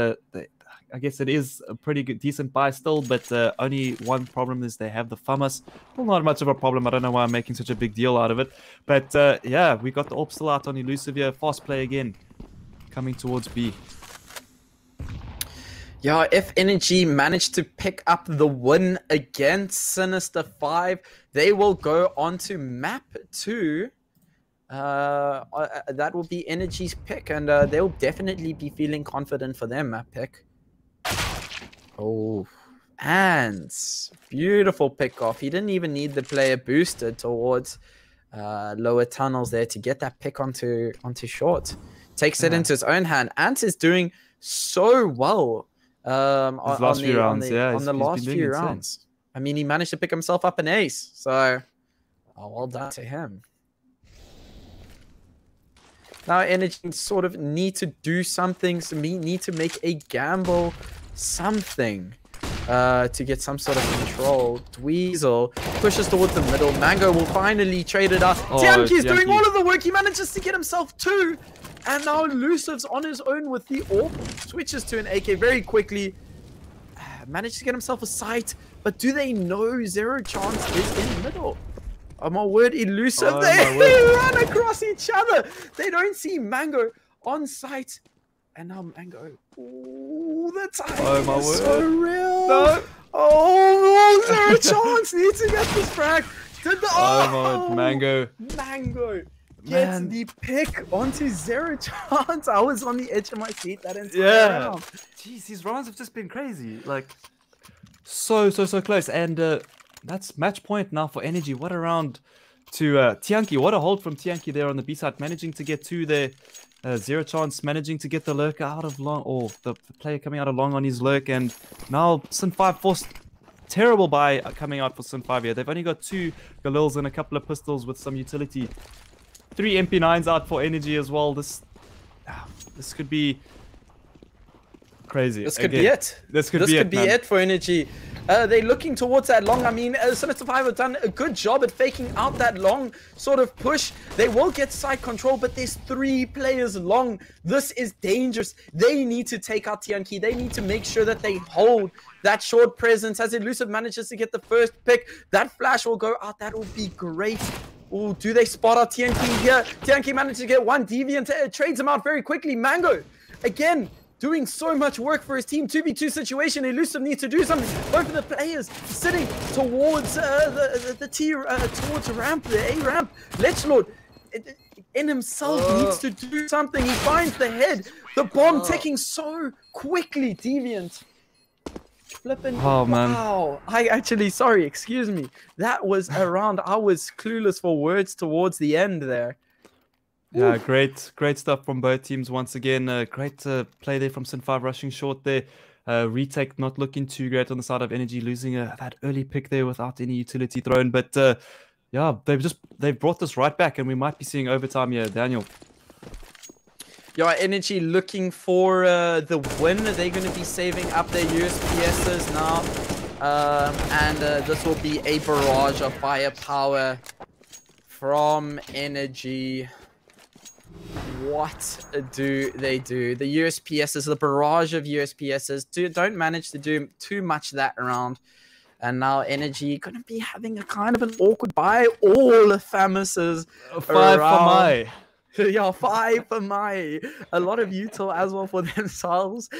I guess it is a pretty good, decent buy still, but only one problem is they have the FAMAS. Well, not much of a problem. I don't know why I'm making such a big deal out of it. But yeah, we got the AWP still out on Elusive here. Fast play again, coming towards B. Yeah, if Energy managed to pick up the win against Sinister 5, they will go on to map 2. That will be Energy's pick, and they'll definitely be feeling confident for their map pick. Oh, and beautiful pick off. He didn't even need the player boosted towards lower tunnels there to get that pick onto short. Takes it into his own hand. Ant is doing so well on the last few rounds. I mean, he managed to pick himself up an ace, so well done to him. Now Energy sort of need to do something, so we need to make a gamble, something, to get some sort of control. Dweezil pushes towards the middle. Mango will finally trade it out. Tianki is doing all of the work. He manages to get himself 2. And now Elusive's on his own with the AWP. Switches to an AK very quickly. Managed to get himself a sight. But do they know Zero Chance is in the middle? Oh my word, Elusive, they run across each other. They don't see Mango on site. And now Mango, ooh, the timing is so real. No. Oh, Zero Chance needs to get this frag. Oh, Mango gets the pick onto Zero Chance. I was on the edge of my seat that entire round. Jeez, these rounds have just been crazy. Like, so close. And that's match point now for Energy. What a round to Tianki. What a hold from Tianki there on the B side, managing to get 2 there. Zero Chance managing to get the lurker out of long, or the player coming out of long on his lurk, and now Sin 5 forced terrible buy coming out for Sin 5 here. They've only got 2 Galils and a couple of pistols with some utility. 3 MP9s out for Energy as well. This could be crazy. This could be it. This could be it for Energy. They're looking towards that long. I mean, Sinister 5 have done a good job at faking out that long sort of push. They will get side control, but there's 3 players long. This is dangerous. They need to take out Tianki. They need to make sure that they hold that short presence. As Elusive manages to get the first pick, that flash will go out. That will be great. Oh, do they spot out Tianki here? Tianki manages to get 1. Deviant trades him out very quickly. Mango, again, doing so much work for his team. 2v2 situation. Elusive needs to do something. Both of the players sitting towards towards ramp, the A ramp. Lechlord in himself needs to do something. He finds the head. The bomb ticking so quickly. Deviant. Flipping. Oh man. Wow. Sorry, excuse me. That was a round. I was clueless for words towards the end there. Yeah, great stuff from both teams once again. Great play there from Sin 5 rushing short there. Retake not looking too great on the side of Energy, losing that early pick there without any utility thrown. But yeah, they've brought this right back, and we might be seeing overtime here, Daniel. Yeah, Energy looking for the win. They're going to be saving up their USPSs now. And this will be a barrage of firepower from Energy. What do they do? The USPSs, the barrage of USPSs, don't manage to do too much that round. And now Energy going to be having a kind of an awkward buy. All FAMASs. 5 for my. Yeah, 5 for my. A lot of util as well for themselves.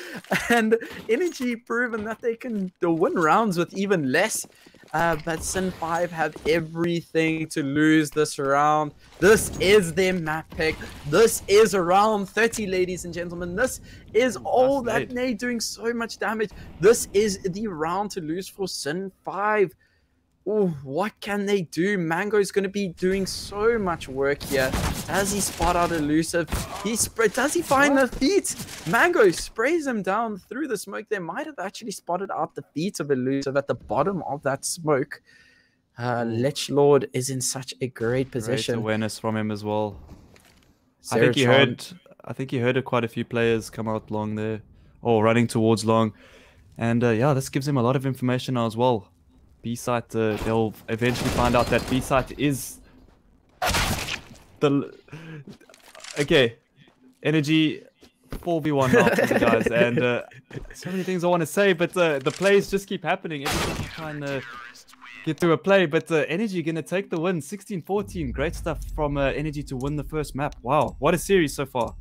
And Energy proven that they can win rounds with even less. But Sin 5 have everything to lose this round. This is their map pick. This is round 30, ladies and gentlemen. This is all that they're doing so much damage. This is the round to lose for Sin 5. Ooh, what can they do? Mango's going to be doing so much work here. Does he spot out Elusive? Does he find the feet? Mango sprays him down through the smoke. They might have actually spotted out the feet of Elusive at the bottom of that smoke. Lechlord is in such a great position. Great awareness from him as well. I think he heard quite a few players come out long there, or running towards long. And yeah, this gives him a lot of information now as well. B site, they'll eventually find out that B site is the... Okay, Energy 4v1 now for the guys, and so many things I want to say, but the plays just keep happening. Everyone's trying to get to a play, but Energy gonna take the win. 16-14, great stuff from Energy to win the first map. Wow, what a series so far.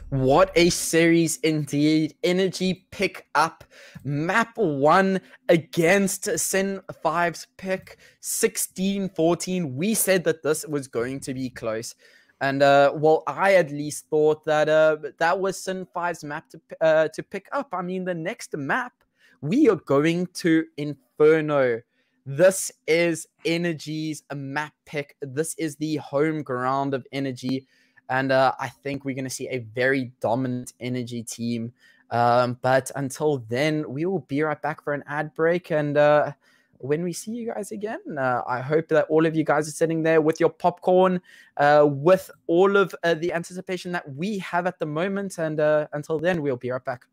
What a series indeed. Energy pick up map 1 against Sin 5's pick, 16-14. We said that this was going to be close. And well, I at least thought that that was Sin 5's map to pick up. I mean, the next map, we are going to Inferno. This is Energy's map pick. This is the home ground of Energy. And I think we're going to see a very dominant Energy team. But until then, we will be right back for an ad break. And when we see you guys again, I hope that all of you guys are sitting there with your popcorn, with all of the anticipation that we have at the moment. And until then, we'll be right back.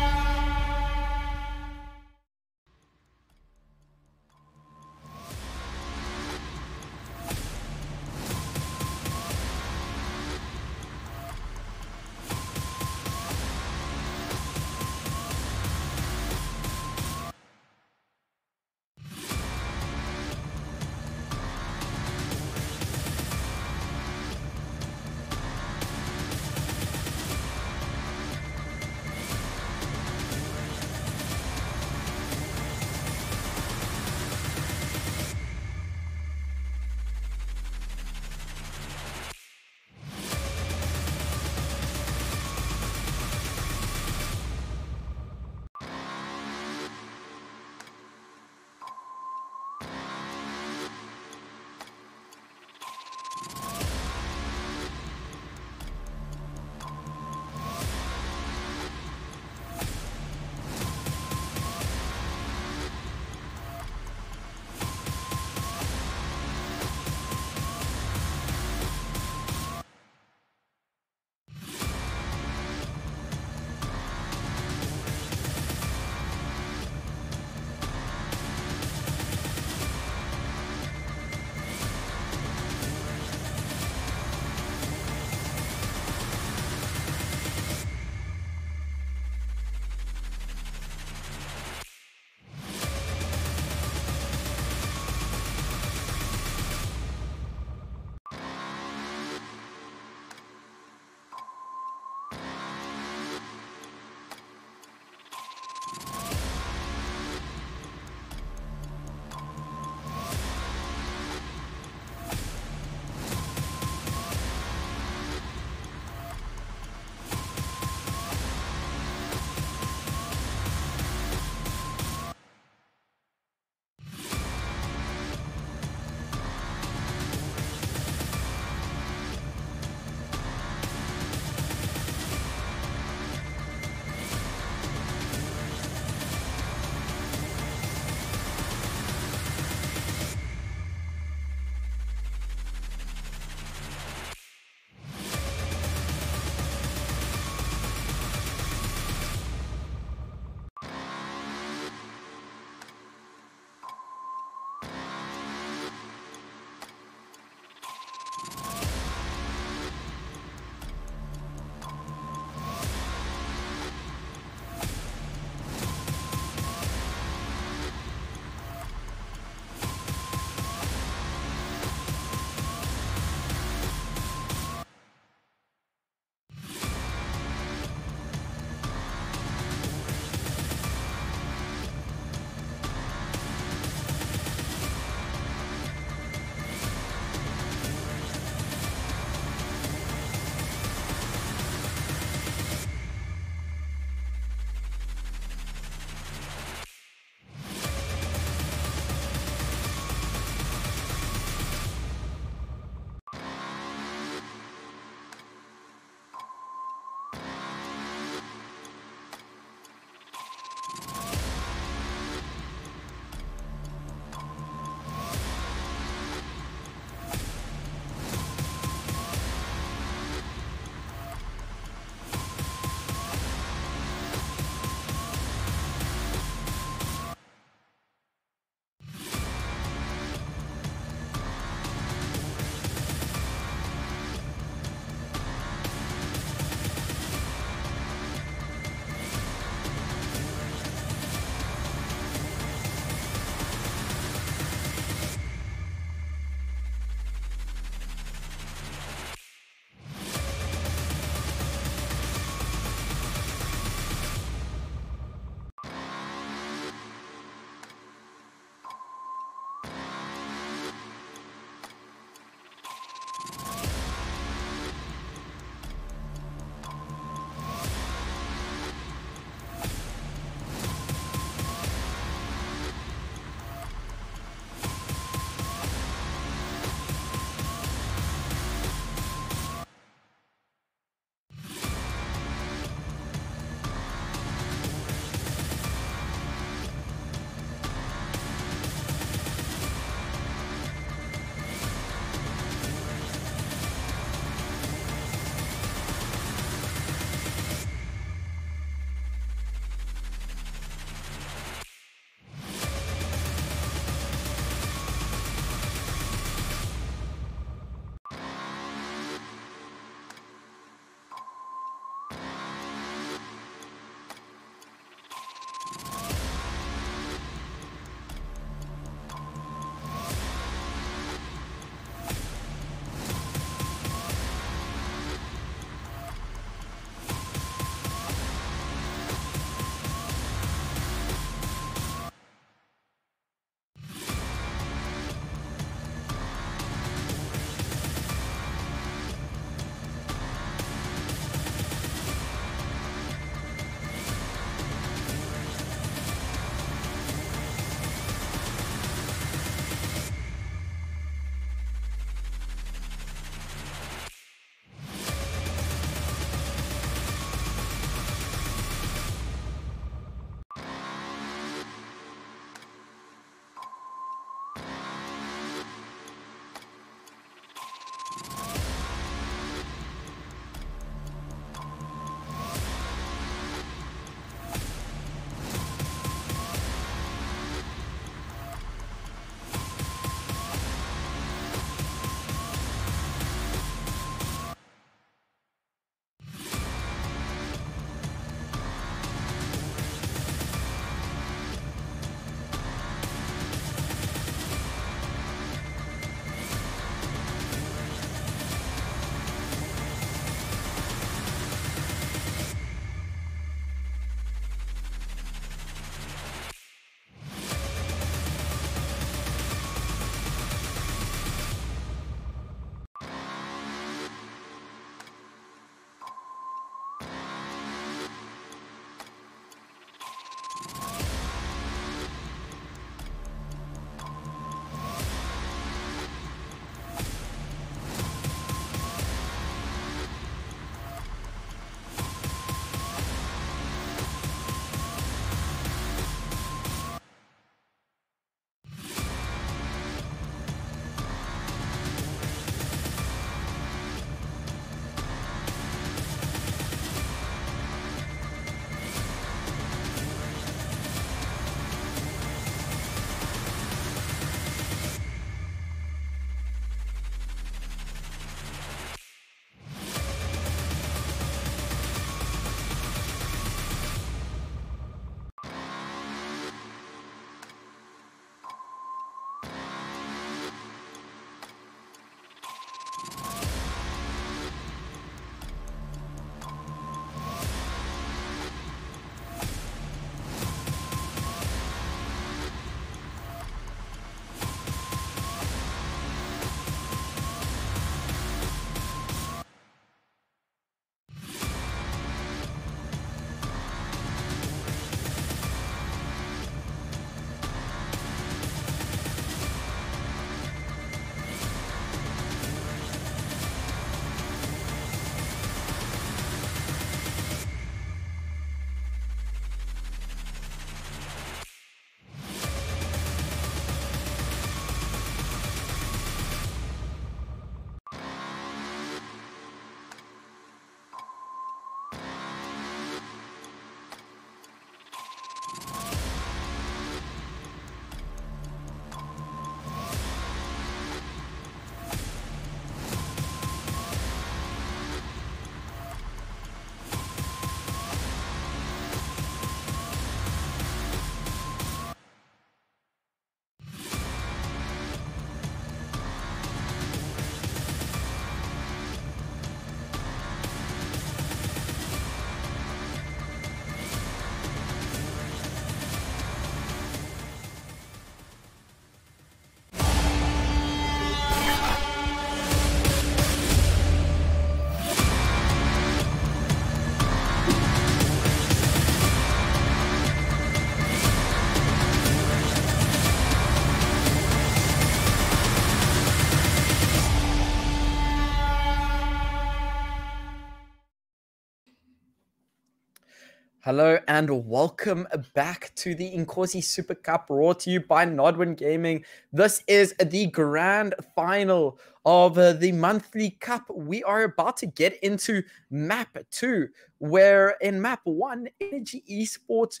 Hello and welcome back to the Inkosi Super Cup, brought to you by Nodwin Gaming. This is the grand final of the monthly cup. We are about to get into map 2, where in map 1, Energy Esports,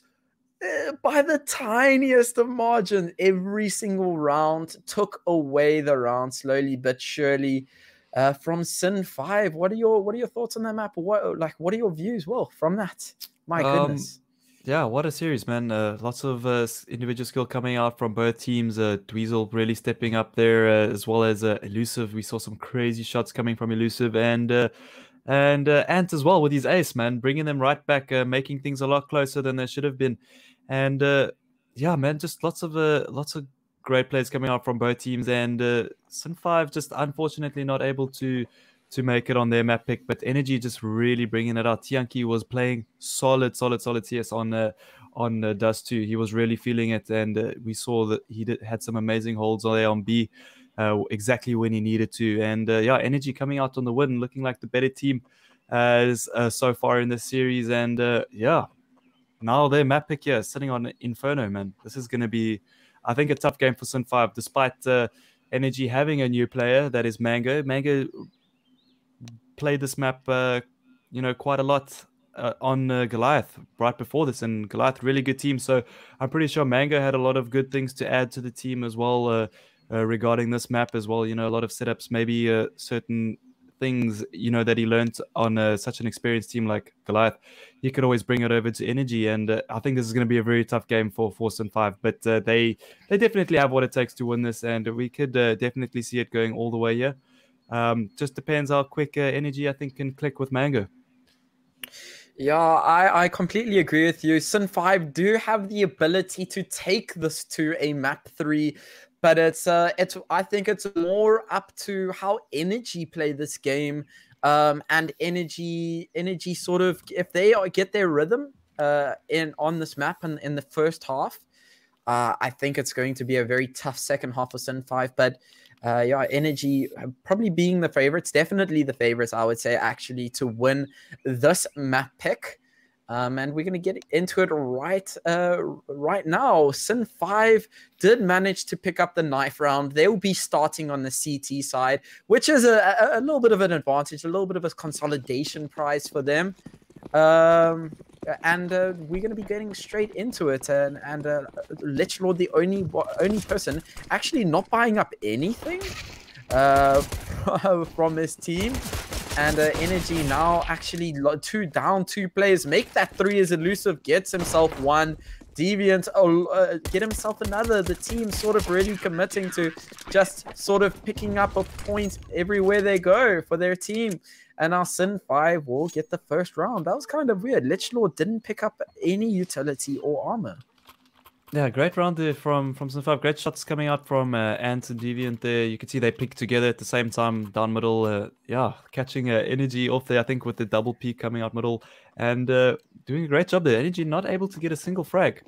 by the tiniest of margin, every single round took away the round slowly but surely. From Sin 5, what are your thoughts on that map? What are your views? Well, from that, my goodness. Yeah, what a series, man. Lots of individual skill coming out from both teams. Dweezil really stepping up there, as well as Elusive. We saw some crazy shots coming from Elusive, and Ant as well with his ace, man, bringing them right back, making things a lot closer than they should have been. And yeah, man, just lots of great players coming out from both teams. And Sin 5 just unfortunately not able to make it on their map pick, but Energy just really bringing it out. Tianki was playing solid CS on Dust 2. He was really feeling it, and we saw that he had some amazing holds there on B, exactly when he needed to. And yeah, Energy coming out on the win, looking like the better team so far in this series. And yeah, now their map pick here sitting on Inferno, man. This is going to be, I think, a tough game for Sin 5, despite Energy having a new player that is Mango. Mango played this map, quite a lot on Goliath right before this, and Goliath really good team. So I'm pretty sure Mango had a lot of good things to add to the team as well regarding this map as well. You know, a lot of setups, maybe certain things that he learned on such an experienced team like Goliath. He could always bring it over to Energy, and I think this is going to be a very tough game for Force and 5. But they definitely have what it takes to win this, and we could definitely see it going all the way here. Just depends how quick Energy, I think, can click with Mango. Yeah, I completely agree with you. Sin 5 do have the ability to take this to a map 3, but it's I think it's more up to how Energy play this game, and Energy sort of, if they get their rhythm on this map and in the first half, I think it's going to be a very tough second half of Sin 5. But yeah, Energy probably being the favorites, definitely the favorites, I would say, actually, to win this map pick. And we're going to get into it right now. Sin 5 did manage to pick up the knife round. They'll be starting on the CT side, which is a little bit of an advantage, a little bit of a consolidation prize for them. And we're going to be getting straight into it. And Lichlord, the only person actually not buying up anything from his team. And Energy now actually two players. Make that 3 as Elusive gets himself 1. Deviant get himself another. The team sort of really committing to just sort of picking up a point everywhere they go for their team. And our Sin 5 will get the first round. That was kind of weird. Lichlord didn't pick up any utility or armor. Yeah, great round there from Sin 5. Great shots coming out from Ant and Deviant there. You can see they picked together at the same time down middle. Yeah, catching Energy off there, I think, with the double peak coming out middle. And doing a great job there. Energy not able to get a single frag.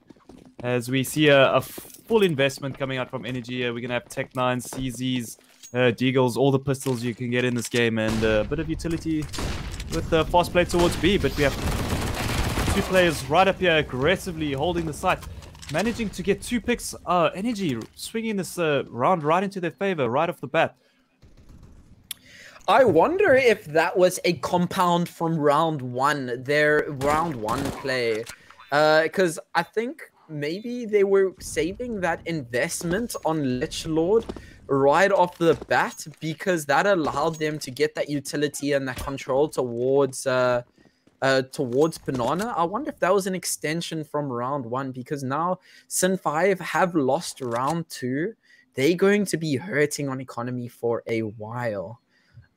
As we see a full investment coming out from Energy. We're going to have Tech 9s, CZs, Deagles, all the pistols you can get in this game. And a bit of utility with the fast play towards B. But we have 2 players right up here aggressively holding the site. Managing to get 2 picks. Energy swinging this round right into their favor right off the bat. I wonder if that was a compound from round 1, their round 1 play. Because I think maybe they were saving that investment on Lichlord right off the bat, because that allowed them to get that utility and that control towards Banana. I wonder if that was an extension from round 1, because now Sin 5 have lost round 2. They're going to be hurting on economy for a while.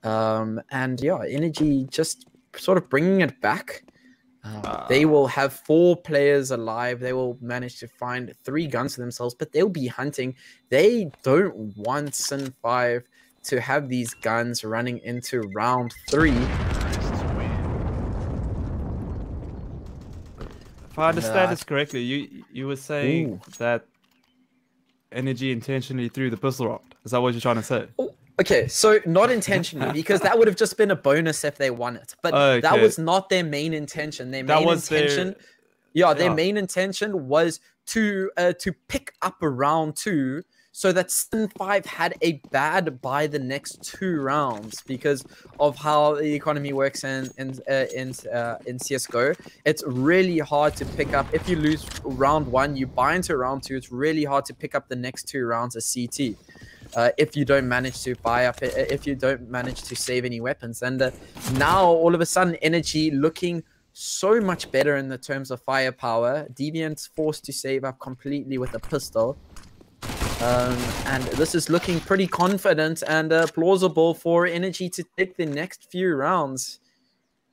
And yeah, Energy just sort of bringing it back. They will have 4 players alive. They will manage to find 3 guns for themselves, but they'll be hunting. They don't want Sin 5 to have these guns running into round 3. If I understand this correctly, you were saying that Energy intentionally threw the pistol round. Is that what you're trying to say? Okay, so not intentionally, because that would have just been a bonus if they won it. But that was not their main intention. Their main intention Yeah, their main intention was to pick up a round 2 so that Sin 5 had a bad by the next 2 rounds because of how the economy works in CSGO. It's really hard to pick up. If you lose round 1, you buy into round 2. It's really hard to pick up the next 2 rounds as CT. If you don't manage to buy up, if you don't manage to save any weapons. And now all of a sudden, Energy looking so much better in the terms of firepower. Deviant's forced to save up completely with a pistol. And this is looking pretty confident and plausible for Energy to take the next few rounds.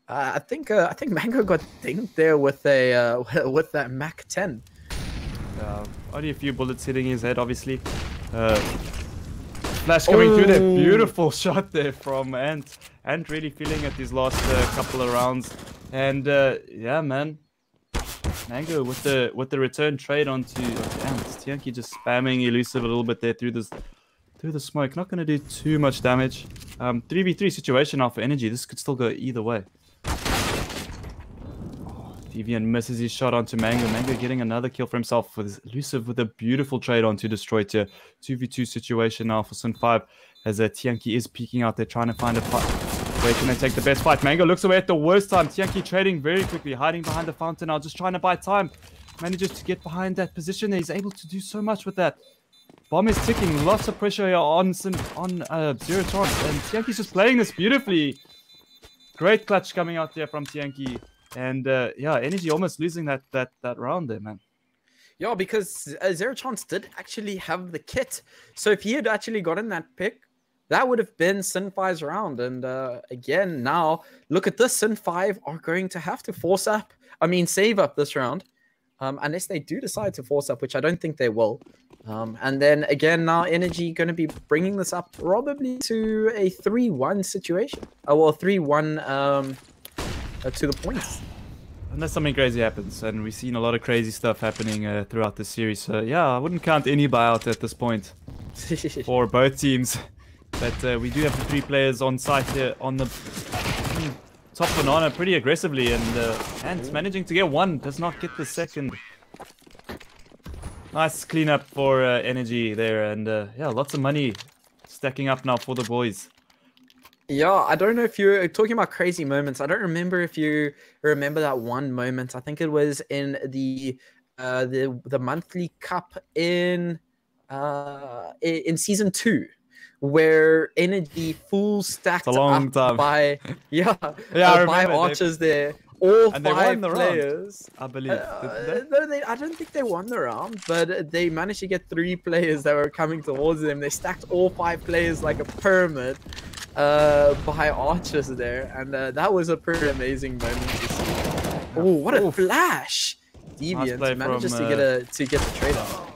I think Mango got dinged there with a with that Mac 10. Only a few bullets hitting his head, obviously. Flash coming through there, beautiful shot there from Ant. Ant really feeling it these last couple of rounds. And yeah, man. Mango with the return trade onto Ant. Tianki just spamming elusive a little bit there through the smoke. Not going to do too much damage. 3v3 situation now for Energy. This could still go either way. Deviant misses his shot onto Mango. Mango getting another kill for himself with elusive with a beautiful trade onto Destroy Tier. 2v2 situation now for Sun 5 as Tianki is peeking out there trying to find a fight. Where can they take the best fight? Mango looks away at the worst time. Tianki trading very quickly, hiding behind the fountain now, just trying to buy time. Manages to get behind that position there. He's able to do so much with that. Bomb is ticking. Lots of pressure here on Zero Chance. And Tianki's just playing this beautifully. Great clutch coming out there from Tianki. And yeah, Energy almost losing that round there, man. Yeah, because Zero Chance did actually have the kit. So if he had actually gotten that pick, that would have been Sin 5's round. And again, now, look at this. Sin 5 are going to have to save up this round. Unless they do decide to force up, which I don't think they will. And then again, now Energy going to be bringing this up probably to a 3-1 situation. Well, 3-1 to the points. Unless something crazy happens. And we've seen a lot of crazy stuff happening throughout the series. So yeah, I wouldn't count any buyout at this point for both teams. But we do have the 3 players on site here on the top banana pretty aggressively, and Ant managing to get 1, does not get the second. Nice cleanup for Energy there, and yeah, lots of money stacking up now for the boys. Yeah, I don't know if you're talking about crazy moments. I don't remember if you remember that one moment. I think it was in the monthly cup in season 2. Where Energy full stacked up by by archers there. All and 5 players. I believe. No, I don't think they won the round, but they managed to get 3 players that were coming towards them. They stacked all 5 players like a pyramid by archers there, and that was a pretty amazing moment to see. Oh, what a flash! Deviant nice manages to get the trade out.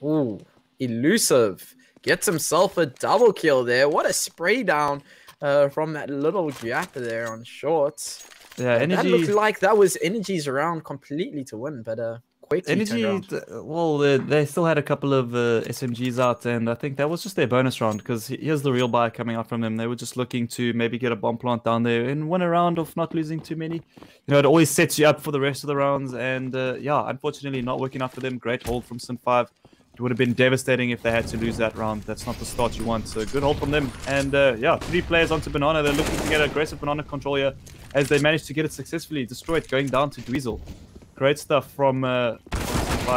Ooh, elusive gets himself a double kill there. What a spray down from that little gap there on shorts. Yeah, Energy. That looked like that was Energy's round completely to win, but Energy, well, they still had a couple of SMGs out, and I think that was just their bonus round, because here's the real buy coming out from them. They were just looking to maybe get a bomb plant down there and win a round of not losing too many. You know, it always sets you up for the rest of the rounds, and yeah, unfortunately not working out for them. Great hold from Sin 5. It would have been devastating if they had to lose that round. That's not the start you want. So good hold from them. And yeah, 3 players onto Banana. They're looking to get aggressive Banana control here as they managed to get it successfully. Destroyed, going down to Dweezil. Great stuff from 5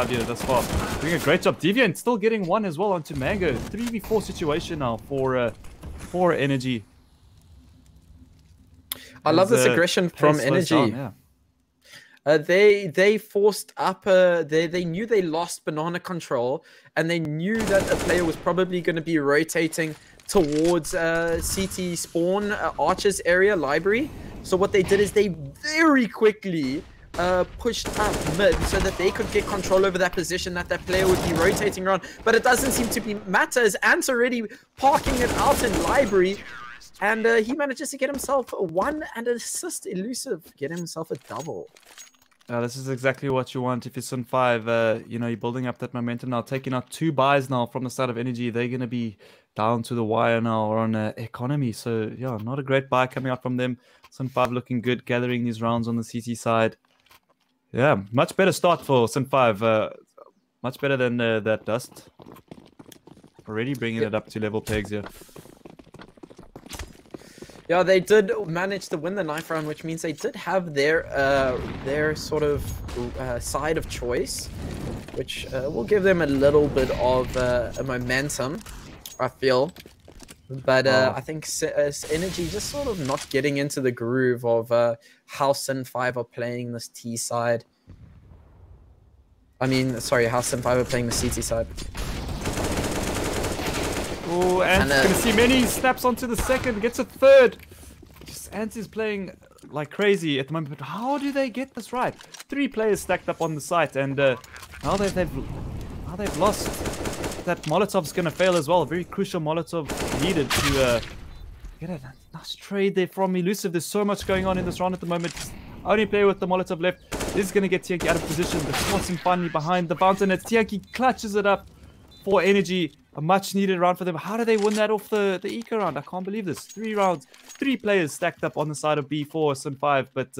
here thus far. Doing a great job. Deviant still getting 1 as well onto Mango. 3v4 situation now for Energy. I love this aggression from Energy. Down, yeah. They forced up. They knew they lost banana control, and they knew that a player was probably going to be rotating towards CT spawn archers area library. So what they did is they very quickly pushed up mid so that they could get control over that position that player would be rotating around. But it doesn't seem to be matter as Ant's already parking it out in library. And he manages to get himself 1 and an assist. Elusive get himself a double. This is exactly what you want if you're Sun 5. You know, you're building up that momentum now, taking out 2 buys now from the start of Energy. They're going to be down to the wire now or on economy. So, yeah, not a great buy coming out from them. Sun 5 looking good, gathering these rounds on the CT side. Yeah, much better start for Sun 5. Much better than that Dust. Already bringing it up to level pegs here. Yeah, they did manage to win the knife round, which means they did have their sort of side of choice, which will give them a little bit of a momentum, I feel. But I think Energy just sort of not getting into the groove of how Sin 5 are playing this T side. I mean, sorry, how Sin 5 are playing the CT side. Oh, and going to see many snaps onto the second, gets a third. Just Ant is playing like crazy at the moment, but how do they get this right? 3 players stacked up on the site, and now they've lost. That Molotov's going to fail as well. A very crucial Molotov needed to get a nice trade there from Elusive. There's so much going on in this round at the moment. Only player with the Molotov left. This is going to get Tianki out of position. The Swanson finally behind the fountain. It's Tianki clutches it up for Energy. A much needed round for them. How do they win that off the eco round? I can't believe this. 3 rounds, 3 players stacked up on the side of B4, Sun 5, but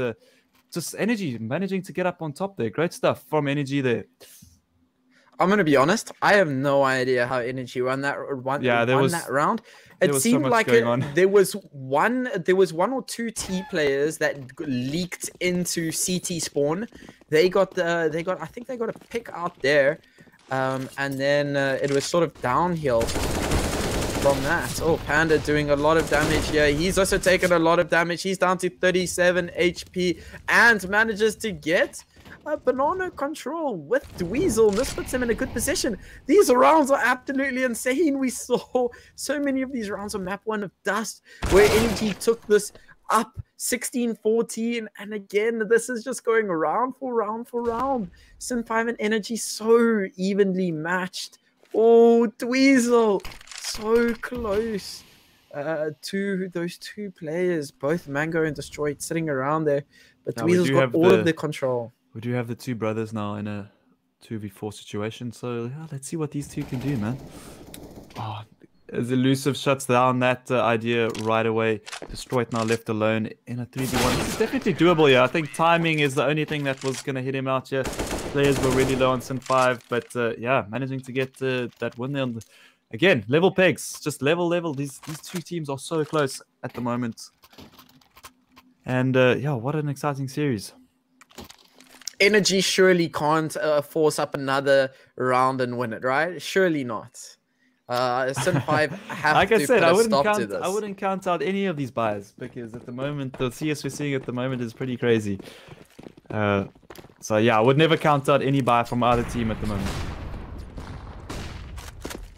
just Energy managing to get up on top there. Great stuff from Energy there. I'm gonna be honest. I have no idea how Energy won that round. It seemed like there was one or two T players that leaked into CT spawn. I think they got a pick out there. And then it was sort of downhill from that. Oh, Panda doing a lot of damage here. He's also taken a lot of damage. He's down to 37 HP and manages to get a banana control with Dweezil. This puts him in a good position. These rounds are absolutely insane. We saw so many of these rounds on map 1 of Dust where Energy took this up 16-14, and again this is just going round for round. Sin 5 and Energy so evenly matched. Oh, Dweezil so close to those 2 players, both Mango and Destroyed, sitting around there, but Dweezil's got all of the control. We do have the 2 brothers now in a 2v4 situation, so yeah, let's see what these 2 can do, man. Oh, as Elusive shuts down that idea right away. Destroyed now left alone in a 3v1. This is definitely doable, yeah. I think timing is the only thing that was going to hit him out here. Players were really low on Sin 5, but yeah, managing to get that win there. Again, level pegs, just level. These 2 teams are so close at the moment. And yeah, what an exciting series. Energy surely can't force up another round and win it, right? Surely not. Sin 5 have like to I said, put a stop to this. I wouldn't count out any of these buys because at the moment, the CS we're seeing at the moment is pretty crazy. So yeah, I would never count out any buy from either team at the moment.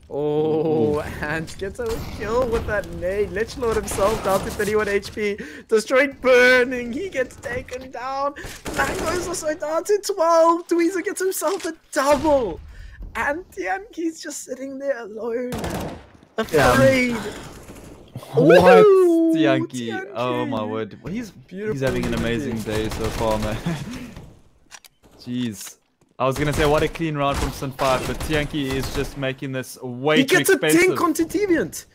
Oh, and gets a kill with that nade. Lichlord himself down to 31 HP. Destroyed burning. He gets taken down. Mango's also down to 12. Dweezil gets himself a double. And Tianki's just sitting there alone. Afraid. What? Tianki. Oh my word. Well, he's having an amazing day so far, man. Jeez. I was going to say, what a clean round from Sin 5, but Tianki is just making this way too expensive. He gets a 10 onto Deviant.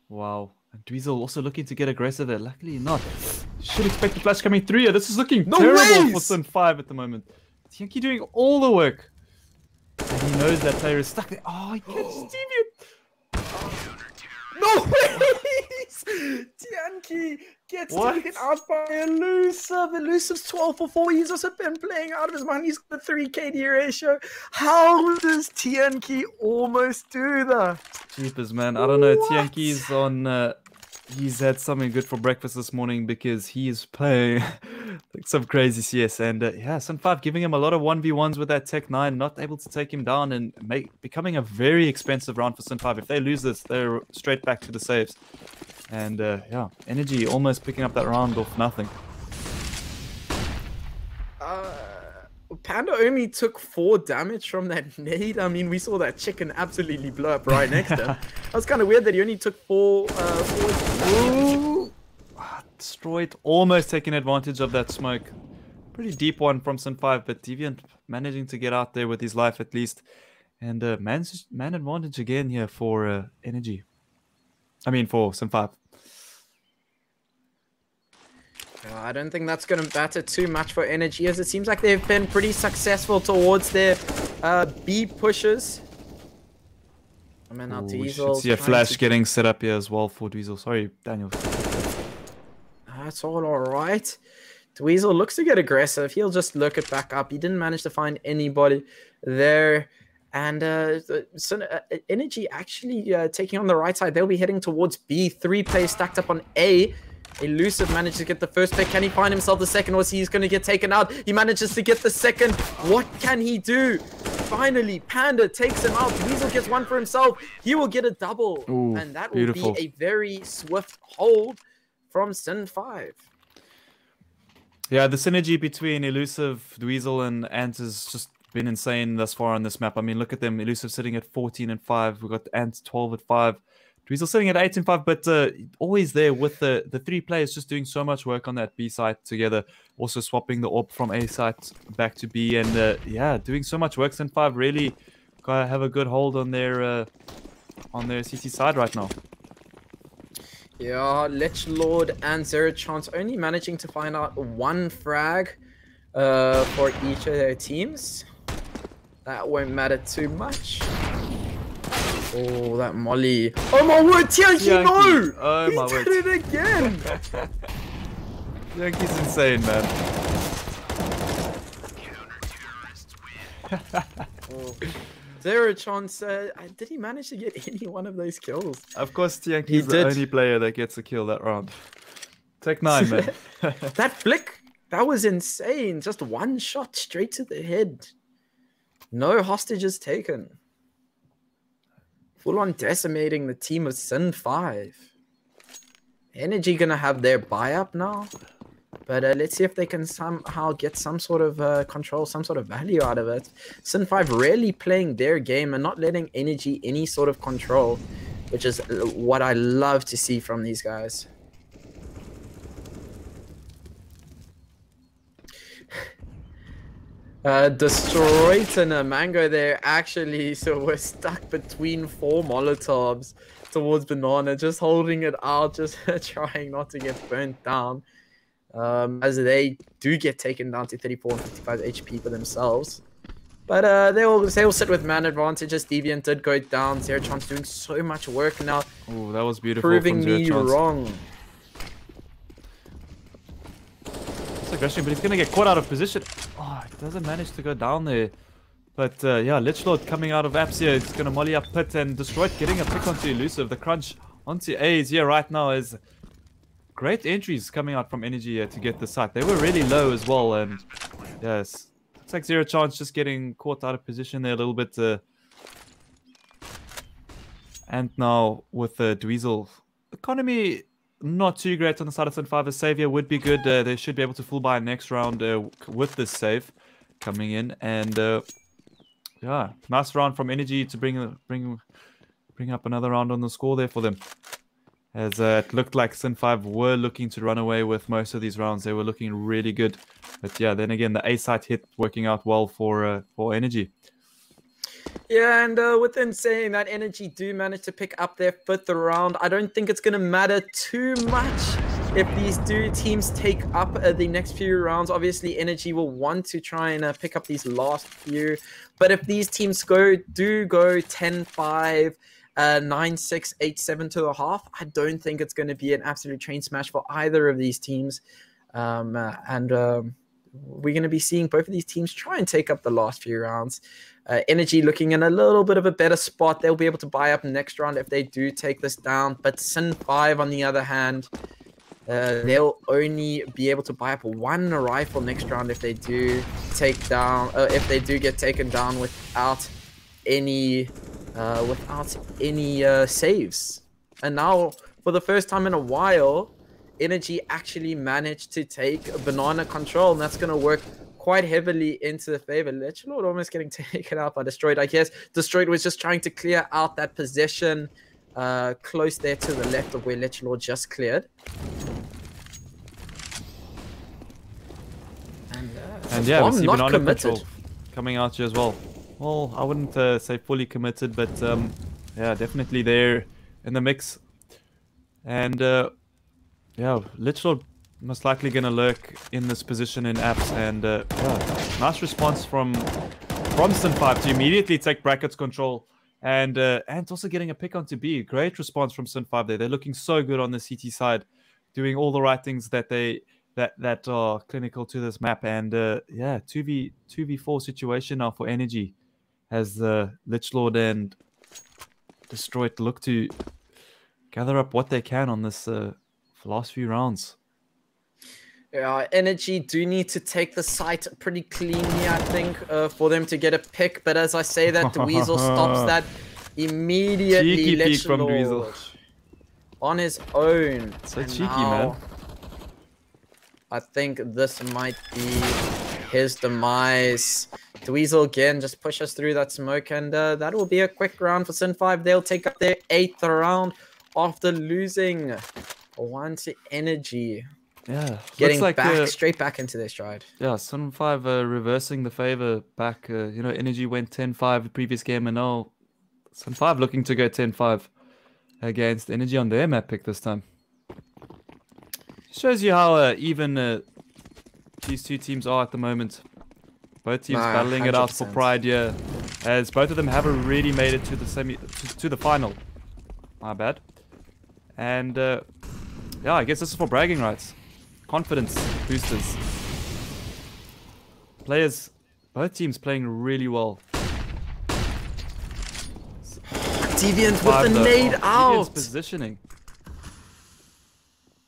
Wow. And Dweezil also looking to get aggressive there. Luckily not. Should expect the flash coming through here. This is looking terrible for Sin 5 at the moment. Tianki doing all the work. And he knows that player is stuck there. Oh, he gets Deviant. No ways! Tianki gets taken out by Elusive. Elusive's 12 for 4. He's also been playing out of his mind. He's got the 3 KD ratio. How does Tianki almost do that? Jeepers, man. I don't know. Tianki's on... he's had something good for breakfast this morning because he is playing like some crazy CS. And yeah, Sin 5 giving him a lot of 1v1s with that Tech 9, not able to take him down and becoming a very expensive round for Sin 5. If they lose this, they're straight back to the saves. And yeah, Energy almost picking up that round off nothing. Panda only took 4 damage from that nade. I mean, we saw that chicken absolutely blow up right next to him. That was kind of weird that he only took 4 damage. Destroyed, almost taking advantage of that smoke. Pretty deep one from Sin 5, but Deviant managing to get out there with his life at least. And man advantage again here for Energy. I mean, for Sin 5. I don't think that's going to matter too much for Energy, as it seems like they've been pretty successful towards their B pushes. I mean, now We should see a flash getting set up here as well for Dweezil. Sorry, Daniel. That's all right. Dweezil looks to get aggressive. He'll just look it back up. He didn't manage to find anybody there. And Energy actually taking on the right side. They'll be heading towards B. 3 players stacked up on A. Elusive managed to get the first pick. Can he find himself the second, or is he's going to get taken out? He manages to get the second. What can he do? Finally, Panda takes him out. Weasel gets one for himself. He will get a double. Ooh, and that will beautiful. be a very swift hold from Sin 5. Yeah, the synergy between Elusive, Dweezil, and Ant has just been insane thus far on this map. I mean, look at them. Elusive sitting at 14 and 5. We've got Ant 12 at 5. Dweezil sitting at 8 and 5, but always there with the 3 players just doing so much work on that B site together. Also swapping the AWP from A site back to B, and yeah, doing so much work. Sin 5 really gotta have a good hold on their CT side right now. Yeah, Lich Lord and Zero Chance only managing to find out 1 frag for each of their teams. That won't matter too much. Oh, that molly. Oh my word, Tianki, no! Oh my word. He did it again! Tianki's insane, man. Oh. Zero Chance, did he manage to get any one of those kills? Of course, Tianki's the only player that gets a kill that round. Tech 9, man. That flick, that was insane. Just 1 shot straight to the head. No hostages taken. Full on decimating the team of Sin 5. Energy gonna have their buy up now. But let's see if they can somehow get some sort of control, some sort of value out of it. Sin 5 really playing their game and not letting Energy any sort of control, which is what I love to see from these guys. Destroyed and a Mango there actually, so we're stuck between 4 Molotovs towards Banana, just holding it out, just trying not to get burnt down, as they do get taken down to 34 and 55 HP for themselves. But they'll sit with man advantages. Deviant did go down. Zero Chance doing so much work now. Oh, that was beautiful. Proving me wrong. Aggression, but he's gonna get caught out of position. Oh, he doesn't manage to go down there. But yeah, Lichlord coming out of apps here. He's gonna molly up Pit, and Destroyed getting a pick onto Elusive. The crunch onto A's here right now is great entries coming out from Energy here to get the site. They were really low as well, and yes, looks like Zero Chance just getting caught out of position there a little bit. And now with Dweezil, economy not too great on the side of Sin 5. A save here would be good. They should be able to full buy next round with this save coming in. And yeah, nice round from Energy to bring up another round on the score there for them. As it looked like Sin 5 were looking to run away with most of these rounds. They were looking really good. But yeah, then again, the A site hit working out well for Energy. Yeah, and within saying that, Energy do manage to pick up their 5th round. I don't think it's going to matter too much if these 2 teams take up the next few rounds. Obviously, Energy will want to try and pick up these last few. But if these teams do go 10-5, 9-6, 8-7 to the half, I don't think it's going to be an absolute train smash for either of these teams. We're going to be seeing both of these teams try and take up the last few rounds. Energy looking in a little bit of a better spot. They'll be able to buy up next round if they do take this down. But Sin 5, on the other hand, they'll only be able to buy up 1 rifle next round if they do get taken down without any saves. And now, for the first time in a while, Energy actually managed to take banana control, and that's going to work quite heavily into the favor. Lichlord almost getting taken out by Destroyed. I guess Destroyed was just trying to clear out that possession close there to the left of where Lichlord just cleared. And And yeah, we see not Banana committed. Control coming out here as well. Well, I wouldn't say fully committed, but yeah, definitely there in the mix. And yeah, Litchfield most likely going to lurk in this position in apps. And yeah, nice response from Sin5 to immediately take brackets control. And Ant also getting a pick onto B. Great response from Sin5 there. They're looking so good on the CT side, doing all the right things that that are clinical to this map. And yeah, 2v4 situation now for Energy as Lichlord and Destroyed look to gather up what they can on this last few rounds. Yeah, Energy do need to take the site pretty cleanly, I think, for them to get a pick. But as I say that, Dweezil stops that immediately. Cheeky peek from Dweezil. On his own. So cheeky, man. I think this might be his demise. Dweezil again just pushes through that smoke, and that will be a quick round for Sin5. They'll take up their 8th round after losing one to Energy. Yeah, getting like straight back into their stride. Yeah, Sin5 reversing the favor back. You know, Energy went 10-5 the previous game, and now Sin5 looking to go 10-5 against Energy on their map pick this time. Shows you how even these two teams are at the moment. Both teams battling 100%. It out for pride here, as both of them have already made it to the to the final. My bad. And yeah, I guess this is for bragging rights. Confidence boosters. Players, both teams playing really well. Deviant with the nade out. Deviant's positioning.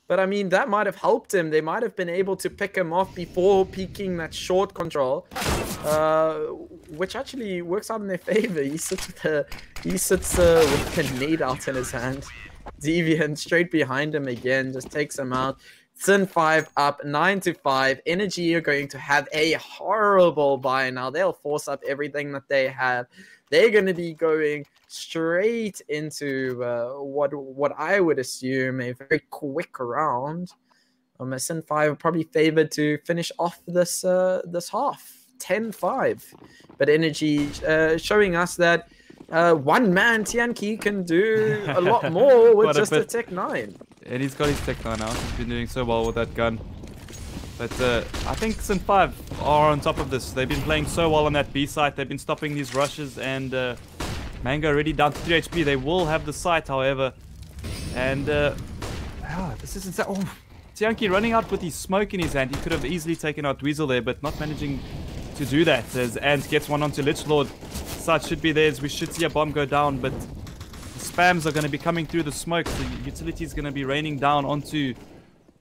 But I mean, that might have helped him. They might have been able to pick him off before peeking that short control, which actually works out in their favor. He sits with the nade out in his hand. Deviant straight behind him again, just takes him out. Sin5 up 9-5. Energy are going to have a horrible bye now. They'll force up everything that they have. They're going to be going straight into what I would assume a very quick round. Sin5 are probably favored to finish off this this half 10-5. But Energy showing us that one man Tianqi can do a lot more with just a Tech 9. And he's got his Tech 9 now. He's been doing so well with that gun. But I think Sin5 are on top of this. They've been playing so well on that B site. They've been stopping these rushes, and Mango already down to 3 HP. They will have the site, however. And this is insane. Oh, Tianqi running out with his smoke in his hand. He could have easily taken out Dweezil there, but not managing to do that. As Ant gets one onto Lichlord. Site should be theirs. We should see a bomb go down, but the spams are going to be coming through the smoke. The utility is going to be raining down onto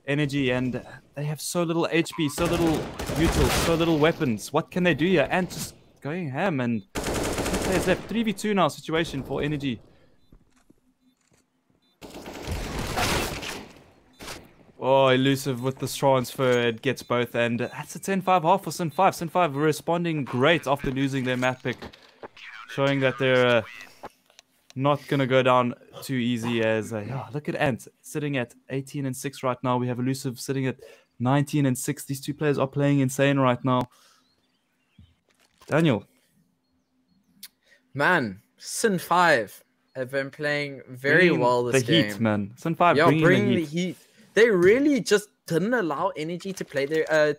Energy, and they have so little HP, so little util, so little weapons. What can they do here? And just going ham, and players left. 3v2 now situation for Energy. Oh, elusive with this transfer. It gets both, and that's a 10-5 half for Sin5. Sin5 responding great after losing their map pick, showing that they're not going to go down too easy. As look at Ant sitting at 18-6 right now. We have Elusive sitting at 19-6. These two players are playing insane right now. Daniel. Man, Sin5 have been playing very well this game. The heat, man. Sin5 bringing the heat. They really just didn't allow Energy to play their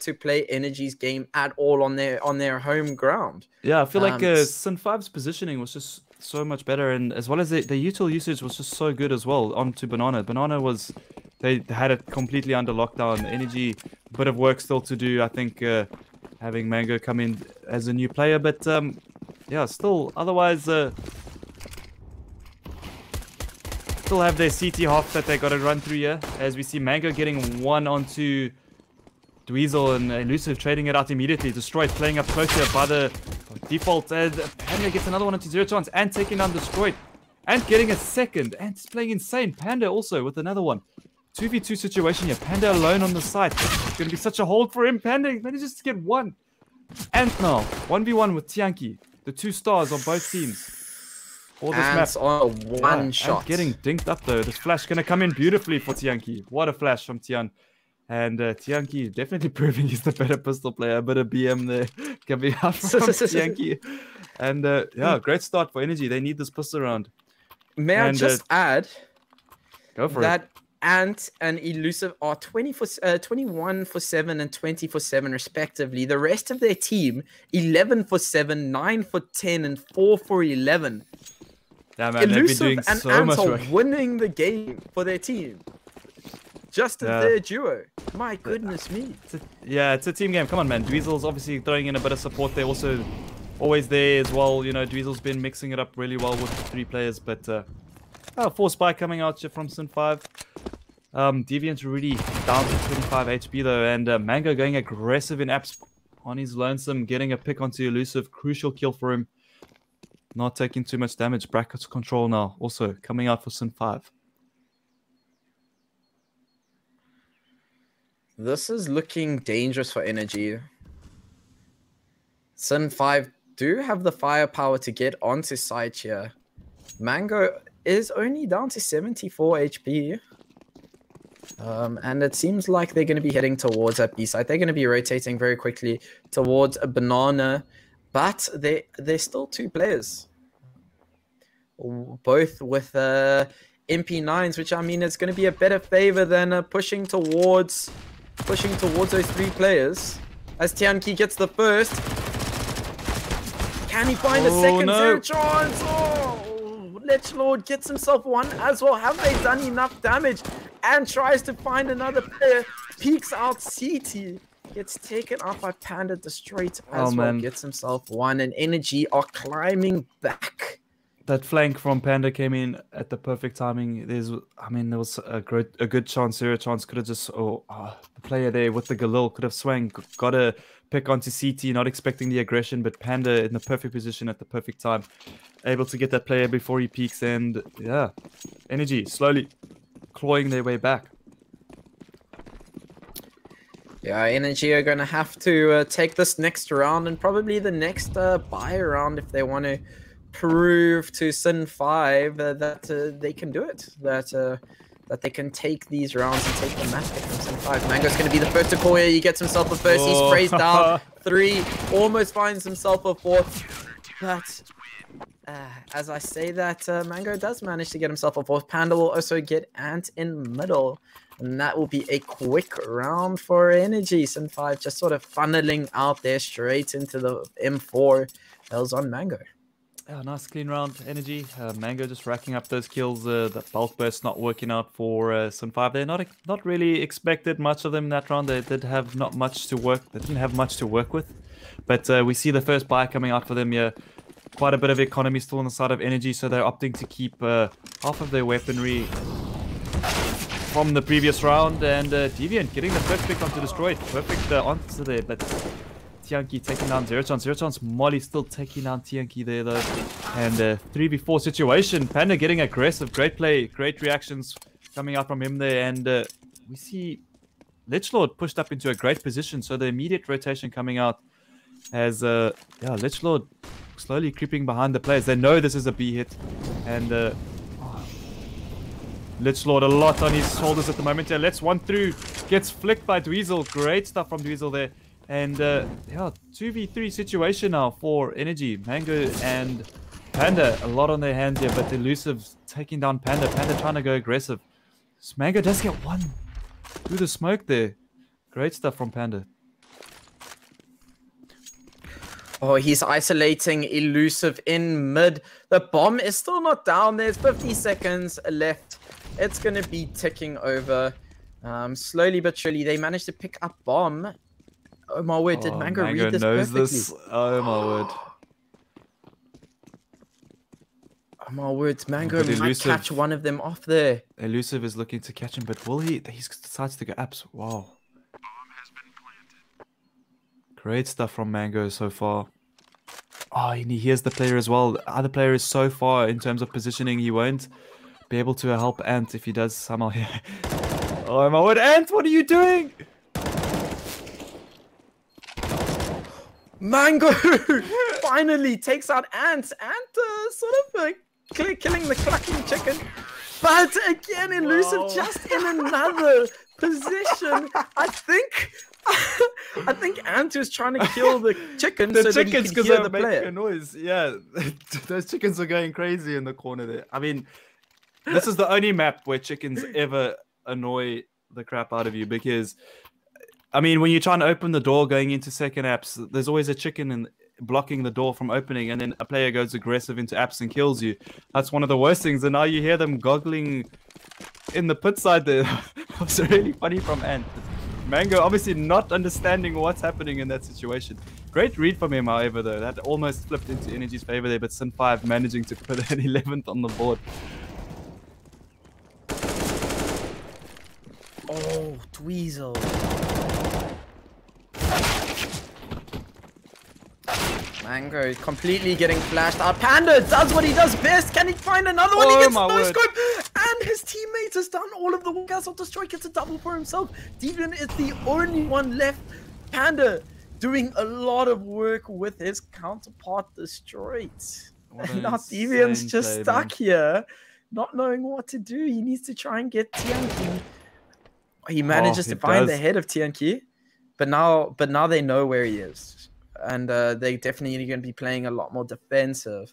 Energy's game at all on their home ground. Yeah, I feel like Sin5's positioning was just so much better, and as well as the util usage was just so good as well onto Banana. Banana was, they had it completely under lockdown. Energy, a bit of work still to do. I think having Mango come in as a new player, but yeah, still otherwise still have their CT half that they got to run through here. As we see Mango getting one onto Dweezil, and Elusive trading it out immediately. Destroyed playing up closer by the default. Panda gets another one into 0 chance and taking down Destroyed. And getting a second. And he's playing insane. Panda also with another one. 2v2 situation here. Panda alone on the site. It's going to be such a hold for him. Panda manages to get one. And now 1v1 with Tianqi. The 2 stars on both teams. For this map. On one shot. Getting dinked up though. This flash going to come in beautifully for Tianqi. What a flash from Tian. And Tianki definitely proving he's the better pistol player. A bit of BM there coming out from Tianki. And yeah, great start for Energy. They need this pistol round. May I just add go for that it. Ant and Elusive are 21 for 7 and 20 for 7 respectively. The rest of their team, 11 for 7, 9 for 10, and 4 for 11. Yeah, man, Elusive and so Ant much are work. winning the game for their team. Just their duo. My goodness me. It's a team game. Come on, man. Dweezil's obviously throwing in a bit of support there. Also, always there as well. You know, Dweezil's been mixing it up really well with 3 players. But, 4 spy coming out from Sin 5. Deviant's really down to 25 HP though. And Mango going aggressive in apps on his lonesome. Getting a pick onto Elusive. Crucial kill for him. Not taking too much damage. Brackets control now. Also coming out for Sin 5. This is looking dangerous for Energy. Sin 5 do have the firepower to get onto site here. Mango is only down to 74 HP. And it seems like they're going to be heading towards that B site. They're going to be rotating very quickly towards a banana. But they're still 2 players. Both with MP9s, which I mean is going to be a better favor than pushing towards those 3 players. As Tianki gets the first. Can he find a second? Zero chance. Oh, Lich Lord gets himself one as well. Have they done enough damage? And tries to find another player. Peeks out CT. Gets taken out by Panda. Destroyed as well. Man. Gets himself one. And Energy are climbing back. That flank from Panda came in at the perfect timing. There was a good chance. Zero chance could have just. The player there with the Galil could have swung. Got a pick onto CT. Not expecting the aggression, but Panda in the perfect position at the perfect time, able to get that player before he peaks. And yeah, Energy slowly clawing their way back. Yeah, Energy are going to have to take this next round and probably the next buy round if they want to prove to Sin 5 that they can do it, that they can take these rounds and take the map pick from Sin 5. Mango's going to be the first to call here. He gets himself a first. He sprays down 3, almost finds himself a 4th. But as I say that, Mango does manage to get himself a 4th. Panda will also get Ant in middle. And that will be a quick round for Energy. Sin 5 just sort of funneling out there straight into the M4. Bells on Mango. Yeah, nice clean round, Energy. Mango just racking up those kills. The bulk burst not working out for Sin 5. They're not really expected much of them in that round. They did have not much to work. They didn't have much to work with. But we see the first buy coming out for them here. Quite a bit of economy still on the side of Energy, so they're opting to keep half of their weaponry from the previous round. And Deviant getting the first pick onto Destroyed. Perfect answer there, but Tianki taking down Zero Chance. Zero Chance Molly still taking down Tianki there though. And 3v4 situation. Panda getting aggressive. Great play. Great reactions coming out from him there. And we see Lich Lord pushed up into a great position. So the immediate rotation coming out as Lich Lord slowly creeping behind the players. They know this is a B hit. And Lich Lord a lot on his shoulders at the moment. Yeah, let's one through. Gets flicked by Dweezil. Great stuff from Dweezil there. And yeah, 2v3 situation now for Energy. Mango and Panda, a lot on their hands here, but Elusive taking down Panda. Panda trying to go aggressive. So Mango does get one through the smoke there. Great stuff from Panda. Oh, he's isolating Elusive in mid. The bomb is still not down. There's 50 seconds left. It's going to be ticking over. Slowly but surely, they managed to pick up bomb. Oh my word, did Mango read this perfectly? This. Oh my word. Oh my word, Mango might catch one of them off there. Elusive is looking to catch him, but will he? He decides to go apps. Wow. Great stuff from Mango so far. Oh, and he hears the player as well. The other player is so far in terms of positioning, he won't be able to help Ant if he does somehow. Oh my word, Ant, what are you doing? Mango finally takes out Ant. Ant sort of killing the clucking chicken. But again, Elusive just in another position. I think Ant is trying to kill the chickens The so chickens, that he can hear the making player. a noise. Yeah, those chickens are going crazy in the corner there. I mean, this is the only map where chickens ever annoy the crap out of you because, I mean, when you're trying to open the door going into second apps, there's always a chicken blocking the door from opening, and then a player goes aggressive into apps and kills you. That's one of the worst things. And now you hear them goggling in the pit side there. It's really funny from Ant. Mango obviously not understanding what's happening in that situation. Great read from him, however, though. That almost flipped into Energy's favor there, but Sin5 managing to put an 11th on the board. Oh, Dweezil. Mango completely getting flashed out. Panda does what he does best. Can he find another one? He gets no scope. And his teammates has done all of the work. As Destroy gets a double for himself. Deviant is the only one left. Panda doing a lot of work with his counterpart Destroyed. And now Deviant's just stuck here, not knowing what to do. He needs to try and get Tianqi. He manages to find the head of Tianqi, but now they know where he is. And they definitely going to be playing a lot more defensive.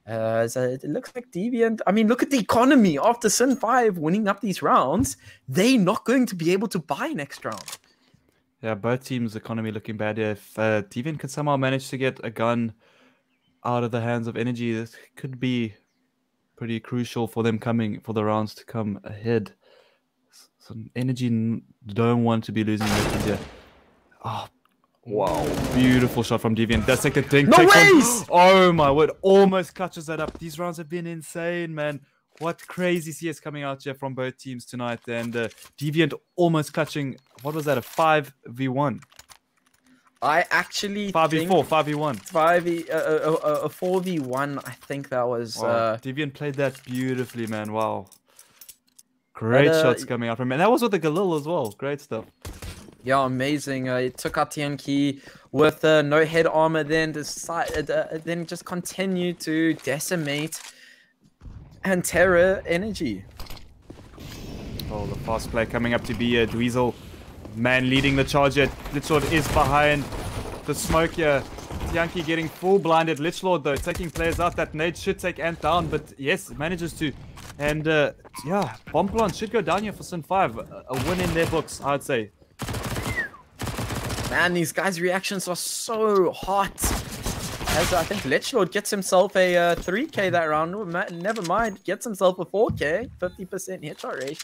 So it looks like Deviant. I mean, look at the economy after Sin5 winning up these rounds. They're not going to be able to buy next round. Yeah, both teams' economy looking bad. If Deviant can somehow manage to get a gun out of the hands of Energy, this could be pretty crucial for them for the rounds to come ahead. So Energy don't want to be losing weapons here. Oh, wow, beautiful shot from Deviant. That's like the thing. No ways! Oh my word, almost clutches that up. These rounds have been insane, man. What crazy CS coming out here from both teams tonight. And Deviant almost clutching, what was that, a 5v1? I actually 5v4, 5v1. A 4v1, I think that was... Wow. Deviant played that beautifully, man. Wow. Great shots coming out from him. And that was with the Galil as well. Great stuff. Yeah, amazing. He took out Tianqi with no head armor, then just continued to decimate and terror Energy. Oh, the fast play coming up to be Dweezil. Man leading the charge here. Lichlord is behind the smoke here. Tianqi getting full blinded. Lichlord, though, taking players out. That nade should take Ant down, but yes, manages to. And yeah, bomb plant should go down here for Sin5. A win in their books, I'd say. Man, these guys' reactions are so hot. As I think Lichlord gets himself a 3k that round. Never mind, gets himself a 4k, 50% headshot rate.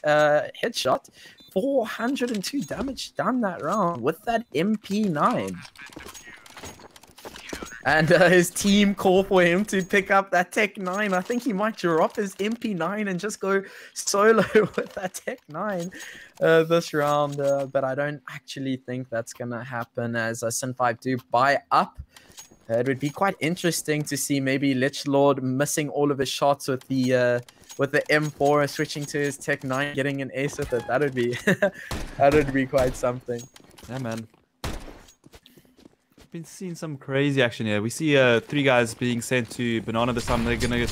Headshot, 402 damage done that round with that MP9. And his team call for him to pick up that Tech 9. I think he might drop his MP9 and just go solo with that Tech 9 this round. But I don't actually think that's going to happen as Sin5 do buy up. It would be quite interesting to see maybe Lichlord missing all of his shots with the M4, switching to his Tech 9, getting an ace with it. That would be that would be quite something. Yeah, man. Been seeing some crazy action here. We see 3 guys being sent to Banana this time. They're gonna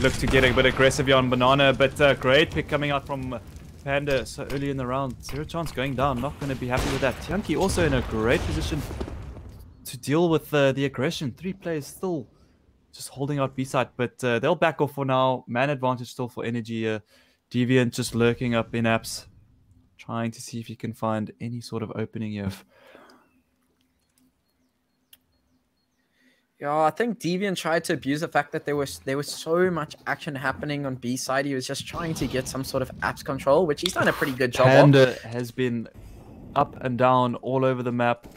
look to get a bit aggressive here on Banana, but great pick coming out from Panda so early in the round. 0 chance going down. Not gonna be happy with that. Tianqi also in a great position to deal with the aggression. 3 players still just holding out B side, but they'll back off for now. Man advantage still for Energy. Deviant just lurking up in apps, trying to see if he can find any sort of opening here. Yeah, I think Deviant tried to abuse the fact that there was so much action happening on B side. He was just trying to get some sort of apps control, which he's done a pretty good job Panda has been up and down all over the map.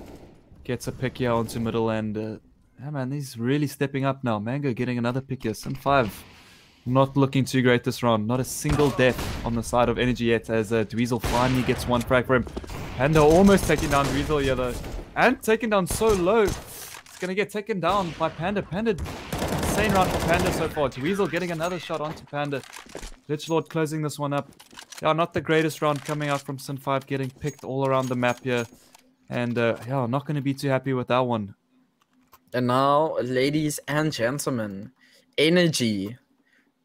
Gets a pick here onto middle, and yeah, man, he's really stepping up now. Mango getting another pick here. Sin5 not looking too great this round. Not a single death on the side of Energy yet, as Dweezil finally gets 1 frag for him. Panda almost taking down Dweezil here though, and taken down so low. It's gonna get taken down by Panda. Insane round for Panda so far. Dweezil getting another shot onto Panda. Lichlord closing this one up. Yeah, not the greatest round coming out from Sin5, getting picked all around the map here. And yeah, I'm not going to be too happy with that one. And now, ladies and gentlemen, Energy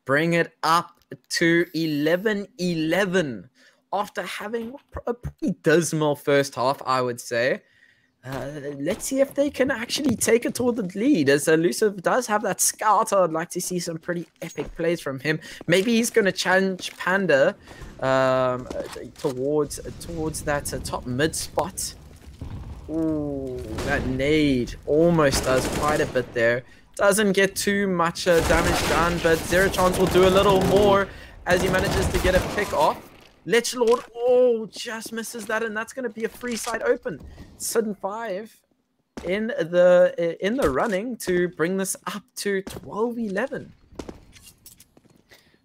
bring it up to 11-11 after having a pretty dismal first half, I would say. Let's see if they can actually take it toward the lead, as Elusive does have that scout. I'd like to see some pretty epic plays from him. Maybe he's going to challenge Panda towards that top mid spot. Ooh, that nade almost does quite a bit there. Doesn't get too much damage done, but Zero Chance will do a little more as he manages to get a pick off. Lich Lord, just misses that, and that's going to be a free side open. Sin 5 in the running to bring this up to 12-11.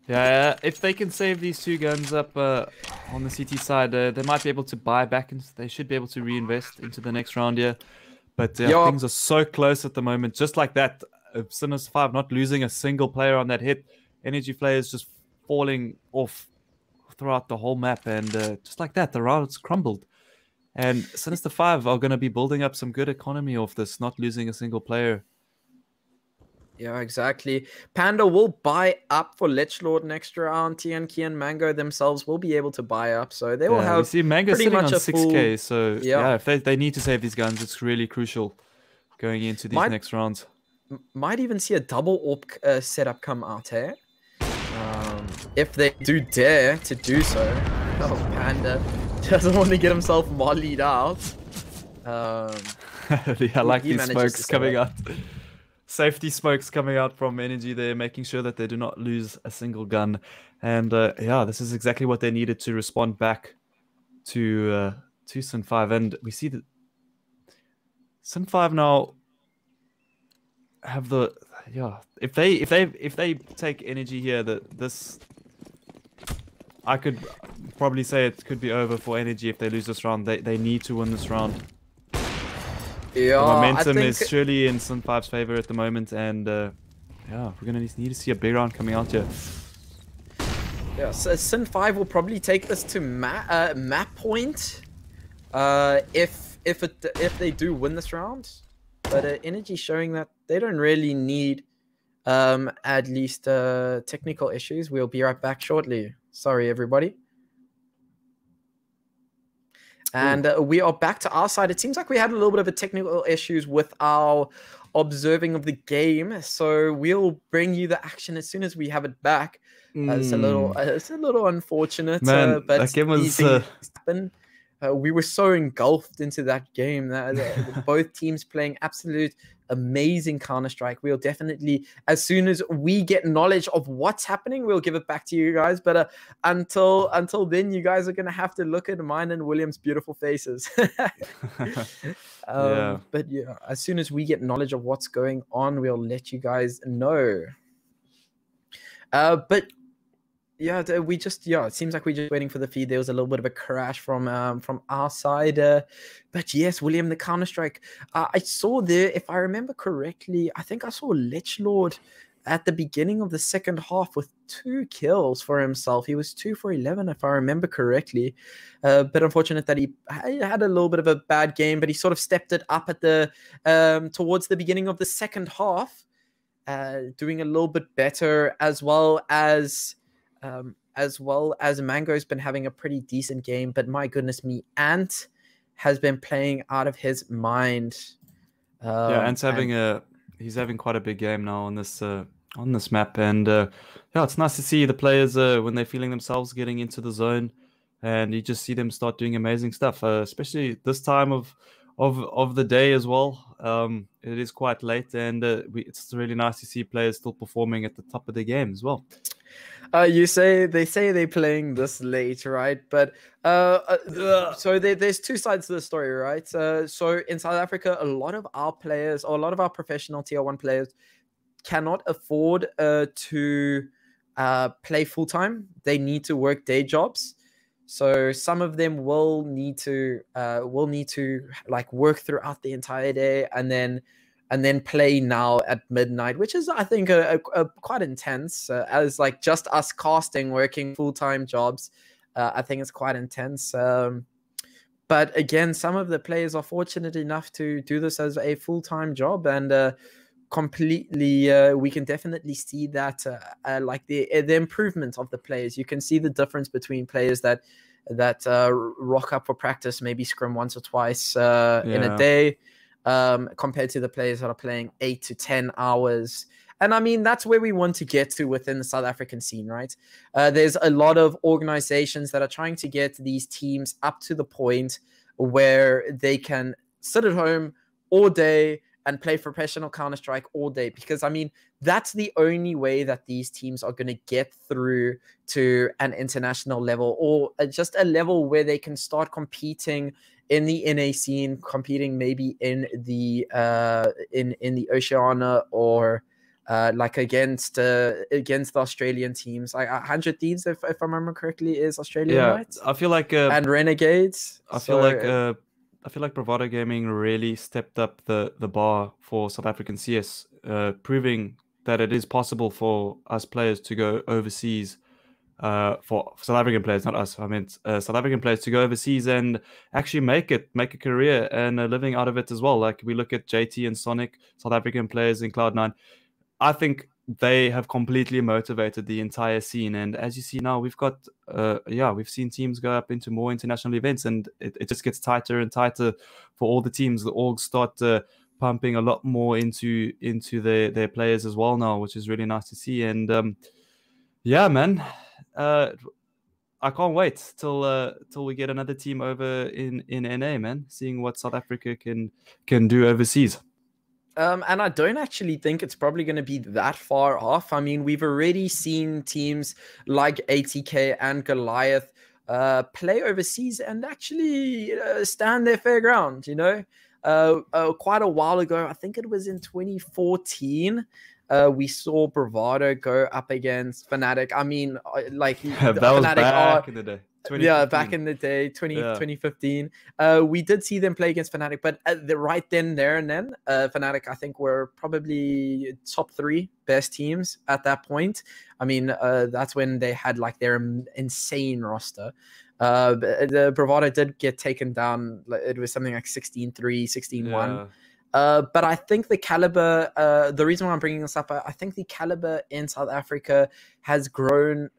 Yeah, if they can save these two guns up on the CT side, they might be able to buy back, and they should be able to reinvest into the next round here. But things are so close at the moment. Just like that, Sinners 5 not losing a single player on that hit. Energy players just falling off throughout the whole map, and just like that, the round's crumbled. And Sinister 5 are going to be building up some good economy off this, not losing a single player. Yeah, exactly. Panda will buy up for Lich Lord next round. TNK and Mango themselves will be able to buy up, so they will have. We see Mango pretty sitting much on a 6k, full... so yeah, if they need to save these guns, it's really crucial going into these next rounds. Might even see a double AWP setup come out here. If they do dare to do so. Oh, Panda doesn't want to get himself mollied out. I like these smokes coming out. Safety smokes coming out from Energy there, making sure that they do not lose a single gun. And yeah, this is exactly what they needed to respond back to Sin 5. And we see that Sin 5 now have the if they take Energy here, I could probably say it could be over for Energy if they lose this round. They need to win this round. Yeah, the momentum is surely in Sin 5's favor at the moment, and yeah, we're gonna need to see a big round coming out here. Yeah, so Sin 5 will probably take this to map point if they do win this round. But Energy showing that they don't really need at least technical issues. We'll be right back shortly. Sorry, everybody. And we are back to our side. It seems like we had a little bit of a technical issues with our observing of the game. So we'll bring you the action as soon as we have it back. It's a little unfortunate. Man, but that game was... we were so engulfed into that game that both teams playing absolute amazing Counter-Strike. We'll definitely, as soon as we get knowledge of what's happening, we'll give it back to you guys. But until then, you guys are going to have to look at mine and William's beautiful faces. Yeah. But yeah, as soon as we get knowledge of what's going on, we'll let you guys know. But yeah, it seems like we're just waiting for the feed. There was a little bit of a crash from our side. But yes, William, the Counter-Strike. I saw there, if I remember correctly, I think I saw Lich Lord at the beginning of the second half with 2 kills for himself. He was 2 for 11, if I remember correctly. But unfortunate that he had a little bit of a bad game, but he sort of stepped it up at the towards the beginning of the second half, doing a little bit better, as well as Mango's been having a pretty decent game. But my goodness me, Ant has been playing out of his mind. Yeah, Ant's he's having quite a big game now on this map, and yeah, it's nice to see the players when they're feeling themselves getting into the zone, and you just see them start doing amazing stuff, especially this time of the day as well. It is quite late, and it's really nice to see players still performing at the top of their game as well. They say they're playing this late, right? But so there's 2 sides to the story, right? So in South Africa, a lot of our players, or a lot of our professional tier 1 players, cannot afford to play full time. They need to work day jobs. So some of them will need to like work throughout the entire day and then play now at midnight, which is, I think, a quite intense. As like just us casting, working full-time jobs, I think it's quite intense. But again, some of the players are fortunate enough to do this as a full-time job, and completely, we can definitely see that like the improvement of the players. You can see the difference between players that that rock up for practice, maybe scrim once or twice in a day, compared to the players that are playing 8 to 10 hours. And I mean, that's where we want to get to within the South African scene, right? There's a lot of organizations that are trying to get these teams up to the point where they can sit at home all day and play professional Counter-Strike all day. Because, I mean, that's the only way that these teams are going to get through to an international level, or just a level where they can start competing in the NA scene, competing maybe in the Oceania, or like against the Australian teams. Like 100 Thieves, if I remember correctly, is Australian, right? I feel like and Renegades. I feel like Bravado Gaming really stepped up the bar for South African CS, proving that it is possible for us players to go overseas. For South African players, not us. I meant South African players to go overseas and actually make a career and a living out of it as well. Like we look at JT and Sonic, South African players in Cloud9. I think they have completely motivated the entire scene. And as you see now, we've got, we've seen teams go up into more international events, and it just gets tighter and tighter for all the teams. The orgs start pumping a lot more into their players as well now, which is really nice to see. And yeah, man, I can't wait till we get another team over in NA, man. Seeing what South Africa can do overseas. And I don't actually think it's probably going to be that far off. I mean, we've already seen teams like ATK and Goliath play overseas and actually stand their fair ground, you know. Quite a while ago, I think it was in 2014, we saw Bravado go up against Fnatic. I mean, like that was Fnatic back in the day. Yeah, back in the day, 2015. We did see them play against Fnatic, but right there and then, Fnatic, I think, were probably top 3 best teams at that point. I mean, that's when they had like their insane roster. The Bravado did get taken down. It was something like 16-3, 16-1. But I think the caliber, the reason why I'm bringing this up, I think the caliber in South Africa has grown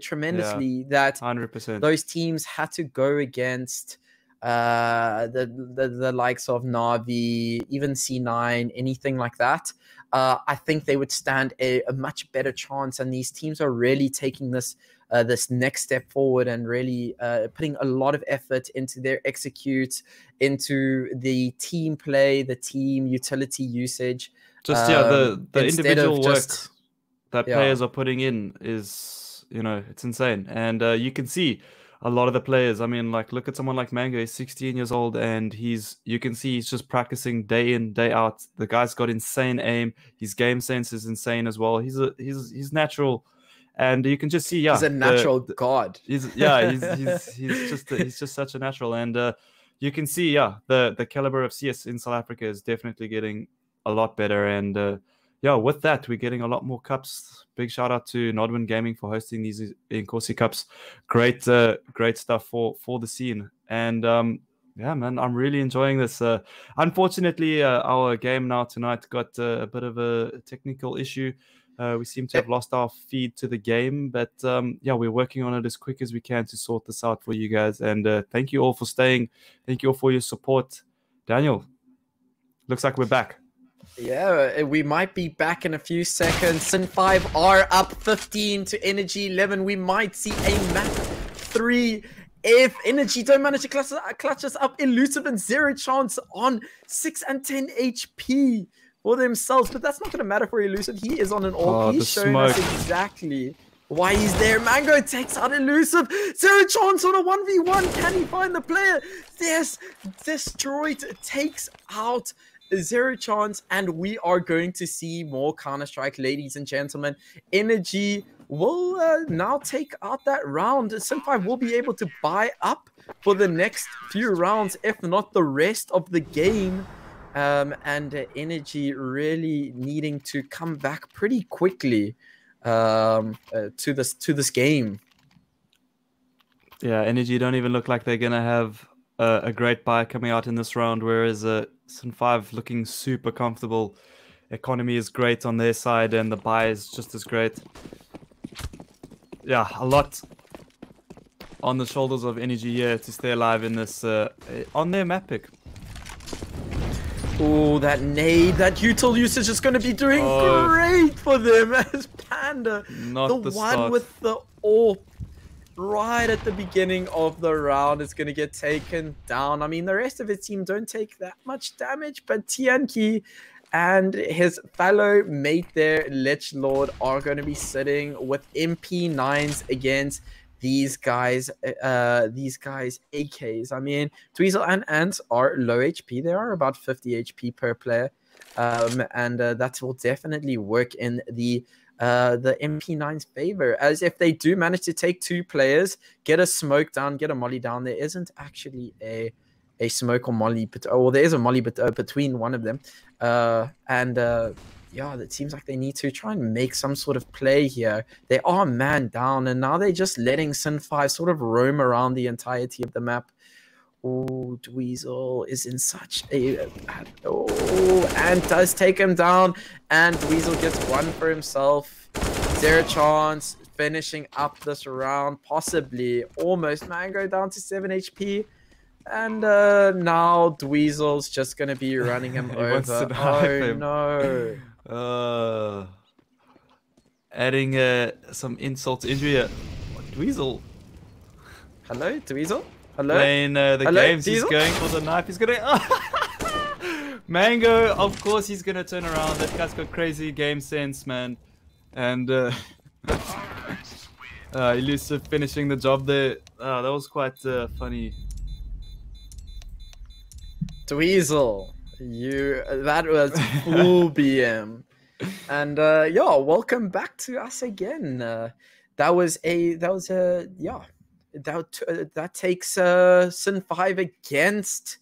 tremendously. That 100%. Those teams had to go against the likes of Navi, even C9, anything like that. I think they would stand a much better chance, and these teams are really taking this next step forward and really putting a lot of effort into their execute, into the team play, the team utility usage. Just the individual work that players are putting in is, you know, it's insane. And you can see a lot of the players. I mean, like, look at someone like Mango. He's 16 years old, and you can see he's just practicing day in, day out. The guy's got insane aim. His game sense is insane as well. He's natural. And you can just see, he's a natural god. He's just such a natural, and you can see, the caliber of CS in South Africa is definitely getting a lot better. And with that, we're getting a lot more cups. Big shout out to Nodwin Gaming for hosting these Inkosi Cups. Great stuff for the scene. And man, I'm really enjoying this. Unfortunately, our game now tonight got a bit of a technical issue. We seem to have lost our feed to the game, but we're working on it as quick as we can to sort this out for you guys. And thank you all for staying. Thank you all for your support. Daniel, looks like we're back. Yeah, we might be back in a few seconds. Sin5 are up 15 to Energy 11. We might see a map 3. If Energy don't manage to clutch us up, Elusive and Zero Chance on 6 and 10 HP. For themselves, but that's not going to matter for Elusive. He is on an AWP. He's showing us exactly why he's there. Mango takes out Elusive. Zero Chance on a 1v1. Can he find the player? Yes, Destroyed takes out Zero Chance, and we are going to see more Counter-Strike, ladies and gentlemen. Energy will now take out that round. Sin5 will be able to buy up for the next few rounds, if not the rest of the game. And Energy really needing to come back pretty quickly to this game. Yeah, Energy don't even look like they're gonna have a great buy coming out in this round, whereas Sin5 looking super comfortable. Economy is great on their side, and the buy is just as great. Yeah, a lot on the shoulders of Energy here to stay alive in this on their map pick. Oh, that nade, that util usage is going to be doing great for them as Panda. Not the one start. with the AWP right at the beginning of the round is going to get taken down. I mean, the rest of his team don't take that much damage, but Tianqi and his fellow mate there, Lich Lord, are going to be sitting with MP9s against these guys AKs. I mean, Dweezil and Ants are low HP. They are about 50 HP per player, and that will definitely work in the MP9's favor, as if they do manage to take 2 players, get a smoke down, get a molly down, there isn't actually a smoke or molly, but there is a molly between one of them, yeah, it seems like they need to try and make some sort of play here. They are man down, and now they're just letting Sin5 sort of roam around the entirety of the map. Oh, Dweezil is in such a... Oh, and does take him down, and Dweezil gets one for himself. 0 chance, finishing up this round, possibly, almost. Mango down to 7 HP. And now Dweezil's just going to be running him over. Oh, no. Adding some insult to injury here. Dweezil. Hello, Dweezil? Hello? Playing the Hello, games. Dweezil? He's going for the knife. He's going to... Mango, of course he's going to turn around. That guy's got crazy game sense, man. And Elusive finishing the job there. That was quite funny. Dweezil, that was full BM. And yeah, welcome back to us again. That takes Sin5 against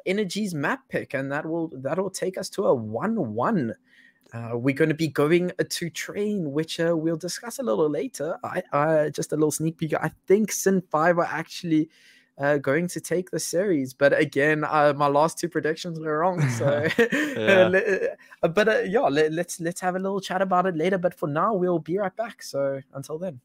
Energy's map pick, and that will take us to a 1-1. We're going to be going to Train, which we'll discuss a little later. Just a little sneak peek. I think Sin5 are actually going to take the series, but again, my last 2 predictions were wrong. So, yeah, let's have a little chat about it later. But for now, we'll be right back. So until then.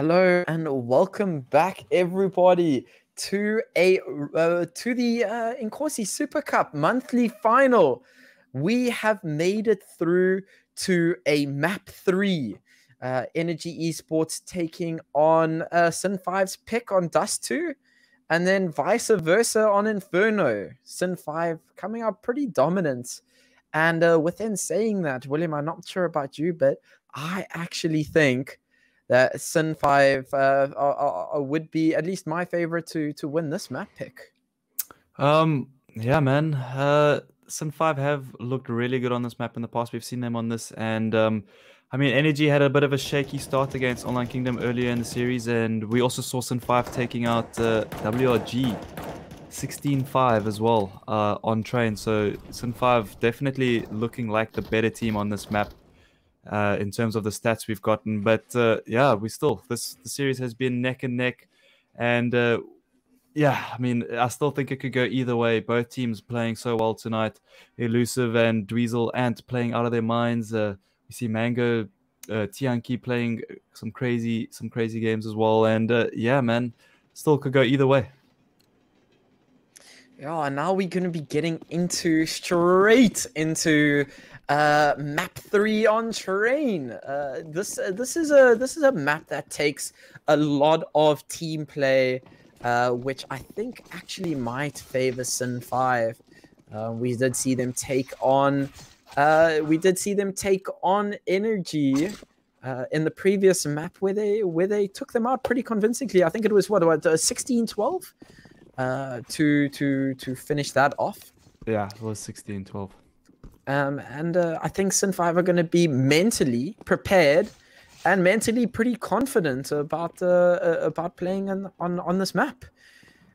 Hello and welcome back, everybody, to the Inkosi Super Cup monthly final. We have made it through to a map 3. Energy Esports taking on Sin5's pick on Dust 2, and then vice versa on Inferno. Sin5 coming out pretty dominant. And within saying that, William, I'm not sure about you, but I actually think that Sin5 would be at least my favorite to win this map pick. Yeah, man. Sin5 have looked really good on this map in the past. We've seen them on this, and I mean, Energy had a bit of a shaky start against Online Kingdom earlier in the series, and we also saw Sin5 taking out WRG 16-5 as well on train. So Sin5 definitely looking like the better team on this map. In terms of the stats we've gotten, but yeah, the series has been neck and neck, and yeah, I mean, I still think it could go either way. Both teams playing so well tonight. Elusive and Dweezil Ant playing out of their minds. We see Mango, Tianki playing some crazy games as well, and yeah, man, still could go either way. Yeah, now we're going to be getting straight into map 3 on train. This is a map that takes a lot of team play, which I think actually might favor Sin5. We did see them take on Energy in the previous map where they took them out pretty convincingly. I think it was what 16-12 to finish that off. Yeah, it was 16-12. And I think Sin5 are going to be mentally prepared and mentally pretty confident about playing on this map.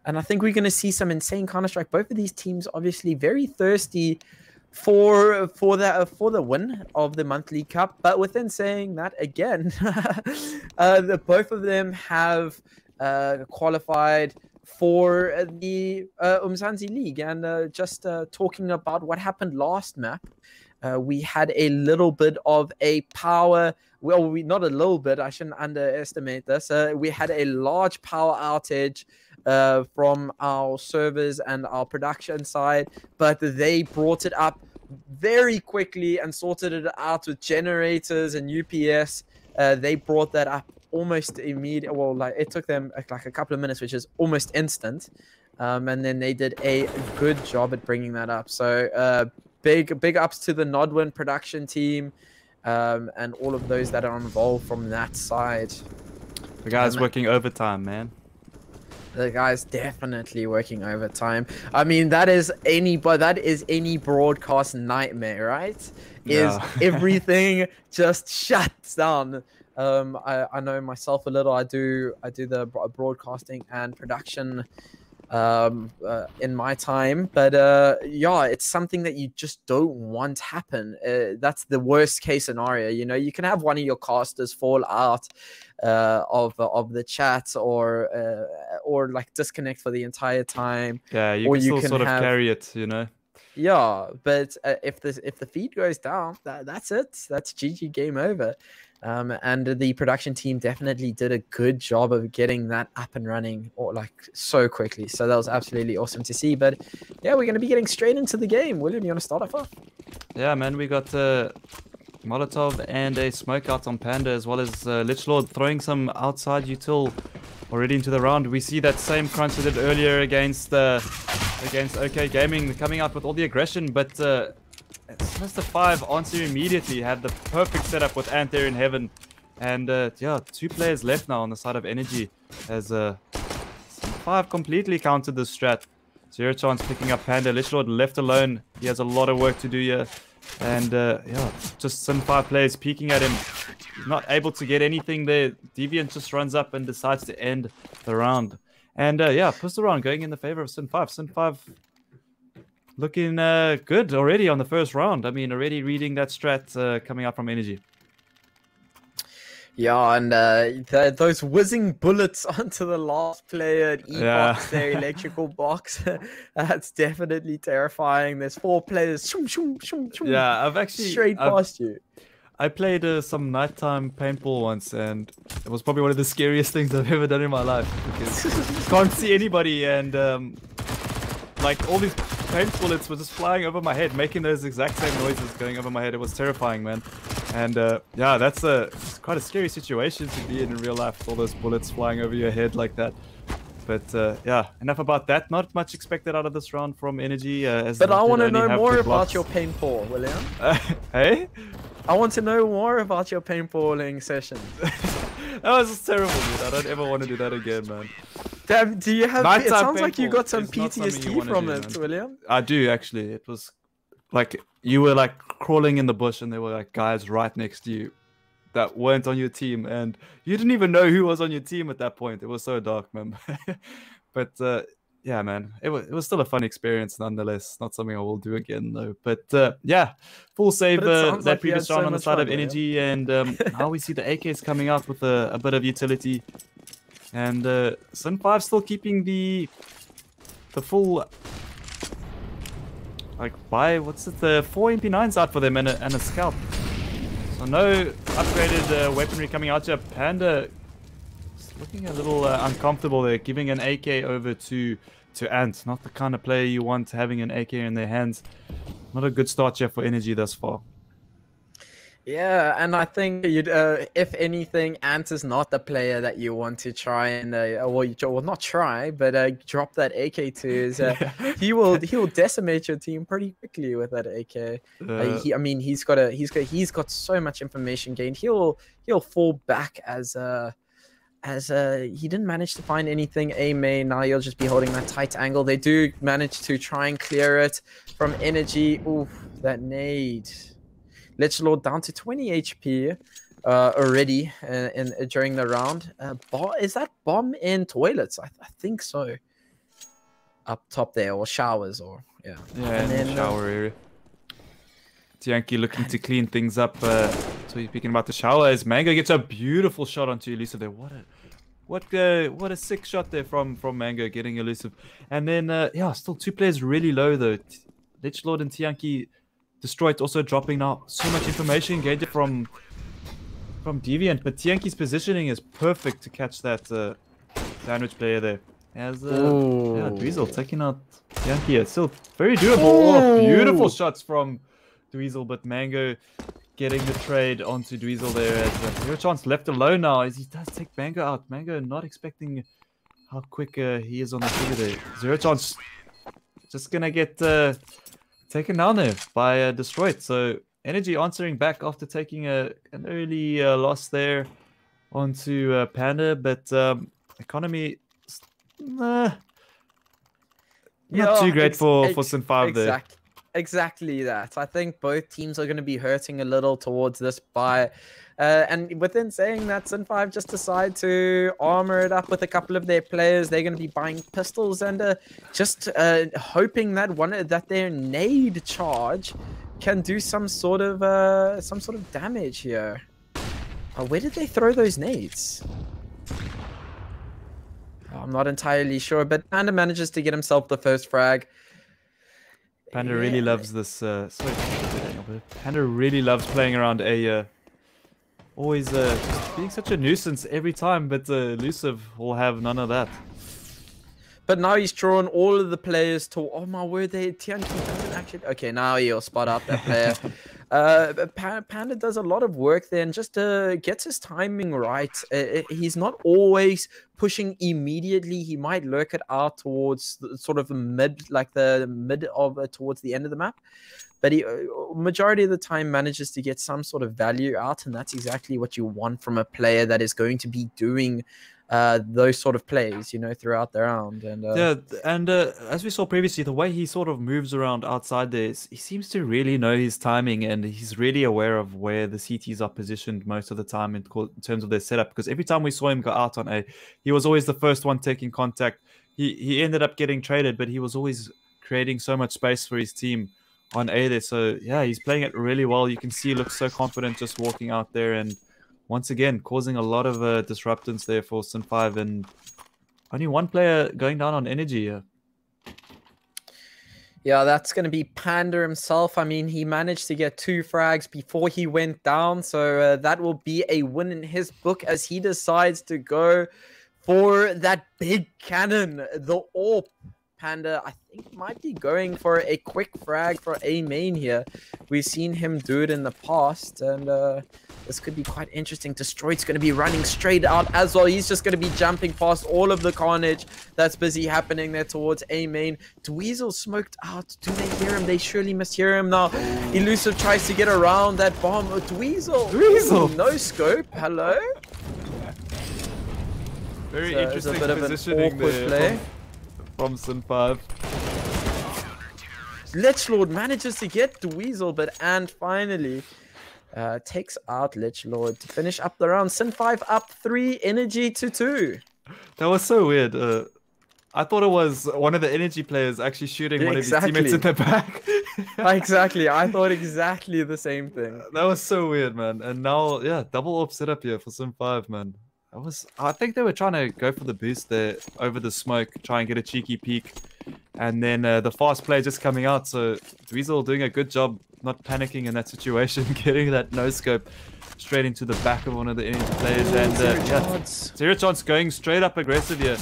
And I think we're going to see some insane Counter-Strike. Both of these teams obviously very thirsty for the win of the monthly cup. But within saying that, again, both of them have qualified for the UMZANSI League. And just talking about what happened last map, we had a little bit of a power, well, not a little bit, I shouldn't underestimate this. We had a large power outage from our servers and our production side, but they brought it up very quickly and sorted it out with generators and UPS. They brought that up almost immediate. Well, like it took them like a couple of minutes, which is almost instant. And then they did a good job at bringing that up. So big ups to the Nodwin production team and all of those that are involved from that side. The guys working overtime, man. The guy's definitely working overtime. I mean, that is any broadcast nightmare, right? Yeah. Is everything just shuts down. I know myself a little. I do the broadcasting and production in my time, but yeah, it's something that you just don't want happen. That's the worst case scenario. You know, you can have one of your casters fall out of the chat or like disconnect for the entire time. Yeah, you can still sort of carry it, you know. Yeah, but if the feed goes down, that's it. That's GG, game over. And the production team definitely did a good job of getting that up and running so quickly. So that was absolutely awesome to see. But yeah, we're going to be getting straight into the game. William, you want to start off? Yeah, man, we got Molotov and a smoke out on Panda, as well as Lichlord throwing some outside util already into the round. We see that same crunch they did earlier against OK Gaming, coming out with all the aggression, but Mr. 5 answer immediately, had the perfect setup with Ant there in heaven. And yeah, 2 players left now on the side of Energy, as 5 completely countered the strat. Zero chance picking up Panda. Lichlord left alone. He has a lot of work to do here. And yeah, just some 5 players peeking at him. He's not able to get anything there. Deviant just runs up and decides to end the round. And yeah, pistol round going in the favor of Sin5. Sin5 looking good already on the first round. I mean, already reading that strat coming out from Energy. Yeah, and those whizzing bullets onto the last player at E-Box, their electrical box, that's definitely terrifying. There's 4 players yeah, I've actually straight past you. I played some nighttime paintball once, and it was probably one of the scariest things I've ever done in my life because you can't see anybody, and like all these paint bullets were just flying over my head, making those exact same noises going over my head. It was terrifying, man. And yeah, it's quite a scary situation to be in real life, with all those bullets flying over your head like that. But yeah, enough about that. Not much expected out of this round from Energy. But I want to know more about your paintball, William. Hey? I want to know more about your paintballing sessions. That was just terrible, dude. I don't ever want to do that again, man. Damn, do you have... It sounds like you got some PTSD from it, man. William. I do, actually. It was like you were like crawling in the bush and there were like guys right next to you that weren't on your team, and you didn't even know who was on your team at that point. It was so dark, man. But yeah, man, it was still a fun experience nonetheless. Not something I will do again though. But yeah, full save that like previous round on the side of Energy, and now we see the AKs coming out with a bit of utility, and Sin5 still keeping the full, like, what's it, the 4 MP9s out for them and a scalp. So no upgraded weaponry coming out here. Panda looking a little uncomfortable there, giving an AK over to Ant. Not the kind of player you want having an AK in their hands. Not a good start here for Energy thus far. Yeah, and I think you'd, if anything, Ant is not the player that you want to try and, well, not try, but drop that AK to. Is he will decimate your team pretty quickly with that AK. I mean, he's got so much information gained. He'll fall back as he didn't manage to find anything A main. Now he'll just be holding that tight angle. They do manage to try and clear it from Energy. Oof, that nade. Let's load down to 20 HP already during the round. Is that bomb in toilets? I think so. Up top there, or showers, or yeah. Yeah, in the shower area. Tianki looking to clean things up. So he's speaking about the shower as Mango gets a beautiful shot onto Elusive there. What a sick shot there from Mango getting Elusive. And then yeah, still 2 players really low though. Lichlord and Tianki destroyed, also dropping now. So much information gained from Deviant, but Tianki's positioning is perfect to catch that sandwich player there. As yeah, Dweezil taking out Tianki. It's still very doable. Oh, beautiful shots from Dweezil, but Mango getting the trade onto Dweezil there. As Zero Chance left alone now as he does take Mango out. Mango not expecting how quick he is on the trigger there. Zero Chance just gonna get taken down there by Destroyed. So Energy answering back after taking an early loss there onto Panda, but Economy not too great for Sin5 there. Exactly that. I think both teams are going to be hurting a little towards this buy. And within saying that, Sin5 just decide to armor it up with a couple of their players. They're going to be buying pistols and just hoping that their nade charge can do some sort of damage here. Where did they throw those nades? I'm not entirely sure, but Panda manages to get himself the first frag. Panda really loves this. Panda really loves playing around A. Always just being such a nuisance every time, but Elusive will have none of that. But now he's drawn all of the players to... Oh my word, Tianki doesn't actually... Okay, now he'll spot out that player. Panda does a lot of work there and just gets his timing right. He's not always pushing immediately. He might lurk it out towards the, sort of the mid, like the mid of towards the end of the map. But he, majority of the time, manages to get some sort of value out, and that's exactly what you want from a player that is going to be doing those sort of plays, you know, throughout the round. And yeah, and as we saw previously, the way he sort of moves around outside there, he seems to really know his timing, and he's really aware of where the CTs are positioned most of the time in terms of their setup. Because every time we saw him go out on A, he was always the first one taking contact. He ended up getting traded, but he was always creating so much space for his team on A there. So yeah, he's playing it really well. You can see he looks so confident just walking out there, and once again causing a lot of disruptance there for Sin5, and only one player going down on energy here. Yeah, that's going to be Panda himself. I mean, he managed to get 2 frags before he went down. So that will be a win in his book as he decides to go for that big cannon, the AWP. Panda, I think, might be going for a quick frag for A main here. We've seen him do it in the past, and this could be quite interesting. Destroyed's going to be running straight out as well. He's just going to be jumping past all of the carnage that's busy happening there towards A main. Dweezil smoked out. Do they hear him? They surely must hear him now. Elusive tries to get around that bomb. Dweezil! No scope. Hello? Very so interesting a bit of positioning an awkward there play. from Sin5. Lichlord manages to get Dweezil, but and finally takes out Lichlord to finish up the round. Sin5 up 3, Energy to 2. That was so weird. I thought it was one of the Energy players actually shooting one of his teammates in the back. Exactly. I thought exactly the same thing. That was so weird, man. And now, yeah, double AWP setup here for Sin5, man. I think they were trying to go for the boost there over the smoke, try and get a cheeky peek. And then the fast play just coming out. So Dweezil doing a good job not panicking in that situation, getting that no scope straight into the back of one of the Energy players. And Zero Chance going straight up aggressive here.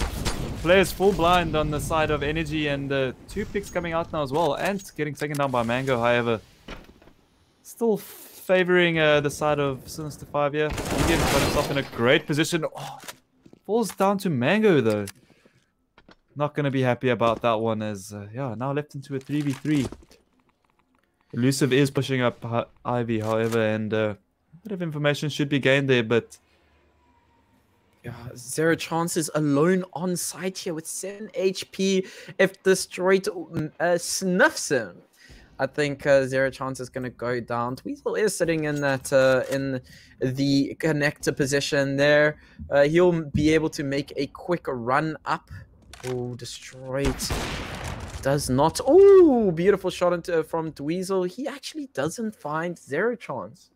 Players full blind on the side of Energy, and 2 picks coming out now as well. And getting taken down by Mango, however. Still favoring the side of Sinister 5 here. Deviant got himself in a great position. Oh, falls down to Mango though. Not going to be happy about that one as, yeah, now left into a 3v3. Elusive is pushing up Ivy, however, and a bit of information should be gained there, but... Yeah, Zero Chances alone on site here with 7 HP. If Destroyed snuffs him, I think Zero Chance is going to go down. Dweezil is sitting in that in the connector position there. He'll be able to make a quick run up. Oh, Destroyed does not. Oh, beautiful shot from Dweezil. He actually doesn't find Zero Chance.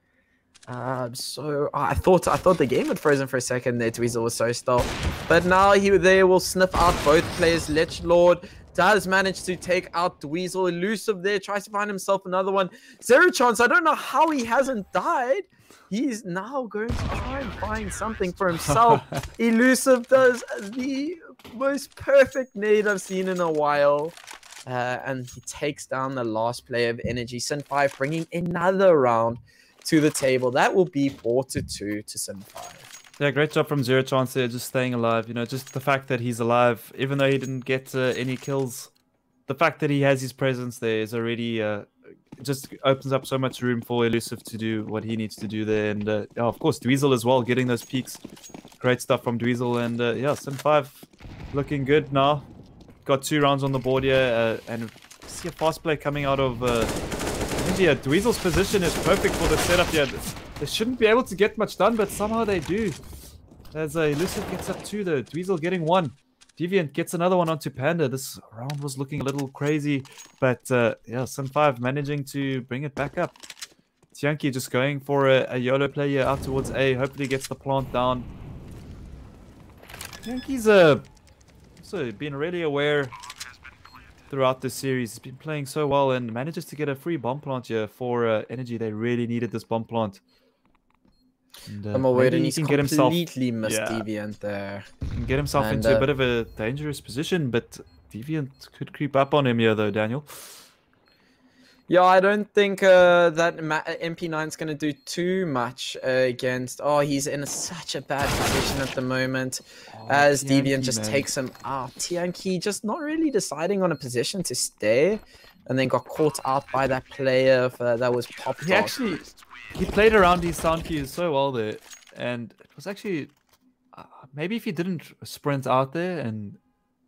So I thought the game had frozen for a second there. Dweezil was so still, but now they will sniff out both players. Lichlord does manage to take out Dweezil. Elusive there tries to find himself another one. Zero Chance, I don't know how he hasn't died. He's now going to try and find something for himself. Elusive does the most perfect nade I've seen in a while. And he takes down the last player of Energy. Sin5 bringing another round to the table. That will be 4-2 to Sin5. Yeah, great job from Zero Chance there, just staying alive. You know, just the fact that he's alive, even though he didn't get any kills, the fact that he has his presence there is already just opens up so much room for Elusive to do what he needs to do there. And yeah, of course, Dweezil as well, getting those peaks. Great stuff from Dweezil. And yeah, Sin5 looking good now. Got 2 rounds on the board here, and see a fast play coming out of India. Dweezil's position is perfect for the setup here. They shouldn't be able to get much done, but somehow they do. As Elusive gets up 2 though, Dweezil getting 1. Deviant gets another one onto Panda. This round was looking a little crazy, but yeah, Sin5 managing to bring it back up. Tianki just going for a YOLO player out towards A. Hopefully gets the plant down. Tianki's also been really aware throughout this series. He's been playing so well and manages to get a free bomb plant here for Energy. They really needed this bomb plant. And, I'm aware that he's can completely missed Deviant there. He can get himself into a bit of a dangerous position, but Deviant could creep up on him here though, Daniel. Yeah, I don't think that MP9 is going to do too much against... Oh, he's in such a bad position at the moment as Deviant just takes him out. Tianki just not really deciding on a position to stay, and then got caught out by that player that was popped off. He played around his sound cues so well there, and it was actually... maybe if he didn't sprint out there and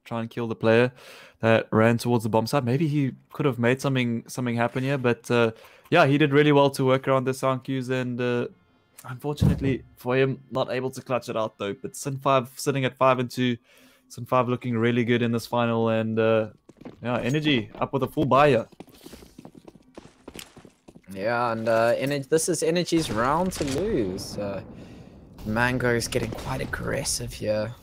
try and kill the player that ran towards the bomb site, maybe he could have made something happen here. But yeah, he did really well to work around the sound cues, and unfortunately for him, not able to clutch it out though. But Sin5 sitting at 5-2, Sin5 looking really good in this final, and yeah, Energy up with a full buyer. Yeah, and this is Energy's round to lose. Mango is getting quite aggressive here.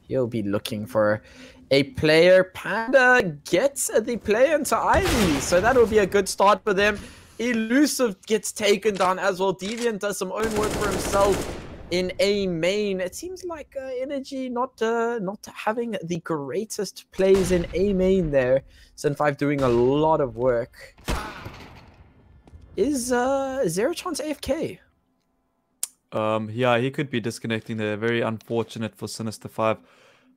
He'll be looking for a player. Panda gets the player into Ivy, so that will be a good start for them. Elusive gets taken down as well. Deviant does some own work for himself in A main. It seems like Energy not having the greatest plays in A main there. Sin5 doing a lot of work. Is Zero Chance AFK? Yeah, he could be disconnecting there. Very unfortunate for Sinister5.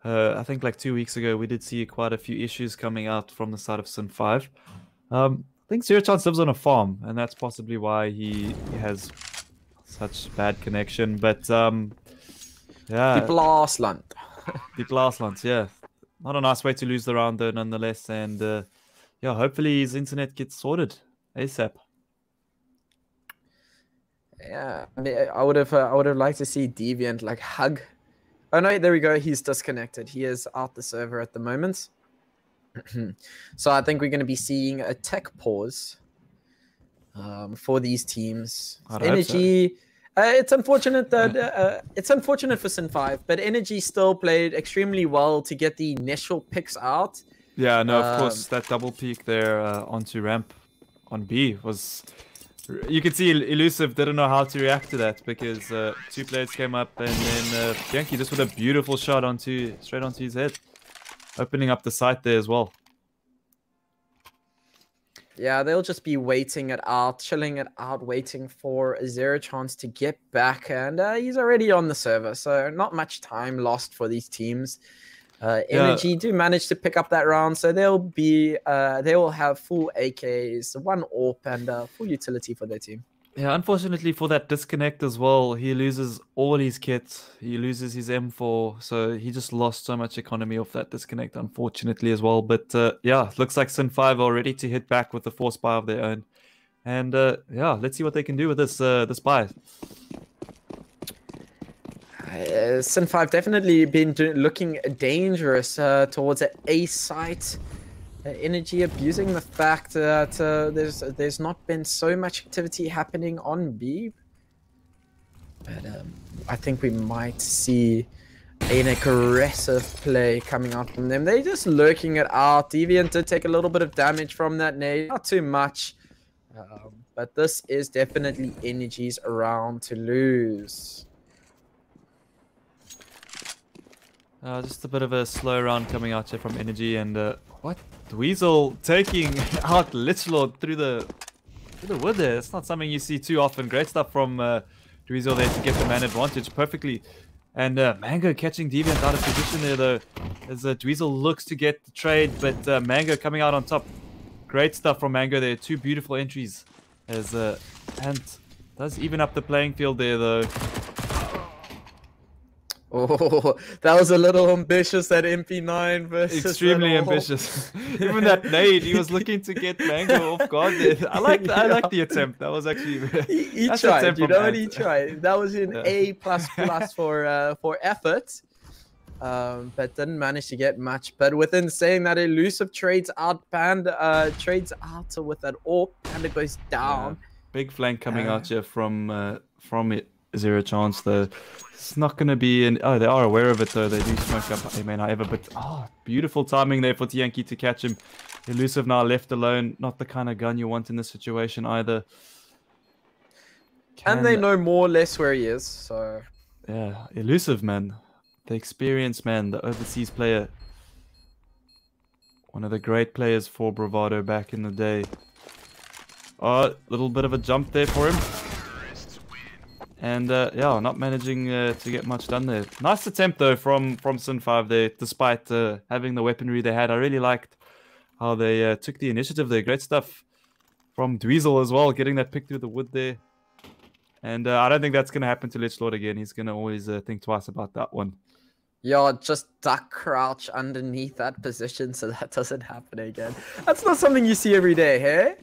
I think like 2 weeks ago, we did see quite a few issues coming out from the side of Sin5. I think Zero Chance lives on a farm, and that's possibly why he has such bad connection. But yeah, The Blastland. the Blastlands, yeah, not a nice way to lose the round though, nonetheless. And yeah, hopefully his internet gets sorted ASAP. Yeah, I mean, I would have liked to see Deviant like hug. Oh no, there we go. He's disconnected. He is out the server at the moment. So I think we're going to be seeing a tech pause for these teams. Energy. It's unfortunate that it's unfortunate for Sin5, but Energy still played extremely well to get the initial picks out. Yeah, no, of course that double peek there onto ramp on B was. You could see Elusive didn't know how to react to that because 2 players came up and then Yankee just with a beautiful shot straight onto his head, opening up the site there as well. Yeah, they'll just be waiting it out, chilling it out, waiting for a Zero Chance to get back, and he's already on the server, so not much time lost for these teams. Energy do manage to pick up that round, so they'll be they will have full AKs, 1 AWP, and full utility for their team. Yeah, unfortunately for that disconnect as well, he loses all his kit, he loses his M4, so he just lost so much economy off that disconnect, unfortunately as well. But yeah, looks like Sin5 are ready to hit back with the force buy of their own, and yeah, let's see what they can do with this buy. Sin5 definitely been looking dangerous towards an A site. Energy abusing the fact that there's not been so much activity happening on B. But I think we might see an aggressive play coming out from them. They're just lurking it out. Deviant did take a little bit of damage from that nade, not too much. But this is definitely Energy's round to lose. Just a bit of a slow round coming out here from Energy, and what? Dweezil taking out Lichlord through the wood there. It's not something you see too often. Great stuff from Dweezil there to get the man advantage perfectly. And Mango catching Deviant out of position there though, as Dweezil looks to get the trade, but Mango coming out on top. Great stuff from Mango there. 2 beautiful entries, as and does even up the playing field there though. Oh, that was a little ambitious, that MP9 versus extremely ambitious. Even that nade, he was looking to get Mango off guard there. I like the attempt. That was actually he tried. You know what he tried? That was an A++ for effort, but didn't manage to get much. But within saying that, Elusive trades out Panda, trades out with that AWP. Panda goes down. Yeah. Big flank coming out here from it. Zero Chance though. It's not going to be an... Oh, they are aware of it though. They do smoke up. They may not ever, but beautiful timing there for Yankee to catch him. Elusive now left alone. Not the kind of gun you want in this situation either. And they know more or less where he is, so... Yeah, Elusive, man. The experienced man, the overseas player. One of the great players for Bravado back in the day. Oh, little bit of a jump there for him. And yeah, not managing to get much done there. Nice attempt though from Sin5 there, despite having the weaponry they had. I really liked how they took the initiative there. Great stuff from Dweezil as well, getting that pick through the wood there. And I don't think that's going to happen to Lichlord again. He's going to always think twice about that one. Yeah, just duck crouch underneath that position so that doesn't happen again. That's not something you see every day, hey?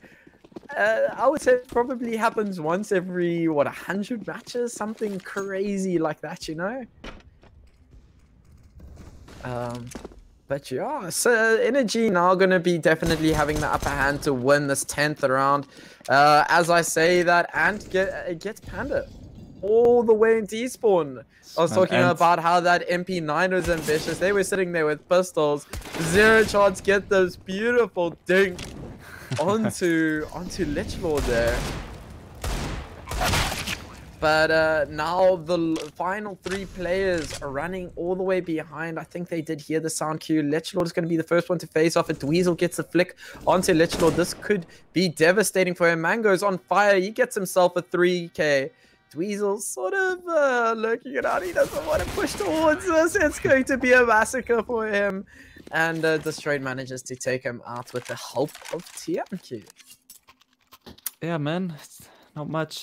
I would say it probably happens once every, what, 100 matches? Something crazy like that, you know? But yeah, so Energy now going to be definitely having the upper hand to win this 10th round. As I say that, and gets Panda. all the way into Esports. I was talking And about how that MP9 was ambitious. They were sitting there with pistols. Zero chance get those beautiful dink onto Lichlord there. But now the final 3 players are running all the way behind. I think they did hear the sound cue. Lichlord is going to be the first one to face off. And Dweezil gets the flick onto Lichlord. This could be devastating for him. Mango's on fire. He gets himself a 3K. Dweezil's sort of lurking it out. He doesn't want to push towards this. It's going to be a massacre for him. And Destroyed manages to take him out with the help of TMQ. yeah, man. Not much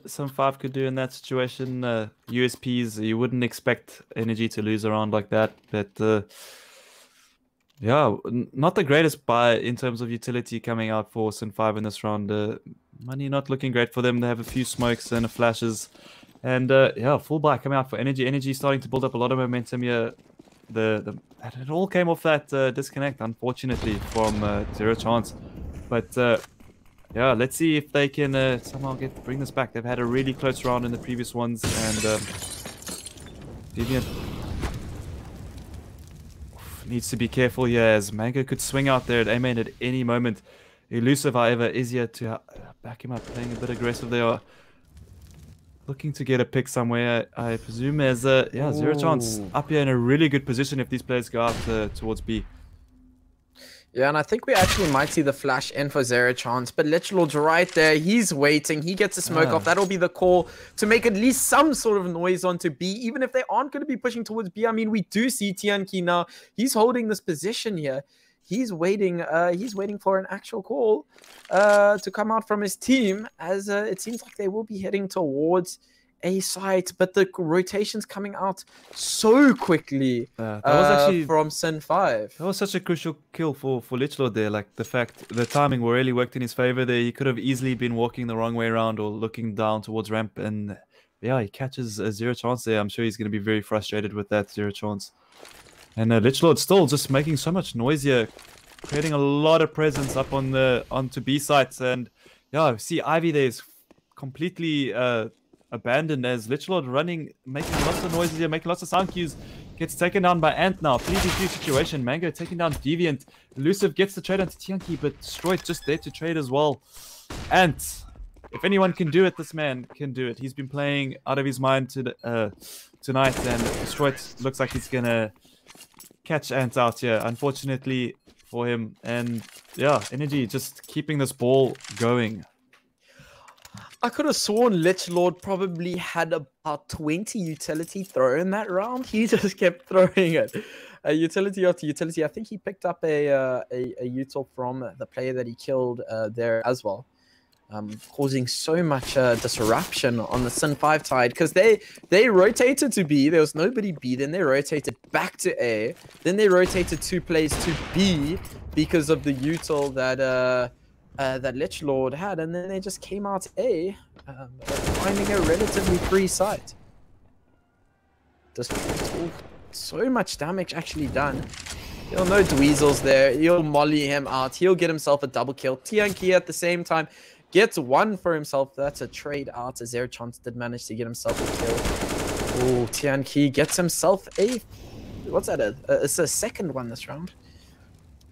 some 5 could do in that situation. USPs, you wouldn't expect Energy to lose around like that. But yeah, not the greatest buy in terms of utility coming out for Sin 5 in this round. Money not looking great for them. They have a few smokes and flashes. And yeah, full buy coming out for Energy. Energy starting to build up a lot of momentum here. It all came off that disconnect, unfortunately, from Zero Chance. But yeah, let's see if they can somehow bring this back. They've had a really close round in the previous ones, and Deviant needs to be careful here, as Mango could swing out there at A-main at any moment. Elusive, however, is here to back him up, playing a bit aggressive. They are looking to get a pick somewhere, I presume, as yeah, Zero Chance up here in a really good position if these players go out towards B. Yeah, and I think we actually might see the flash in for Zero Chance, but Lichlord's right there. He's waiting. He gets a smoke off. That'll be the call to make at least some sort of noise onto B, even if they aren't going to be pushing towards B. I mean, we do see Tianqi now. He's holding this position here. He's waiting for an actual call to come out from his team, as it seems like they will be heading towards A site, but the rotation's coming out so quickly that was actually from Sin 5. That was such a crucial kill for Lichlord there. Like, the timing really worked in his favor there. He could have easily been walking the wrong way around or looking down towards ramp, and yeah, he catches a Zero Chance there. I'm sure he's going to be very frustrated with that Zero Chance. And Lichlord still just making so much noise here, creating a lot of presence up on onto B sites. And yeah, see Ivy there is completely abandoned, as Lichlord running, making lots of noises here, making lots of sound cues. Gets taken down by Ant now. 3v3 situation. Mango taking down Deviant. Elusive gets the trade onto Tianqi, but Destroyed just there to trade as well. Ant, if anyone can do it, this man can do it. He's been playing out of his mind tonight, and Destroyed looks like he's gonna catch Ant out here, unfortunately for him. And yeah, Energy just keeping this ball going. I could have sworn Lichlord probably had about 20 utility thrown that round. He just kept throwing it. Utility after utility. I think he picked up a util from the player that he killed there as well. Causing so much disruption on the Sin 5 side, because they rotated to B. There was nobody B. Then they rotated back to A. Then they rotated 2 plays to B because of the util that Lichlord had, and then they just came out A, finding a relatively free site. Just so much damage actually done. He'll know Dweezil's there. He'll molly him out. He'll get himself a double kill. Tianqi at the same time gets 1 for himself. That's a trade out, as Zero Chance did manage to get himself a kill. Oh, Tianqi gets himself a... What's that? It's a second one this round.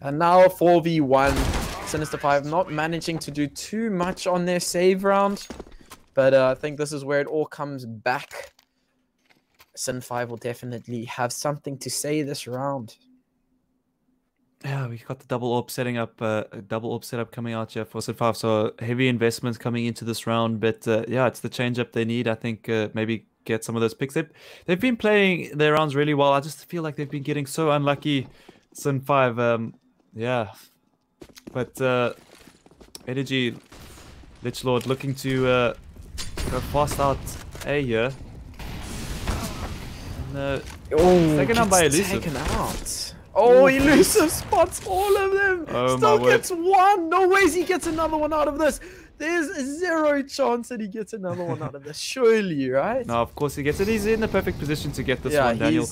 And now 4v1. Sinister 5 not managing to do too much on their save round. But I think this is where it all comes back. Sin 5 will definitely have something to say this round. Yeah, we got the double AWP setting up, a double AWP setup coming out here for Sin 5. So heavy investments coming into this round. But yeah, it's the change up they need. I think maybe get some of those picks. They've been playing their rounds really well. I just feel like they've been getting so unlucky. Sin 5, yeah. But Energy, Lichlord looking to go fast out A here. And, taken out by Elusive. Taken out. Oh, Elusive spots all of them. Oh, Still gets 1. No ways he gets another one out of this. There's 0 chance that he gets another one out of this. Surely, right? No, of course he gets it. He's in the perfect position to get this one, Daniel.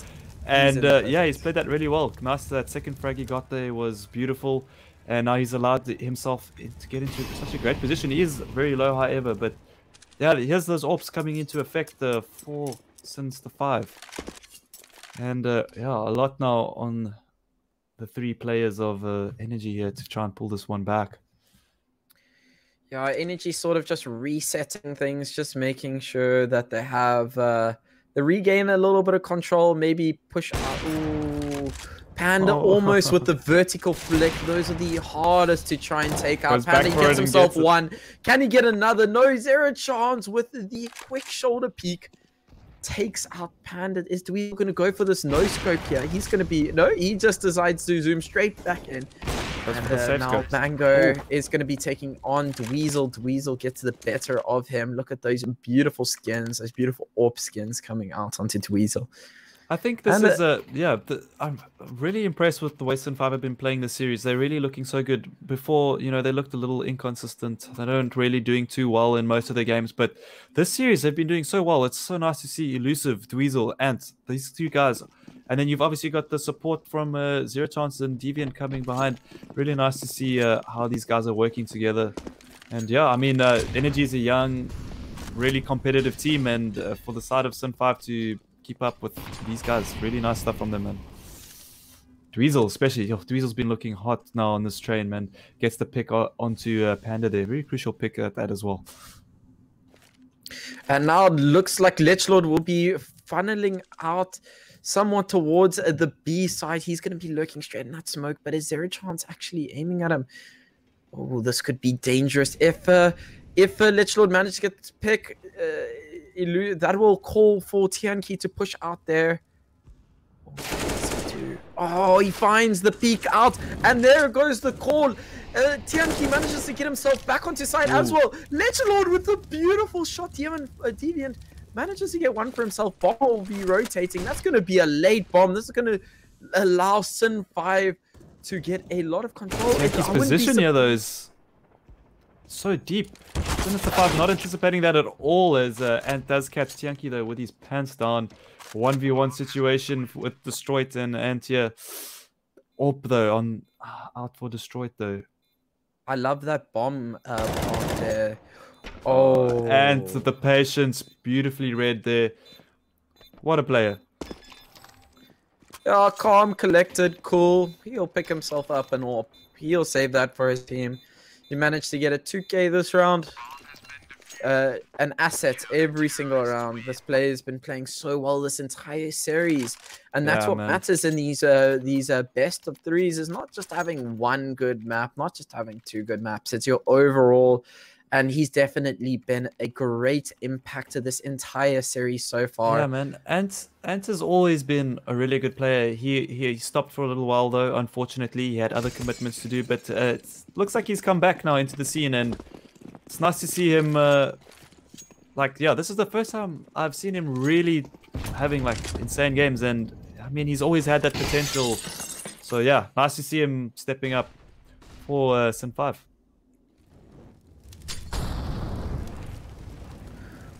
And yeah, he's played that really well. Nice. That second frag he got there was beautiful. And now he's allowed himself to get into such a great position. He is very low, however, but yeah, here's those orbs coming into effect, the 4 since the 5. And yeah, a lot now on the 3 players of Energy here to try and pull this one back. Yeah, Energy sort of just resetting things, just making sure that they have they regain a little bit of control, maybe push out. Ooh, Panda almost with the vertical flick. Those are the hardest to try and take out. Panda gets himself one. Can he get another? No, zero chance with the quick shoulder peek. Takes out Panda. Is Dweezil going to go for this no scope here? He's going to be... No, he just decides to zoom straight back in. And now Mango is going to be taking on Dweezil. Dweezil gets the better of him. Look at those beautiful skins, those beautiful AWP skins coming out onto Dweezil. I think this is a... Yeah, I'm really impressed with the way Sin5 have been playing this series. They're really looking so good. Before, you know, they looked a little inconsistent. They don't really doing too well in most of their games. But this series, they've been doing so well. It's so nice to see Elusive, Dweezil, Ant, these 2 guys. And then you've obviously got the support from Zero Chance and Deviant coming behind. Really nice to see how these guys are working together. And yeah, I mean, Energy is a young, really competitive team. And for the side of Sin5 to keep up with these guys, really nice stuff from them, man. Dweezil especially, Dweezil's been looking hot now on this train, man. Gets the pick onto Panda there. Very crucial pick at that as well. And now it looks like Lechlord will be funneling out somewhat towards the B side. He's going to be lurking straight in that smoke, but is Zero Chance actually aiming at him? Oh, this could be dangerous. If Lechlord manages to get this pick, that will call for Tianqi to push out there. Oh, he finds the peek out, and there goes the call. Tianqi manages to get himself back onto side as well. Lechlord with the beautiful shot. Deviant manages to get one for himself. Bomb will be rotating. That's going to be a late bomb. This is going to allow Sin5 to get a lot of control. His position here, though, is so deep. Sin5 not anticipating that at all, as Ant does catch Tianqi, though, with his pants down. 1v1 situation with Destroyed and Ant here. Orb, though, on out for Destroyed, though. I love that bomb there. Oh. And the patience, beautifully read there. What a player. Yeah, calm, collected, cool. He'll pick himself up and all. He'll save that for his team. He managed to get a 2K this round. An asset every single round. This player has been playing so well this entire series, and that's what matters in these best of threes. Is not just having one good map, not just having 2 good maps. It's your overall, and he's definitely been a great impact to this entire series so far. Yeah, man. Ant has always been a really good player. He stopped for a little while though. Unfortunately, he had other commitments to do, but it looks like he's come back now into the scene, and it's nice to see him, this is the first time I've seen him really having, insane games. And, I mean, he's always had that potential. So, yeah, nice to see him stepping up for Sin5.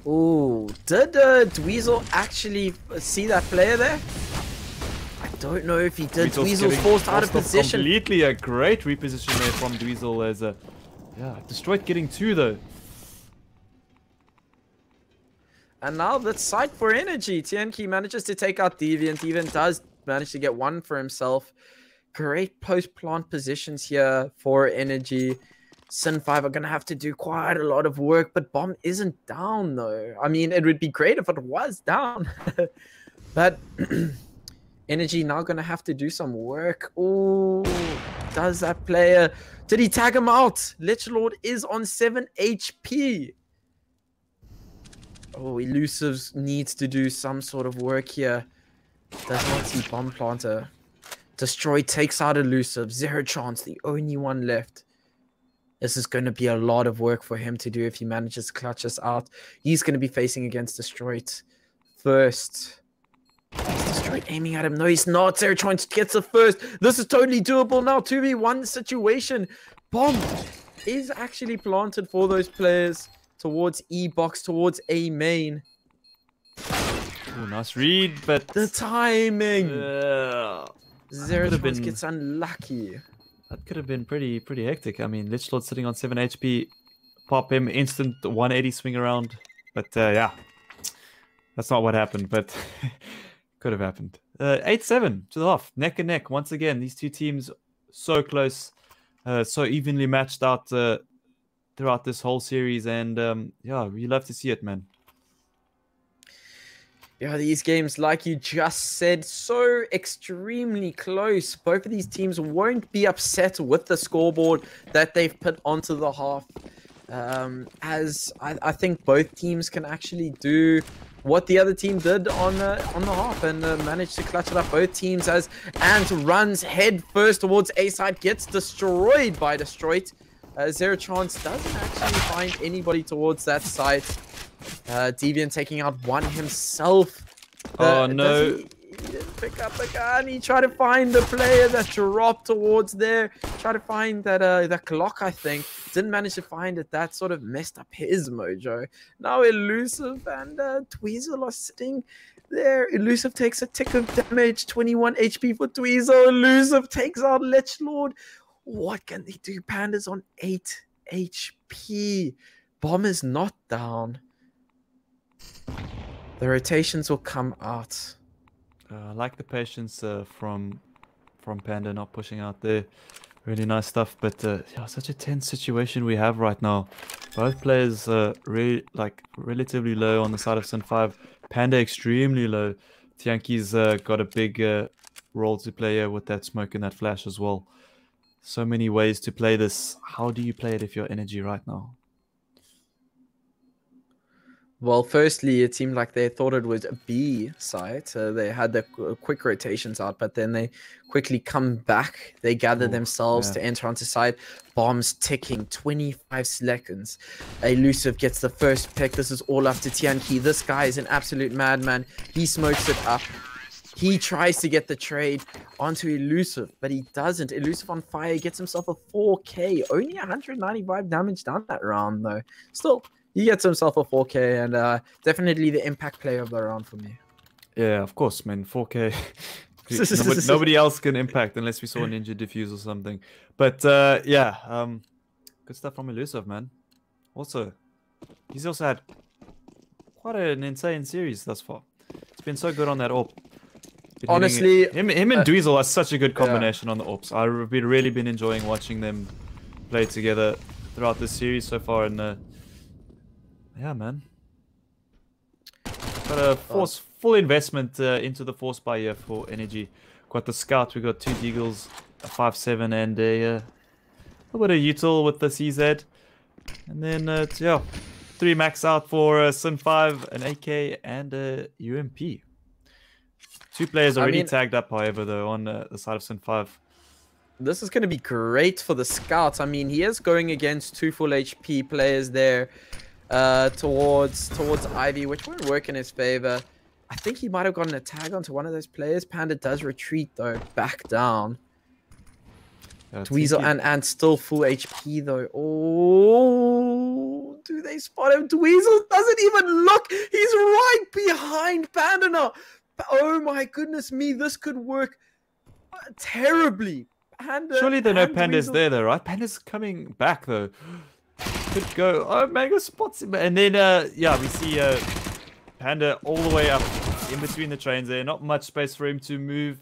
Ooh, did Dweezil actually see that player there? I don't know if he did. Dweezil's forced out of position. Completely a great reposition there from Dweezil as a... Yeah, Destroyed getting 2 though. And now the site for Energy. Tianqi manages to take out Deviant. Deviant does manage to get 1 for himself. Great post-plant positions here for Energy. Sin5 are going to have to do quite a lot of work, but Bomb isn't down though. I mean, it would be great if it was down. But Energy now going to have to do some work. Ooh, does that player... Did he tag him out? Lechlord is on 7 HP. Oh, Elusive needs to do some sort of work here. Does not see Bomb Planter. Destroy takes out Elusive. Zero Chance, the only one left. This is going to be a lot of work for him to do if he manages to clutch us out. He's going to be facing against Destroyed first. Is Destroyed aiming at him? No, he's not. Zero Chance gets the first. This is totally doable now. 2v1 situation. Bomb is actually planted for those players towards E box, towards A main. Ooh, nice read, but the timing. Zero Chance gets unlucky. That could have been pretty hectic. I mean, Lechlord sitting on 7 HP. Pop him, instant 180 swing around. But yeah, that's not what happened, but could have happened. 8-7 to the half, neck and neck. Once again, these two teams so close, so evenly matched out throughout this whole series. And yeah, we love to see it, man. Yeah, these games, like you just said, so extremely close. Both of these teams won't be upset with the scoreboard that they've put onto the half. As I think both teams can actually do what the other team did on the half and manage to clutch it up. Both teams as Ant runs head first towards A side, gets destroyed by Destroyed. Zero Chance doesn't actually find anybody towards that side. Deviant taking out one himself. Oh no. He didn't pick up a gun. He tried to find the player that dropped towards there. Tried to find that clock, I think. Didn't manage to find it. That sort of messed up his mojo. Now Elusive and Tweezel are sitting there. Elusive takes a tick of damage. 21 HP for Tweezel. Elusive takes out Lechlord. What can they do? Panda's on 8 HP. Bomb is not down. The rotations will come out. I like the patience from Panda not pushing out there. Really nice stuff. But yeah, such a tense situation we have right now. Both players relatively low on the side of Sin 5. Panda extremely low. Tianki's got a big role to play here with that smoke and that flash as well. So many ways to play this. How do you play it if you're Energy right now? Well, firstly, it seemed like they thought it was a B side. They had the quick rotations out, but then they quickly come back. They gather themselves to enter onto side. Bombs ticking, 25 seconds. Elusive gets the first pick. This is all up to Tianki. This guy is an absolute madman. He smokes it up. He tries to get the trade onto Elusive, but he doesn't. Elusive on fire gets himself a 4K. Only 195 damage down that round, though. Still, he gets himself a 4K, and definitely the impact player of the round for me. Yeah, of course, man. 4K. Nobody else can impact unless we saw a Ninja Diffuse or something. But yeah, good stuff from Elusive, man. Also, he's also had quite an insane series thus far. It's been so good on that AWP. Honestly, him and Dweezil are such a good combination on the AWPs. I've really been enjoying watching them play together throughout this series so far, and yeah, man. Got a full investment into the force buy here for Energy. Got the Scout, we got 2 Deagles, a 5.7, and a little bit of util with the CZ. And then, yeah, 3 max out for Sin 5, an AK, and a UMP. 2 players already tagged up, however, though, on the side of Sin 5. This is going to be great for the Scouts. I mean, he is going against 2 full HP players there towards Ivy, which won't work in his favor. I think he might have gotten a tag onto one of those players. Panda does retreat, though, back down. Dweezil and still full HP, though. Oh, do they spot him? Dweezil doesn't even look. He's right behind Panda now. Oh my goodness me, this could work terribly. Surely they know Panda's there, though, right? Panda's coming back, though. Could go. Oh, Mango spots him. And then, yeah, we see Panda all the way up in between the trains there. Not much space for him to move.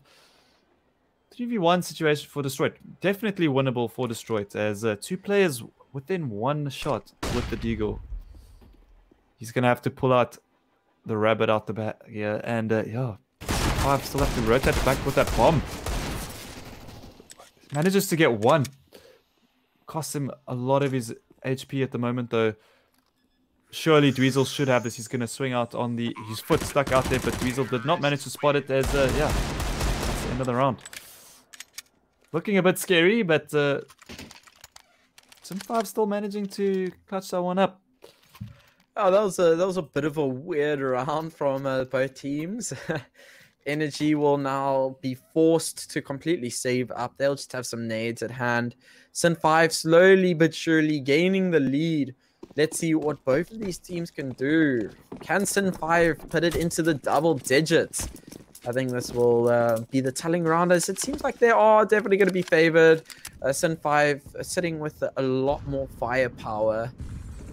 3v1 situation for Destroyed. Definitely winnable for Destroyed, as 2 players within 1 shot with the Deagle. He's going to have to pull out the rabbit out the back here, and yeah, 5 still have to rotate back with that bomb. Manages to get 1. Costs him a lot of his HP at the moment, though. Surely Dweezil should have this. He's going to swing out on his foot stuck out there, but Dweezil did not manage to spot it, as yeah, that's the end of the round. Looking a bit scary, but Sin 5 still managing to clutch that one up. Oh, that was a bit of a weird round from both teams. Energy will now be forced to completely save up. They'll just have some nades at hand. Sin 5 slowly but surely gaining the lead. Let's see what both of these teams can do. Can Sin 5 put it into the double digits? I think this will be the telling round, as it seems like they are definitely going to be favored. Sin 5 sitting with a lot more firepower.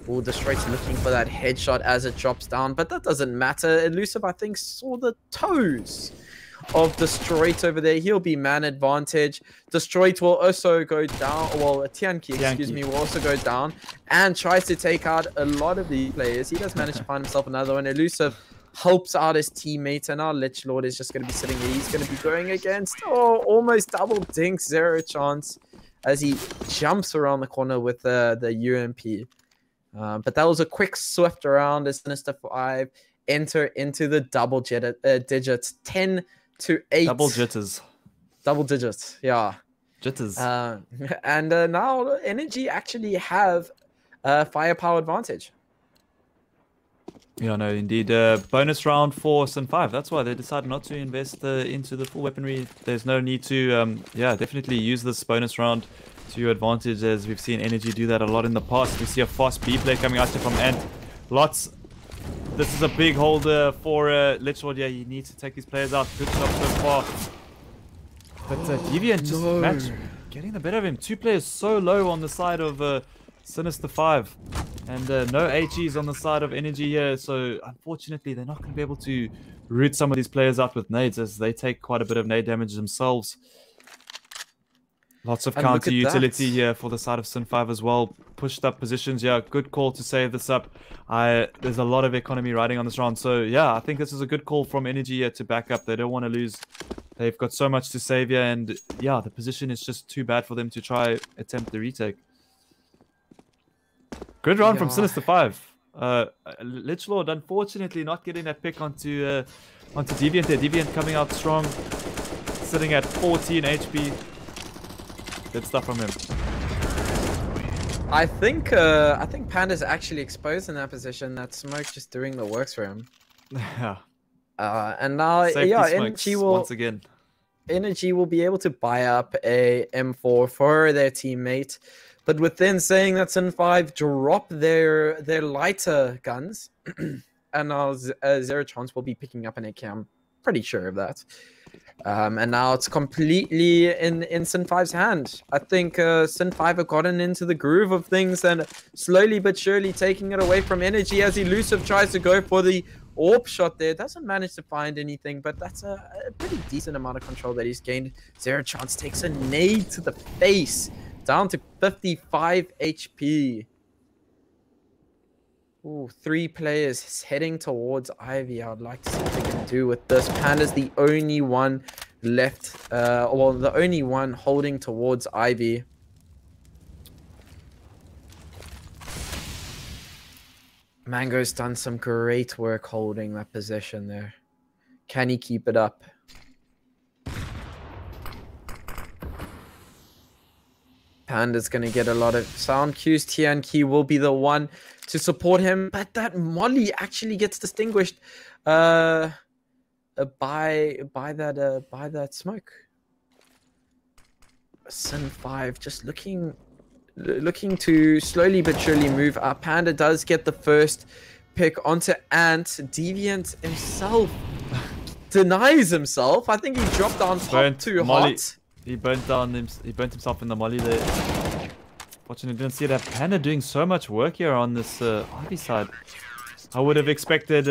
Oh, Destroy's looking for that headshot as it drops down, but that doesn't matter. Elusive, I think, saw the toes of Destroyed over there. He'll be man advantage. Destroyed will also go down. Well, Tianqi, excuse me, will also go down and tries to take out a lot of the players. He does manage to find himself another one. Elusive helps out his teammate, and our Lich Lord is just going to be sitting there. He's going to be going against, almost double dinks, zero chance as he jumps around the corner with the UMP. But that was a quick, swift round as Sinister 5 enter into the double digits, 10 to 8. Double jitters. Double digits, yeah. Jitters. And now Energy actually have firepower advantage. Yeah, no, indeed. Bonus round for Sin 5. That's why they decided not to invest into the full weaponry. There's no need to, definitely use this bonus round to your advantage, as we've seen Energy do that a lot in the past. We see a fast B play coming out here from Ant. This is a big holder for Lich Lord. Yeah, he needs to take these players out. Good job so far. But Deviant just getting the better of him. 2 players so low on the side of Sinister 5. And no HEs on the side of Energy here. So unfortunately, they're not going to be able to root some of these players out with nades, as they take quite a bit of nade damage themselves. Lots of counter utility here for the side of Sin 5 as well. Pushed up positions. Yeah, good call to save this up. There's a lot of economy riding on this round. So yeah, I think this is a good call from Energy here to back up. They don't want to lose. They've got so much to save here. And yeah, the position is just too bad for them to try attempt the retake. Good round from Sinister 5. Lich Lord, unfortunately, not getting that pick onto Deviant there. Deviant coming out strong. Sitting at 14 HP. Good stuff from him. I think Panda's actually exposed in that position. That smoke just doing the works for him. Yeah. And now, Energy will once again. Energy will be able to buy up a M4 for their teammate, but within saying that Sin 5 drop their lighter guns, and now Zero Chance will be picking up an AK. I'm pretty sure of that. And now it's completely in Sin 5's hand. I think Sin 5 have gotten into the groove of things and slowly but surely taking it away from Energy as Elusive tries to go for the AWP shot there. Doesn't manage to find anything, but that's a pretty decent amount of control that he's gained. Zero Chance takes a nade to the face, down to 55 HP. Ooh, 3 players heading towards Ivy. I'd like to see what they can do with this. Panda's the only one left, well, the only one holding towards Ivy. Mango's done some great work holding that position there. Can he keep it up? Panda's going to get a lot of sound cues. Tianqi will be the one to support him, but that molly actually gets distinguished by that smoke. Sin 5 just looking to slowly but surely move up. Panda does get the first pick onto Ant. Deviant himself denies himself. I think he dropped down top too hot. He burnt himself in the molly there. Fortunately, didn't see that. Panda doing so much work here on this Ivy side. I would have expected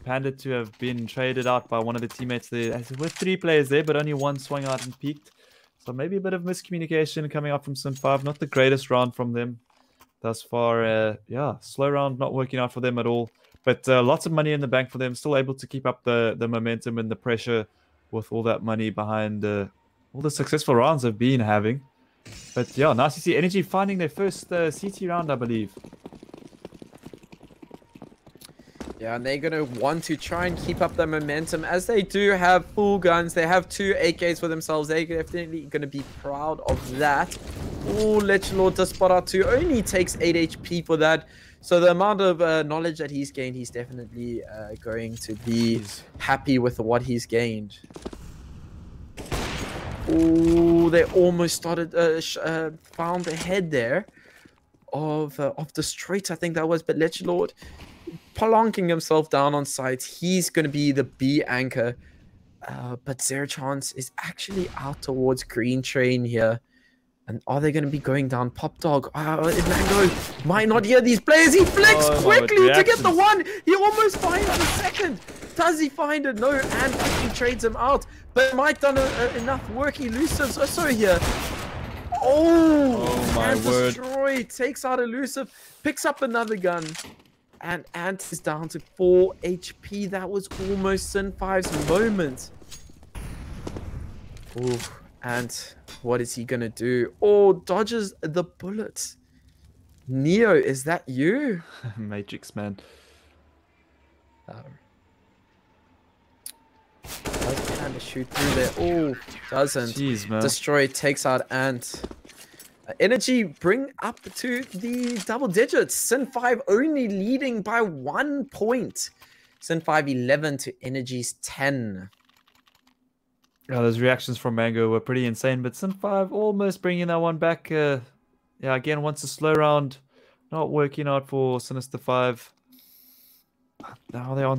Panda to have been traded out by one of the teammates there. There were 3 players there, but only one swung out and peeked. So maybe a bit of miscommunication coming up from Sin 5. Not the greatest round from them thus far. Yeah, slow round, not working out for them at all. But lots of money in the bank for them. Still able to keep up the momentum and the pressure with all that money behind all the successful rounds they've been having. But yeah, nice to see Energy finding their first CT round, I believe. Yeah, and they're going to want to try and keep up the momentum as they do have full guns. They have 2 AKs for themselves. They're definitely going to be proud of that. Oh, Lich Lord does spot out 2. Only takes 8 HP for that. So the amount of knowledge that he's gained, he's definitely going to be happy with what he's gained. Oh, they almost started found the head there of the street. I think that was, but Lich Lord plonking himself down on site. He's going to be the B anchor, but Zero Chance is actually out towards Green Train here. And are they going to be going down? Pop Dog. Mango might not hear these players. He flicks quickly to get the one. He almost finds the second. Does he find it? No. And quickly trades him out. But might done enough work. Elusive's also here. Oh my word. Destroy. Takes out Elusive. Picks up another gun. And Ant is down to 4 HP. That was almost Sin 5's moment. Ooh. And what is he gonna do? Oh, dodges the bullets. Neo, is that you? Matrix, man. Does kind of shoot through there. Oh, doesn't. Jeez, man. Destroy, takes out Ant. Energy bring up to the double digits. Sin 5 only leading by 1 point. Sin 5 11 to Energy's 10. Yeah, those reactions from Mango were pretty insane, but Sin 5 almost bringing that one back. Yeah, again, once a slow round, not working out for Sinister 5. Now they're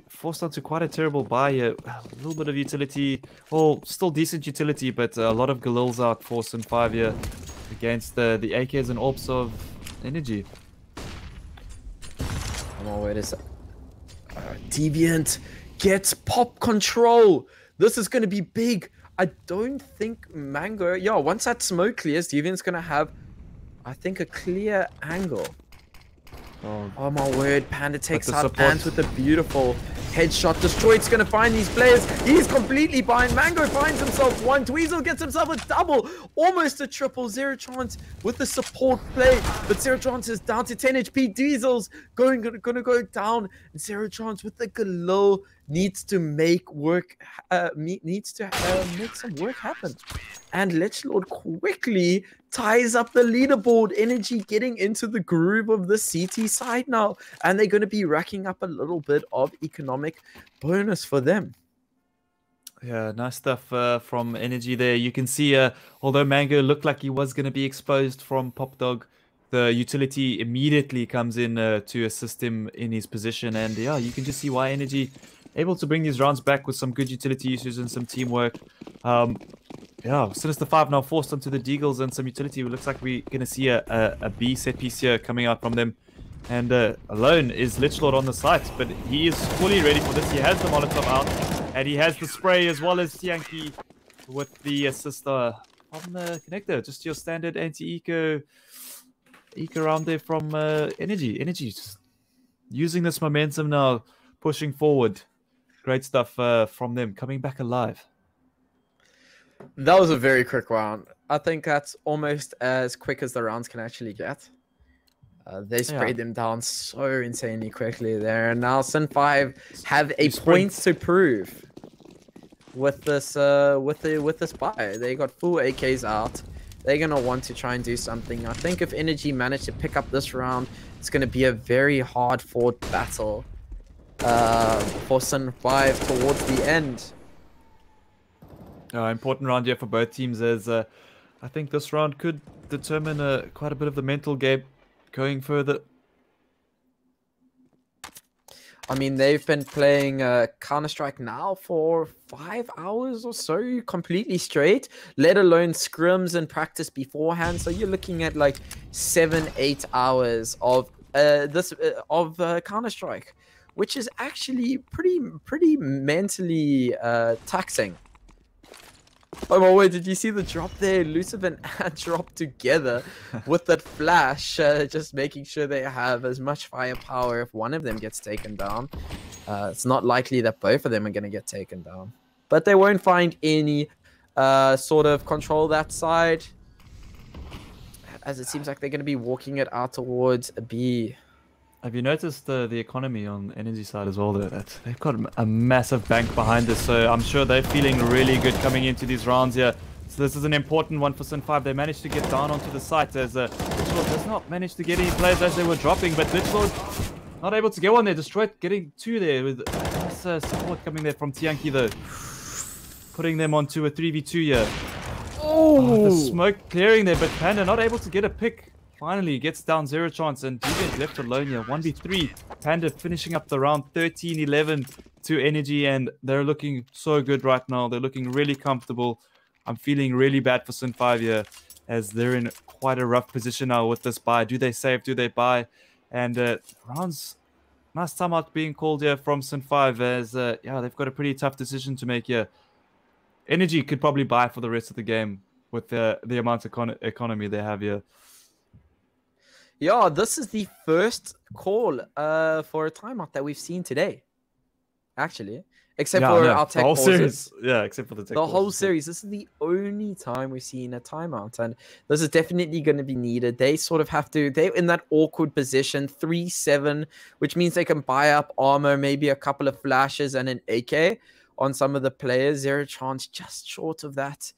forced onto quite a terrible buy here. A little bit of utility, well, still decent utility, but a lot of Galils out for Sin 5 here against the AKs and AWPs of Energy. Come on, wait a sec. Deviant gets pop control. This is going to be big. I don't think Mango... Yeah, once that smoke clears, Deviant's going to have, I think, a clear angle. Oh my word. Panda takes out Ant with a beautiful headshot. Destroyed's going to find these players. He's completely behind. Mango finds himself one. Dweezil gets himself a double. Almost a triple. Zero Chance with the support play. But Zero Chance is down to 10 HP. Dweezil's going to go down. And Zero Chance with the Galil needs to make work, make some work happen. And Lechlord quickly ties up the leaderboard. Energy getting into the groove of the CT side now. And they're going to be racking up a little bit of economic bonus for them. Yeah, nice stuff from Energy there. You can see, although Mango looked like he was going to be exposed from Pop Dog, the utility immediately comes in to assist him in his position. And yeah, you can just see why Energy able to bring these rounds back with some good utility usage and some teamwork. Yeah, Sinister 5 now forced onto the Deagles and some utility. It looks like we're going to see a B set piece here coming out from them. And alone is Lichlord on the site, but he is fully ready for this. He has the Molotov out, and he has the spray as well as Tianki with the assist on the connector. Just your standard anti-eco round there from Energy. Energy just using this momentum now, pushing forward. Great stuff from them, coming back alive. That was a very quick round. I think that's almost as quick as the rounds can actually get. They sprayed them down so insanely quickly there. And now Sin 5 have a point to prove with this buy. They got full AKs out. They're gonna want to try and do something. I think if Energy manage to pick up this round, it's gonna be a very hard fought battle for Sin 5 towards the end. Important round here for both teams, as I think this round could determine quite a bit of the mental game going further. I mean, they've been playing Counter-Strike now for 5 hours or so, completely straight, let alone scrims and practice beforehand. So you're looking at like 7-8 hours of Counter-Strike, which is actually pretty mentally taxing. Oh my word, did you see the drop there? Elusive and Ant drop together with that flash, just making sure they have as much firepower if one of them gets taken down. It's not likely that both of them are going to get taken down. But they won't find any sort of control that side, as it seems like they're going to be walking it out towards a B. Have you noticed the economy on Energy side as well? That they've got a massive bank behind this, so I'm sure they're feeling really good coming into these rounds here. So this is an important one for Sin 5. They managed to get down onto the site as Lichlord does not manage to get any players as they were dropping, but Lichlord not able to get one there. Destroyed getting two there with nice support coming there from Tianki though, putting them onto a 3v2 here. Oh, the smoke clearing there, but Panda not able to get a pick. Finally gets down Zero Chance and Deviant left alone here. 1v3. Panda finishing up the round 13-11 to Energy, and they're looking so good right now. They're looking really comfortable. I'm feeling really bad for Sin 5 here. as they're in quite a rough position now with this buy. Do they save? Do they buy? And rounds, nice timeout being called here from Sin5 as yeah, they've got a pretty tough decision to make here. Energy could probably buy for the rest of the game with the amount of economy they have here. Yeah, this is the first call for a timeout that we've seen today, actually. Except for our tech pauses. Yeah, except for the tech pauses. The whole series. This is the only time we've seen a timeout. And this is definitely going to be needed. They sort of have to... They're in that awkward position. 3-7, which means they can buy up armor, maybe a couple of flashes and an AK on some of the players. Zero chance just short of that.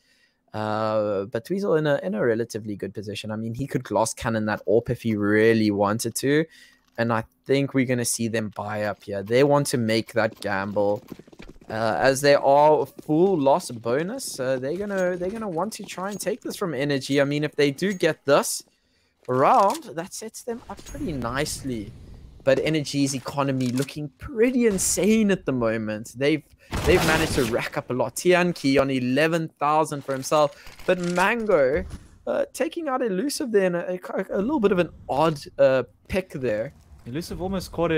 But Dweezil in a relatively good position. I mean, he could glass cannon that AWP if he really wanted to. And I think we're going to see them buy up here. They want to make that gamble. As they are full loss bonus, they're gonna want to try and take this from Energy. I mean, if they do get this round, that sets them up pretty nicely. But Energy's economy looking pretty insane at the moment. They've managed to rack up a lot. Tianqi on 11,000 for himself, but Mango taking out Elusive there in a little bit of an odd pick there. Elusive almost caught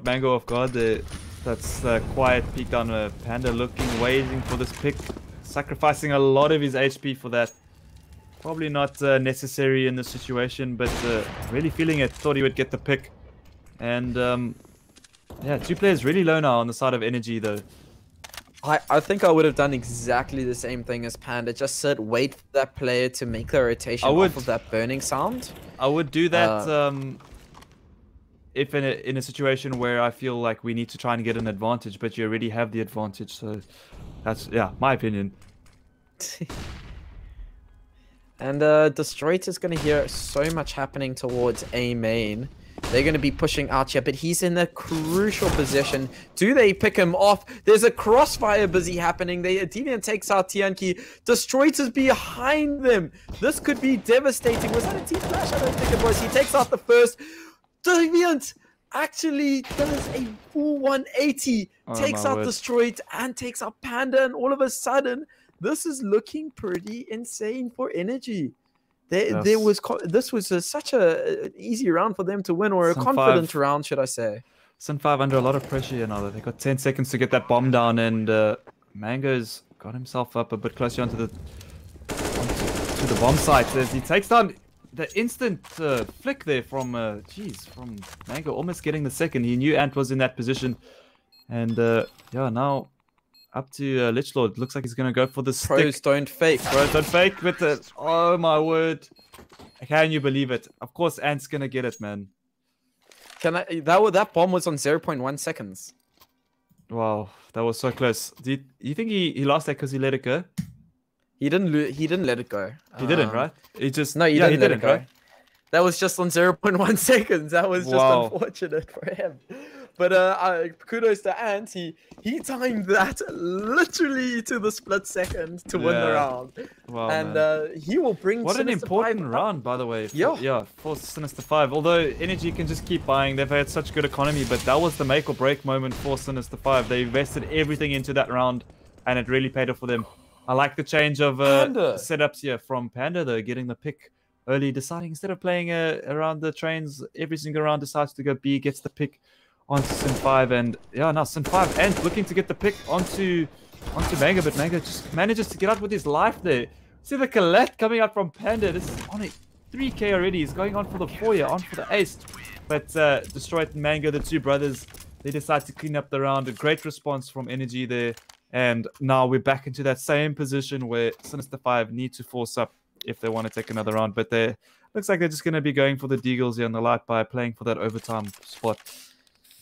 Mango off guard there. That's quiet peek down Panda, looking, waiting for this pick, sacrificing a lot of his HP for that. Probably not necessary in this situation, but really feeling it. Thought he would get the pick. And yeah, two players really low now on the side of Energy though. I think I would have done exactly the same thing as Panda. Just sit, wait for that player to make the rotation off of that burning sound. I would do that if in a situation where I feel like we need to try and get an advantage, but you already have the advantage. So that's, yeah, my opinion. And Destroyed is going to hear so much happening towards A main. They're going to be pushing out here, but he's in a crucial position. Do they pick him off? There's a crossfire busy happening. Deviant takes out Tianqi. Destroyed is behind them. This could be devastating. Was that a T-Flash? I don't think it was. He takes out the first. Deviant actually does a full 180. Takes out Destroyed and takes out Panda. And all of a sudden, this is looking pretty insane for Energy. This was such an easy round for them to win, or a confident round, should I say. Sin5 under a lot of pressure here now. They got 10 seconds to get that bomb down, and Mango's got himself up a bit closer onto the bomb site as he takes down the instant flick there from from Mango, almost getting the second. He knew Ant was in that position, and yeah, now up to Lichlord. Looks like he's going to go for the stick. Pros don't fake. Pros don't fake with it. Oh my word. Can you believe it? Of course Ant's going to get it, man. That bomb was on 0.1 seconds. Wow, that was so close. Do you think he lost that because he let it go? He didn't let it go. He didn't, right? He just... No, he didn't let it go. Right? That was just on 0.1 seconds. That was just unfortunate for him. But kudos to Ant. He timed that literally to the split second to win the round. Wow, and he will bring what an important round, by the way. For Sinister 5. Although Energy can just keep buying. They've had such good economy, but that was the make or break moment for Sinister 5. They invested everything into that round, and it really paid off for them. I like the change of setups here from Panda, though, getting the pick early, deciding instead of playing around the trains, every single round decides to go B, gets the pick onto Sin5, and yeah, now Sin5 and looking to get the pick onto Mango, but Mango just manages to get out with his life there. See the collet coming out from Panda. This is on a 3k already. He's going on for the 4 here, on for the ace. But Destroyed and Mango, the two brothers, they decide to clean up the round. A great response from Energy there. And now we're back into that same position where Sinister 5 need to force up if they want to take another round. But they looks like they're just going to be going for the deagles here on the light by playing for that overtime spot.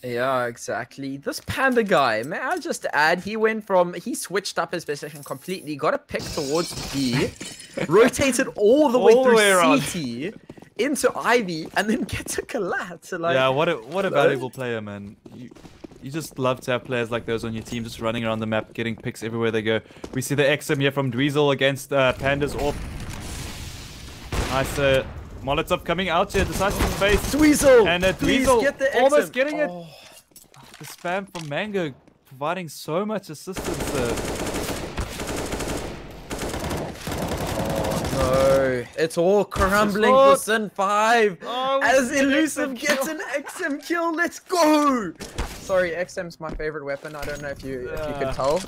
Yeah, exactly. This Panda guy, may I just add, he switched up his position completely, got a pick towards B, rotated all the way through CT into Ivy, and then gets a collapse. Like, yeah, what a valuable player, man. You just love to have players like those on your team, just running around the map, getting picks everywhere they go. We see the XM here from Dweezil against Panda's AWP. Nice Molotov coming out here, decides to face Dweezil! And Dweezil almost getting it. The spam from Mango providing so much assistance. No. It's all crumbling for Sin 5 as Elusive gets an XM kill. Let's go. Sorry, XM's my favorite weapon. I don't know if you could tell.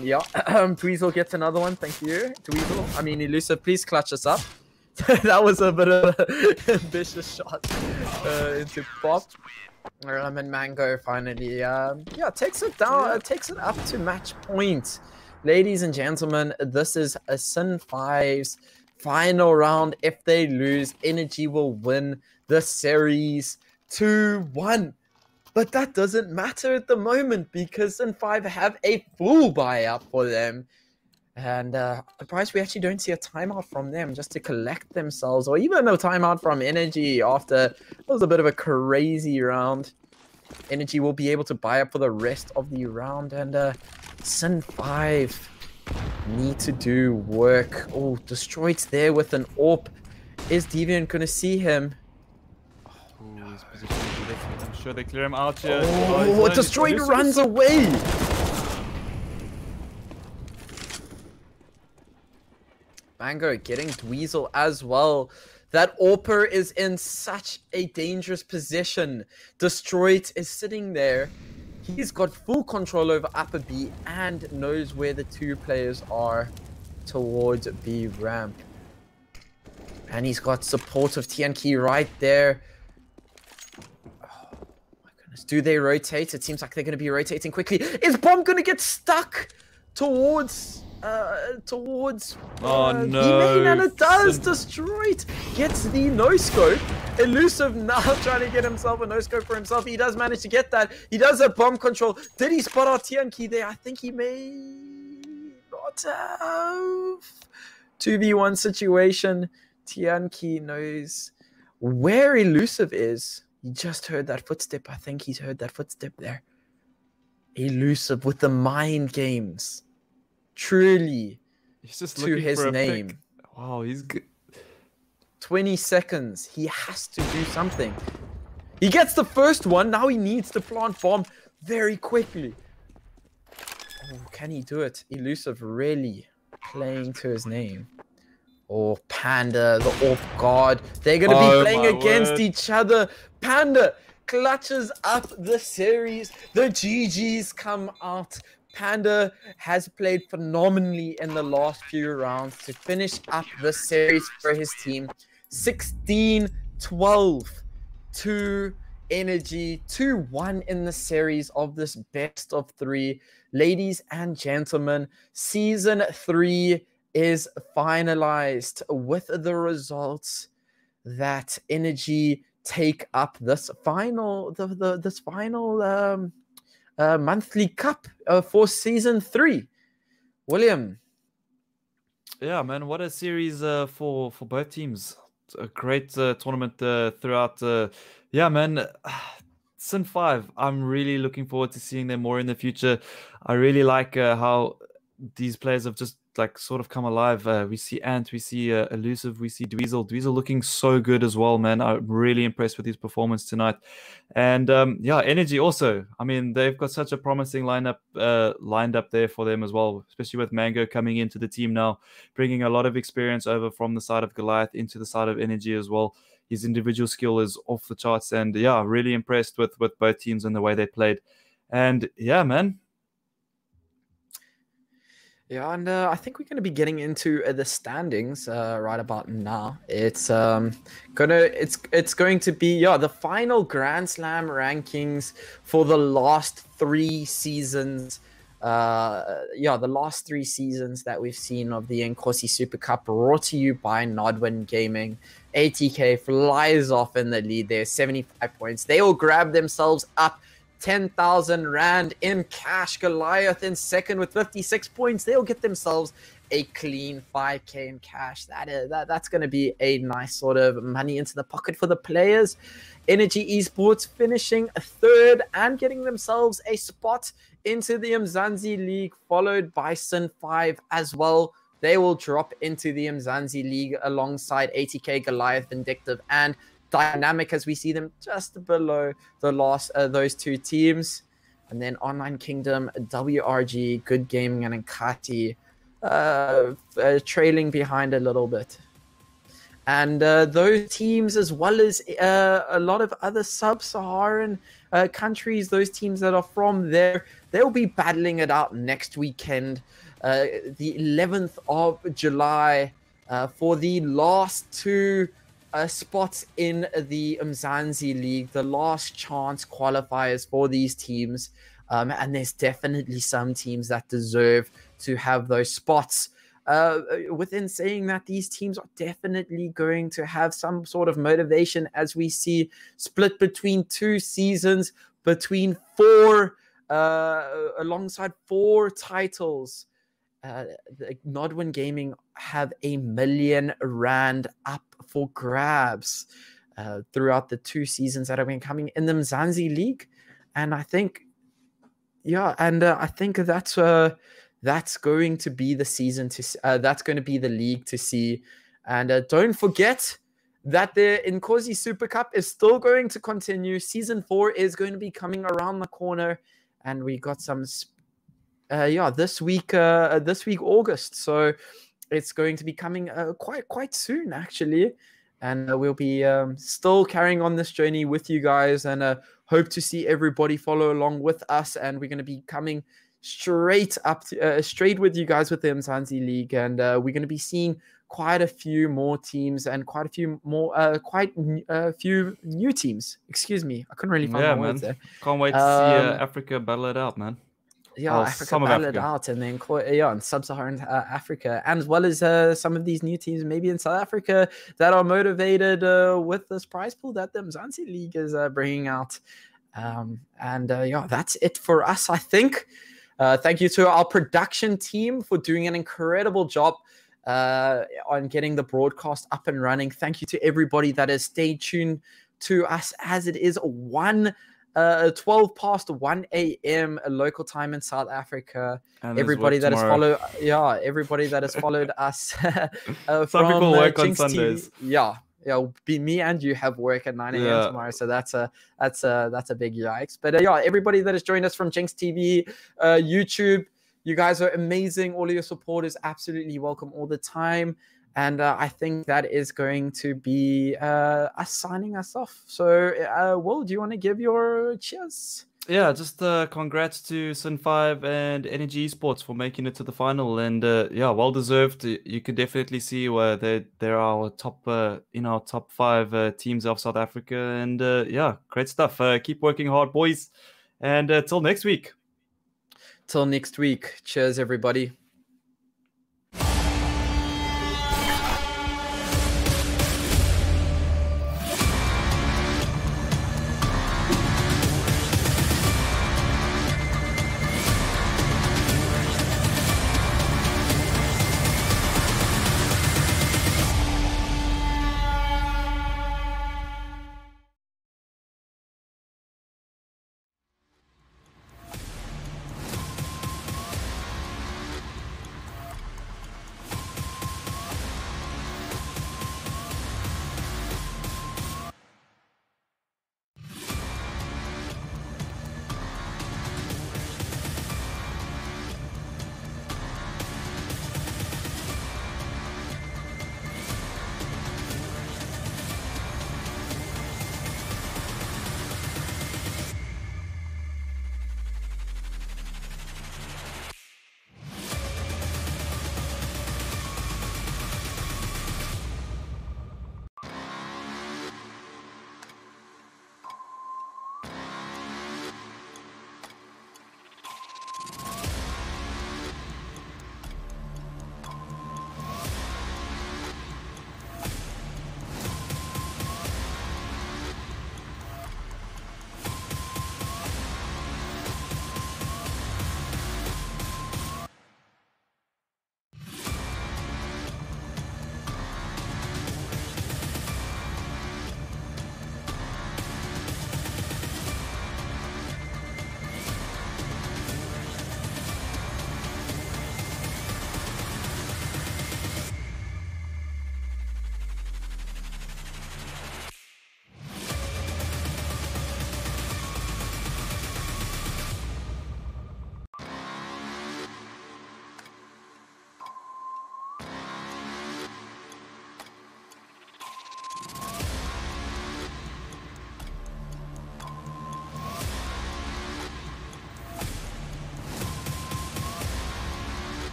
Yeah. Dweezil gets another one. Thank you, Dweezil. I mean, Elusive, please clutch us up. That was a bit of a vicious shot into Pop. And Mango finally, takes it down, takes it up to match point. Ladies and gentlemen, this is a Sin 5's final round. If they lose, Energy will win the series 2-1. But that doesn't matter at the moment because Sin 5 have a full buy-up for them. And surprised we actually don't see a timeout from them just to collect themselves, or even a timeout from Energy after it was a bit of a crazy round. Energy will be able to buy up for the rest of the round, and Sin 5 need to do work. Oh, Destroyed's there with an AWP. Is Deviant going to see him? Oh, no. He's positioned. I'm sure they clear him out here. Oh, Destroyed runs away. Mango getting Dweezil as well. That AWPer is in such a dangerous position. Destroyed is sitting there. He's got full control over upper B and knows where the two players are towards B ramp. And he's got support of TNK right there. Oh my goodness. Do they rotate? It seems like they're going to be rotating quickly. Is Bomb going to get stuck towards oh no, B-main, and it does. Destroyed gets the no-scope. Elusive now trying to get himself a no-scope for himself. He does manage to get that. He does have bomb control. Did he spot our TNK there? I think he may not have. 2v1 situation. TNK knows where Elusive is. He just heard that footstep. I think he's heard that footstep there. Elusive with the mind games. Truly, he's just to his name. Pick. Wow, he's good. 20 seconds. He has to do something. He gets the first one. Now he needs to plant bomb very quickly. Oh, can he do it? Elusive really playing to his name. Oh, Panda, the off guard. They're going to be playing against each other. Panda clutches up the series. The GGs come out. Panda has played phenomenally in the last few rounds to finish up the series for his team. 16-12 to Energy, 2-1 in the series of this best of 3. Ladies and gentlemen, Season 3 is finalized with the results that Energy take up this final, monthly cup for Season 3. William. Yeah, man, what a series for both teams. It's a great tournament throughout. Yeah, man, Sin 5, I'm really looking forward to seeing them more in the future. I really like how these players have just like sort of come alive. We see Ant, we see Elusive, we see Dweezil. Dweezil looking so good as well, man. I'm really impressed with his performance tonight. And yeah, Energy also. I mean, they've got such a promising lineup lined up there for them as well, especially with Mango coming into the team now, bringing a lot of experience over from the side of Goliath into the side of Energy as well. His individual skill is off the charts, and yeah, really impressed with both teams and the way they played. And yeah, man. Yeah, and I think we're going to be getting into the standings right about now. It's going to be the final Grand Slam rankings for the last 3 seasons. The last 3 seasons that we've seen of the Inkosi Super Cup, brought to you by Nodwin Gaming. ATK flies off in the lead there, 75 points. They will grab themselves up 10,000 Rand in cash. Goliath in second with 56 points. They'll get themselves a clean 5k in cash. That's going to be a nice sort of money into the pocket for the players. Energy Esports finishing 3rd and getting themselves a spot into the UMZANSI League, followed by Sin 5 as well. They will drop into the UMZANSI League alongside ATK, Goliath, Vindictive, and Dynamic, as we see them just below those 2 teams. And then Online Kingdom, WRG, Good Gaming, and Inkati trailing behind a little bit. And those teams, as well as a lot of other sub-Saharan countries, those teams that are from there, they'll be battling it out next weekend, the 11th of July, for the last two spots in the UMZANSI League, the last chance qualifiers for these teams. And there's definitely some teams that deserve to have those spots. Within saying that, these teams are definitely going to have some sort of motivation, as we see split between 2 seasons, between 4 alongside 4 titles. Nodwin Gaming have R1 million up for grabs throughout the 2 seasons that have been coming in the UMZANSI League. And I think, yeah, and I think that's going to be the season to that's going to be the league to see. And don't forget that the Inkosi Super Cup is still going to continue. Season 4 is going to be coming around the corner, and we got some this week August, so it's going to be coming quite soon, actually. And we'll be still carrying on this journey with you guys, and hope to see everybody follow along with us. And we're going to be coming straight with you guys with the UMZANSI League, and we're going to be seeing quite a few more teams and quite a few more few new teams. Excuse me, I couldn't really find my words there. Can't wait to see Africa battle it out, man. Yeah, Africa battled out, and then in sub-Saharan Africa, and as well as some of these new teams maybe in South Africa that are motivated with this prize pool that the UMZANSI League is bringing out. Yeah, that's it for us, I think. Thank you to our production team for doing an incredible job on getting the broadcast up and running. Thank you to everybody that has stayed tuned to us, as it is 12 past 1 a.m. local time in South Africa. And everybody that has followed, everybody that has followed us some people work on Jinx Sundays. TV. Yeah, be me and you have work at 9 a.m. tomorrow, so that's a big yikes. But everybody that has joined us from Jinx TV, YouTube, you guys are amazing. All of your support is absolutely welcome all the time. And I think that is going to be us signing us off. So, Will, do you want to give your cheers? Yeah, just congrats to Sin5 and Energy Esports for making it to the final. And yeah, well deserved. You can definitely see where they're our top in our top 5 teams of South Africa. And yeah, great stuff. Keep working hard, boys. And till next week. Till next week. Cheers, everybody.